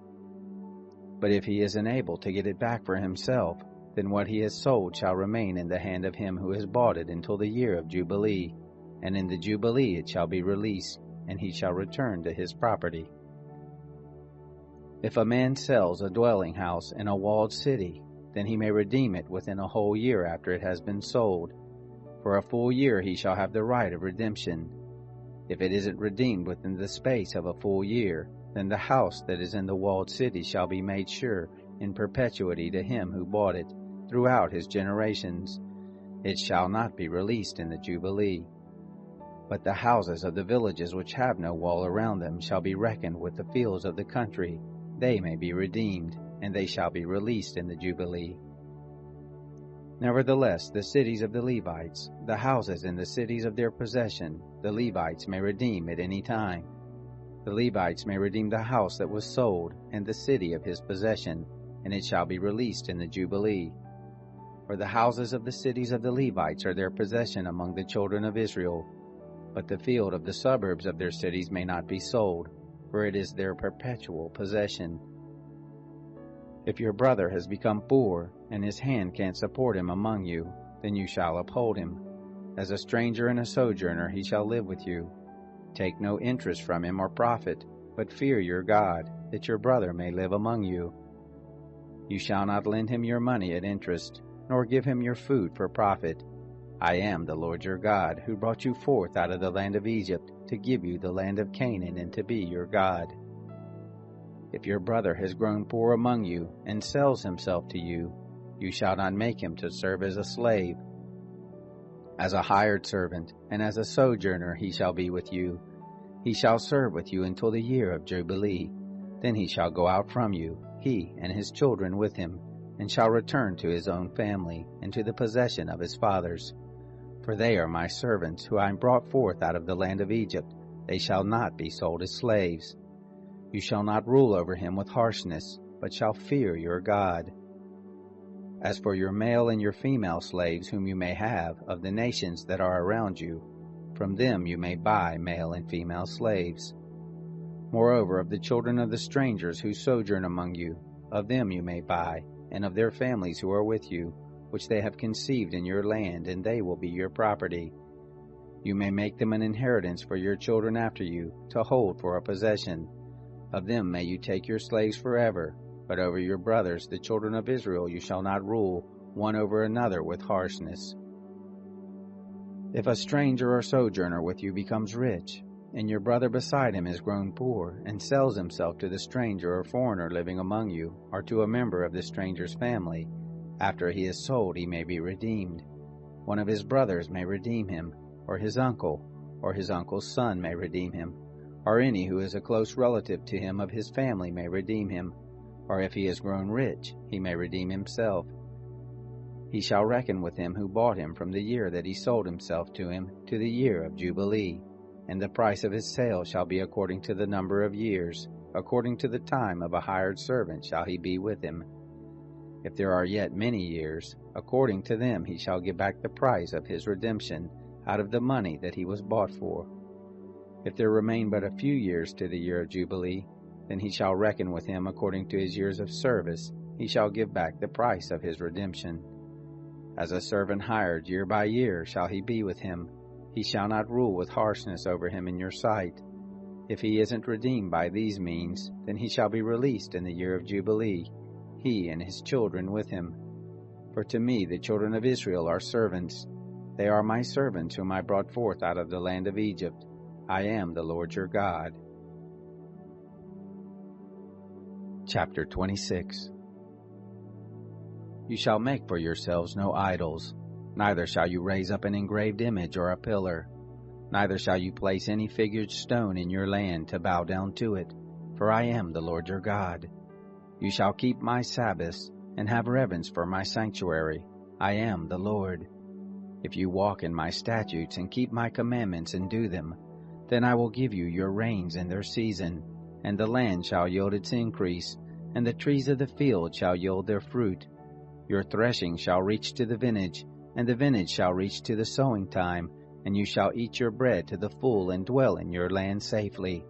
But if he is unable to get it back for himself, then what he has sold shall remain in the hand of him who has bought it until the year of Jubilee, and in the Jubilee it shall be released, and he shall return to his property. If a man sells a dwelling house in a walled city, then he may redeem it within a whole year after it has been sold. For a full year he shall have the right of redemption. If it isn't redeemed within the space of a full year, then the house that is in the walled city shall be made sure in perpetuity to him who bought it, throughout his generations. It shall not be released in the Jubilee. But the houses of the villages which have no wall around them shall be reckoned with the fields of the country. They may be redeemed, and they shall be released in the Jubilee. Nevertheless, the cities of the Levites, the houses in the cities of their possession, the Levites may redeem at any time. The Levites may redeem the house that was sold, and the city of his possession, and it shall be released in the Jubilee. For the houses of the cities of the Levites are their possession among the children of Israel, but the field of the suburbs of their cities may not be sold, for it is their perpetual possession. If your brother has become poor, and his hand can't support him among you, then you shall uphold him. As a stranger and a sojourner he shall live with you. Take no interest from him or profit, but fear your God, that your brother may live among you. You shall not lend him your money at interest, nor give him your food for profit. I am the Lord your God, who brought you forth out of the land of Egypt, to give you the land of Canaan, and to be your God. If your brother has grown poor among you, and sells himself to you, you shall not make him to serve as a slave. As a hired servant, and as a sojourner he shall be with you. He shall serve with you until the year of Jubilee. Then he shall go out from you, he and his children with him, and shall return to his own family, and to the possession of his fathers. For they are my servants, who I brought forth out of the land of Egypt. They shall not be sold as slaves. You shall not rule over him with harshness, but shall fear your God. As for your male and your female slaves whom you may have of the nations that are around you, from them you may buy male and female slaves. Moreover, of the children of the strangers who sojourn among you, of them you may buy, and of their families who are with you, which they have conceived in your land, and they will be your property. You may make them an inheritance for your children after you, to hold for a possession. Of them may you take your slaves forever, but over your brothers, the children of Israel, you shall not rule, one over another with harshness. If a stranger or sojourner with you becomes rich, and your brother beside him is grown poor, and sells himself to the stranger or foreigner living among you, or to a member of the stranger's family, after he is sold he may be redeemed. One of his brothers may redeem him, or his uncle's son may redeem him, or any who is a close relative to him of his family may redeem him, or if he has grown rich, he may redeem himself. He shall reckon with him who bought him from the year that he sold himself to him to the year of Jubilee, and the price of his sale shall be according to the number of years, according to the time of a hired servant shall he be with him. If there are yet many years, according to them he shall give back the price of his redemption out of the money that he was bought for. If there remain but a few years to the year of Jubilee, then he shall reckon with him according to his years of service. He shall give back the price of his redemption. As a servant hired year by year shall he be with him. He shall not rule with harshness over him in your sight. If he isn't redeemed by these means, then he shall be released in the year of Jubilee, he and his children with him. For to me the children of Israel are servants. They are my servants whom I brought forth out of the land of Egypt. I am the Lord your God. Chapter 26. You shall make for yourselves no idols, neither shall you raise up an engraved image or a pillar, neither shall you place any figured stone in your land to bow down to it, for I am the Lord your God. You shall keep my Sabbaths, and have reverence for my sanctuary. I am the Lord. If you walk in my statutes and keep my commandments and do them, then I will give you your rains in their season, and the land shall yield its increase, and the trees of the field shall yield their fruit. Your threshing shall reach to the vintage, and the vintage shall reach to the sowing time, and you shall eat your bread to the full and dwell in your land safely.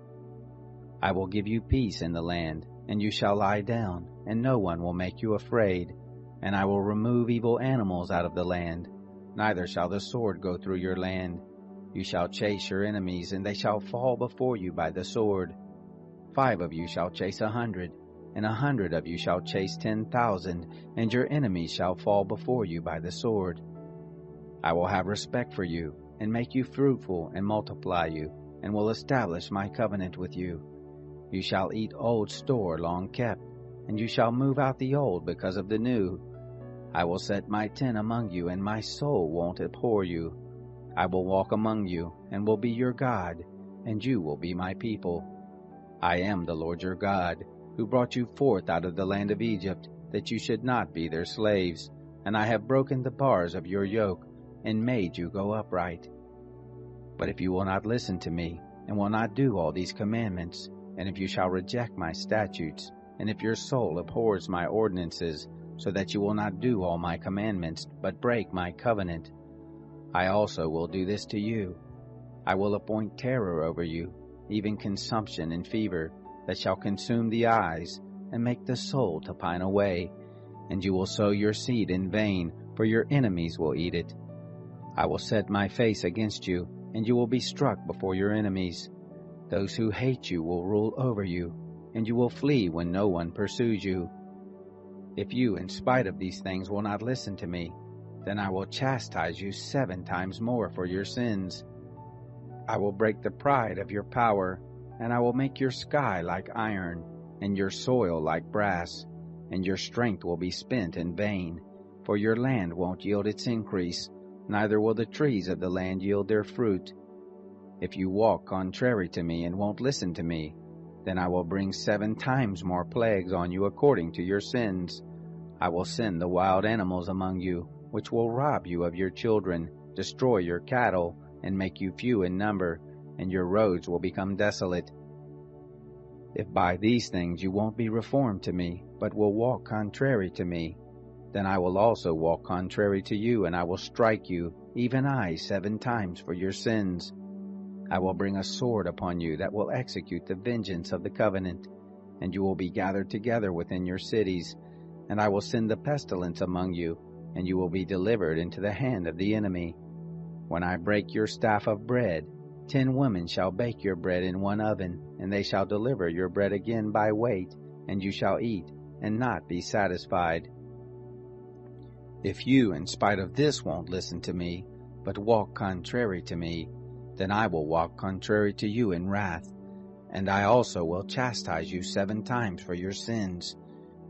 I will give you peace in the land, and you shall lie down, and no one will make you afraid. And I will remove evil animals out of the land, neither shall the sword go through your land. You shall chase your enemies, and they shall fall before you by the sword. 5 of you shall chase 100, and 100 of you shall chase 10,000, and your enemies shall fall before you by the sword. I will have respect for you, and make you fruitful, and multiply you, and will establish my covenant with you. You shall eat old store long kept, and you shall move out the old because of the new. I will set my tent among you, and my soul won't abhor you. I will walk among you, and will be your God, and you will be my people. I am the Lord your God, who brought you forth out of the land of Egypt, that you should not be their slaves, and I have broken the bars of your yoke, and made you go upright. But if you will not listen to me, and will not do all these commandments, and if you shall reject my statutes, and if your soul abhors my ordinances, so that you will not do all my commandments, but break my covenant, I also will do this to you. I will appoint terror over you, even consumption and fever, that shall consume the eyes, and make the soul to pine away, and you will sow your seed in vain, for your enemies will eat it. I will set my face against you, and you will be struck before your enemies. Those who hate you will rule over you, and you will flee when no one pursues you. If you, in spite of these things, will not listen to me, then I will chastise you 7 times more for your sins. I will break the pride of your power, and I will make your sky like iron, and your soil like brass, and your strength will be spent in vain, for your land won't yield its increase, neither will the trees of the land yield their fruit. If you walk contrary to me and won't listen to me, then I will bring 7 times more plagues on you according to your sins. I will send the wild animals among you, which will rob you of your children, destroy your cattle, and make you few in number, and your roads will become desolate. If by these things you won't be reformed to me, but will walk contrary to me, then I will also walk contrary to you, and I will strike you, even I, 7 times for your sins. I will bring a sword upon you that will execute the vengeance of the covenant, and you will be gathered together within your cities, and I will send the pestilence among you, and you will be delivered into the hand of the enemy. When I break your staff of bread, 10 women shall bake your bread in one oven, and they shall deliver your bread again by weight, and you shall eat, and not be satisfied. If you, in spite of this, won't listen to me, but walk contrary to me, then I will walk contrary to you in wrath, and I also will chastise you 7 times for your sins.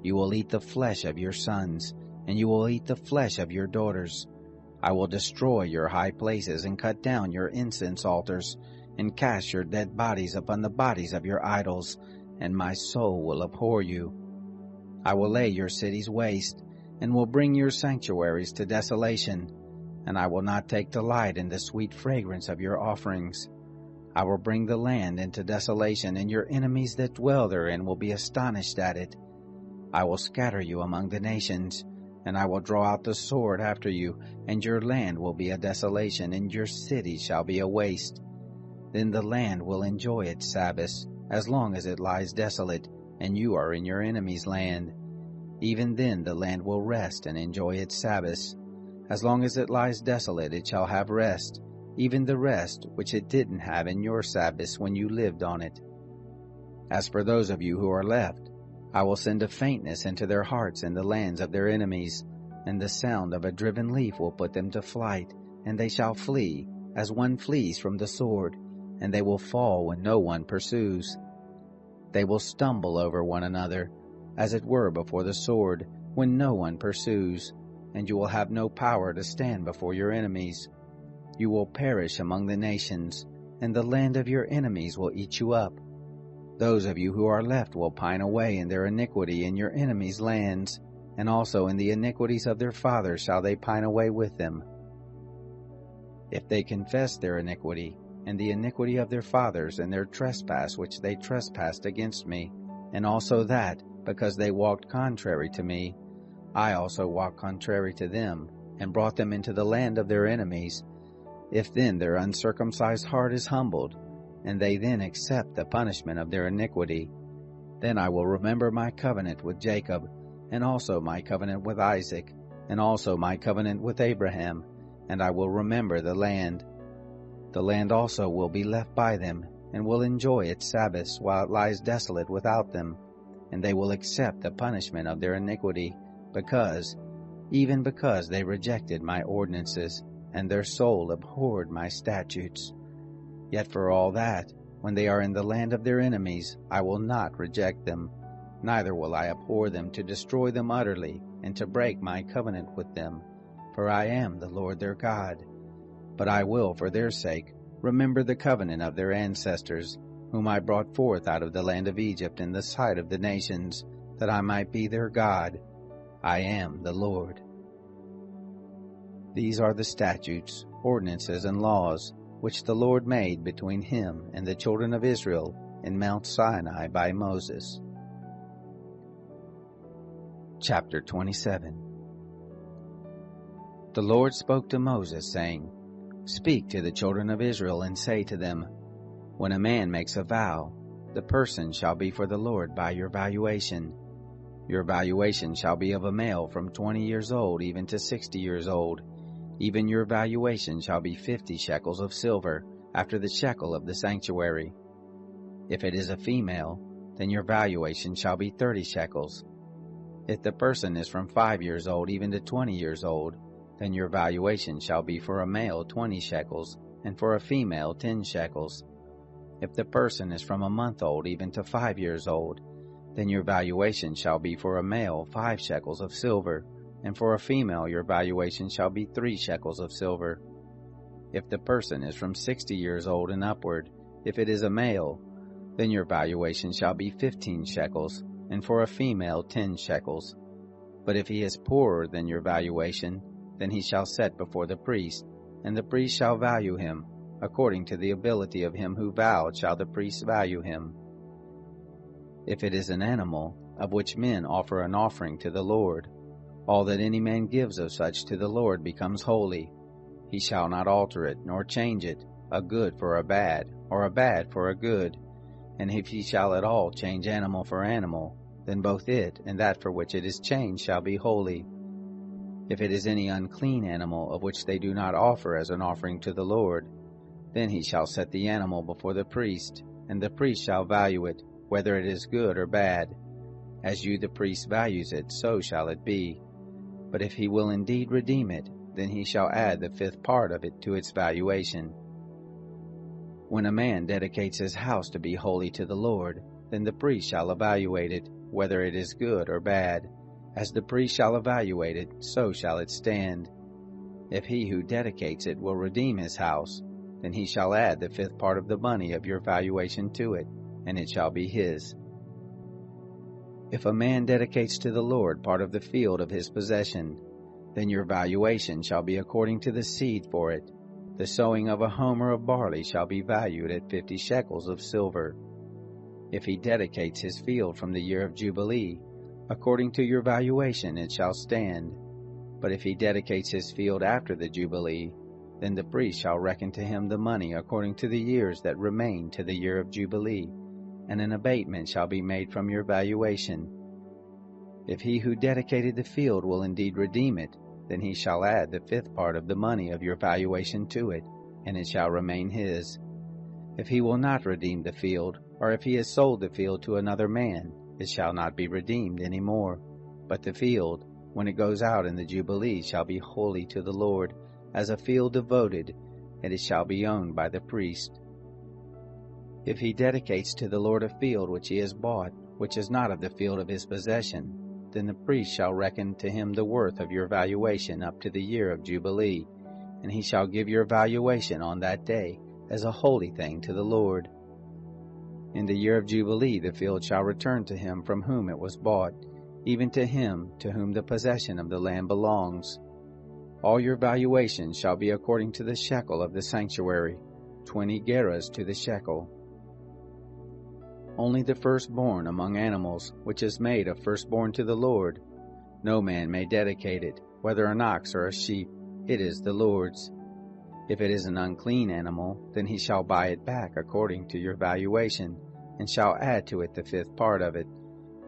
You will eat the flesh of your sons, and you will eat the flesh of your daughters. I will destroy your high places and cut down your incense altars, and cast your dead bodies upon the bodies of your idols, and my soul will abhor you. I will lay your cities waste, and will bring your sanctuaries to desolation, and I will not take delight in the sweet fragrance of your offerings. I will bring the land into desolation, and your enemies that dwell therein will be astonished at it. I will scatter you among the nations, and I will draw out the sword after you, and your land will be a desolation, and your city shall be a waste. Then the land will enjoy its Sabbaths, as long as it lies desolate, and you are in your enemy's land. Even then the land will rest and enjoy its Sabbaths. As long as it lies desolate, it shall have rest, even the rest which it didn't have in your Sabbaths when you lived on it. As for those of you who are left, I will send a faintness into their hearts in the lands of their enemies, and the sound of a driven leaf will put them to flight, and they shall flee, as one flees from the sword, and they will fall when no one pursues. They will stumble over one another, as it were before the sword, when no one pursues, and you will have no power to stand before your enemies. You will perish among the nations, and the land of your enemies will eat you up. Those of you who are left will pine away in their iniquity in your enemies' lands, and also in the iniquities of their fathers shall they pine away with them. If they confess their iniquity, and the iniquity of their fathers, and their trespass which they trespassed against me, and also that, because they walked contrary to me, I also walked contrary to them, and brought them into the land of their enemies. If then their uncircumcised heart is humbled, and they then accept the punishment of their iniquity, then I will remember my covenant with Jacob, and also my covenant with Isaac, and also my covenant with Abraham, and I will remember the land. The land also will be left by them, and will enjoy its Sabbaths while it lies desolate without them, and they will accept the punishment of their iniquity, even because they rejected my ordinances, and their soul abhorred my statutes. Yet for all that, when they are in the land of their enemies, I will not reject them, neither will I abhor them to destroy them utterly, and to break my covenant with them, for I am the Lord their God. But I will, for their sake, remember the covenant of their ancestors, whom I brought forth out of the land of Egypt in the sight of the nations, that I might be their God. I am the Lord. These are the statutes, ordinances, and laws, which the Lord made between him and the children of Israel in Mount Sinai by Moses. Chapter 27. The Lord spoke to Moses, saying, Speak to the children of Israel, and say to them, When a man makes a vow, the person shall be for the Lord by your valuation. Your valuation shall be of a male from 20 years old even to 60 years old. Even your valuation shall be 50 shekels of silver, after the shekel of the sanctuary. If it is a female, then your valuation shall be 30 shekels. If the person is from 5 years old even to 20 years old, then your valuation shall be for a male 20 shekels, and for a female 10 shekels. If the person is from a month old even to 5 years old, then your valuation shall be for a male 5 shekels of silver, and for a female your valuation shall be 3 shekels of silver. If the person is from 60 years old and upward, if it is a male, then your valuation shall be 15 shekels, and for a female 10 shekels. But if he is poorer than your valuation, then he shall set before the priest, and the priest shall value him. According to the ability of him who vowed shall the priest value him. If it is an animal, of which men offer an offering to the Lord, all that any man gives of such to the Lord becomes holy. He shall not alter it, nor change it, a good for a bad, or a bad for a good. And if he shall at all change animal for animal, then both it and that for which it is changed shall be holy. If it is any unclean animal of which they do not offer as an offering to the Lord, then he shall set the animal before the priest, and the priest shall value it, whether it is good or bad. As you the priest values it, so shall it be. But if he will indeed redeem it, then he shall add the 5th part of it to its valuation. When a man dedicates his house to be holy to the Lord, then the priest shall evaluate it, whether it is good or bad. As the priest shall evaluate it, so shall it stand. If he who dedicates it will redeem his house, then he shall add the 5th part of the money of your valuation to it, and it shall be his. If a man dedicates to the Lord part of the field of his possession, then your valuation shall be according to the seed for it. The sowing of a homer of barley shall be valued at 50 shekels of silver. If he dedicates his field from the year of Jubilee, according to your valuation it shall stand. But if he dedicates his field after the Jubilee, then the priest shall reckon to him the money according to the years that remain to the year of Jubilee, and an abatement shall be made from your valuation. If he who dedicated the field will indeed redeem it, then he shall add the 5th part of the money of your valuation to it, and it shall remain his. If he will not redeem the field, or if he has sold the field to another man, it shall not be redeemed any more. But the field, when it goes out in the Jubilee, shall be holy to the Lord, as a field devoted, and it shall be owned by the priest. If he dedicates to the Lord a field which he has bought, which is not of the field of his possession, then the priest shall reckon to him the worth of your valuation up to the year of Jubilee, and he shall give your valuation on that day as a holy thing to the Lord. In the year of Jubilee the field shall return to him from whom it was bought, even to him to whom the possession of the land belongs. All your valuation shall be according to the shekel of the sanctuary, 20 gerahs to the shekel. Only the firstborn among animals, which is made a firstborn to the Lord. No man may dedicate it, whether an ox or a sheep, it is the Lord's. If it is an unclean animal, then he shall buy it back according to your valuation, and shall add to it the 5th part of it.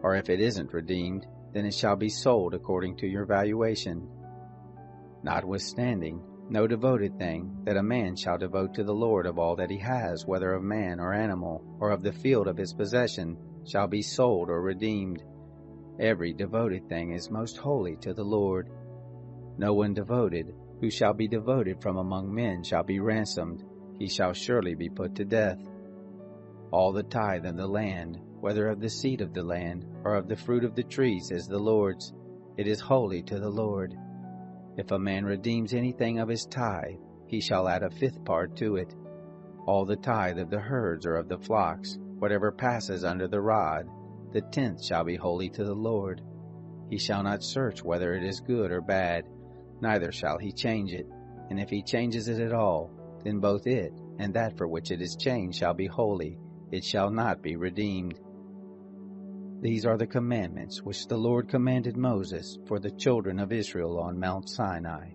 Or if it isn't redeemed, then it shall be sold according to your valuation. Notwithstanding, no devoted thing that a man shall devote to the Lord of all that he has, whether of man or animal, or of the field of his possession, shall be sold or redeemed. Every devoted thing is most holy to the Lord. No one devoted, who shall be devoted from among men, shall be ransomed. He shall surely be put to death. All the tithe of the land, whether of the seed of the land, or of the fruit of the trees, is the Lord's. It is holy to the Lord. If a man redeems anything of his tithe, he shall add a fifth part to it. All the tithe of the herds or of the flocks, whatever passes under the rod, the tenth shall be holy to the Lord. He shall not search whether it is good or bad, neither shall he change it. And if he changes it at all, then both it and that for which it is changed shall be holy, it shall not be redeemed. These are the commandments which the Lord commanded Moses for the children of Israel on Mount Sinai.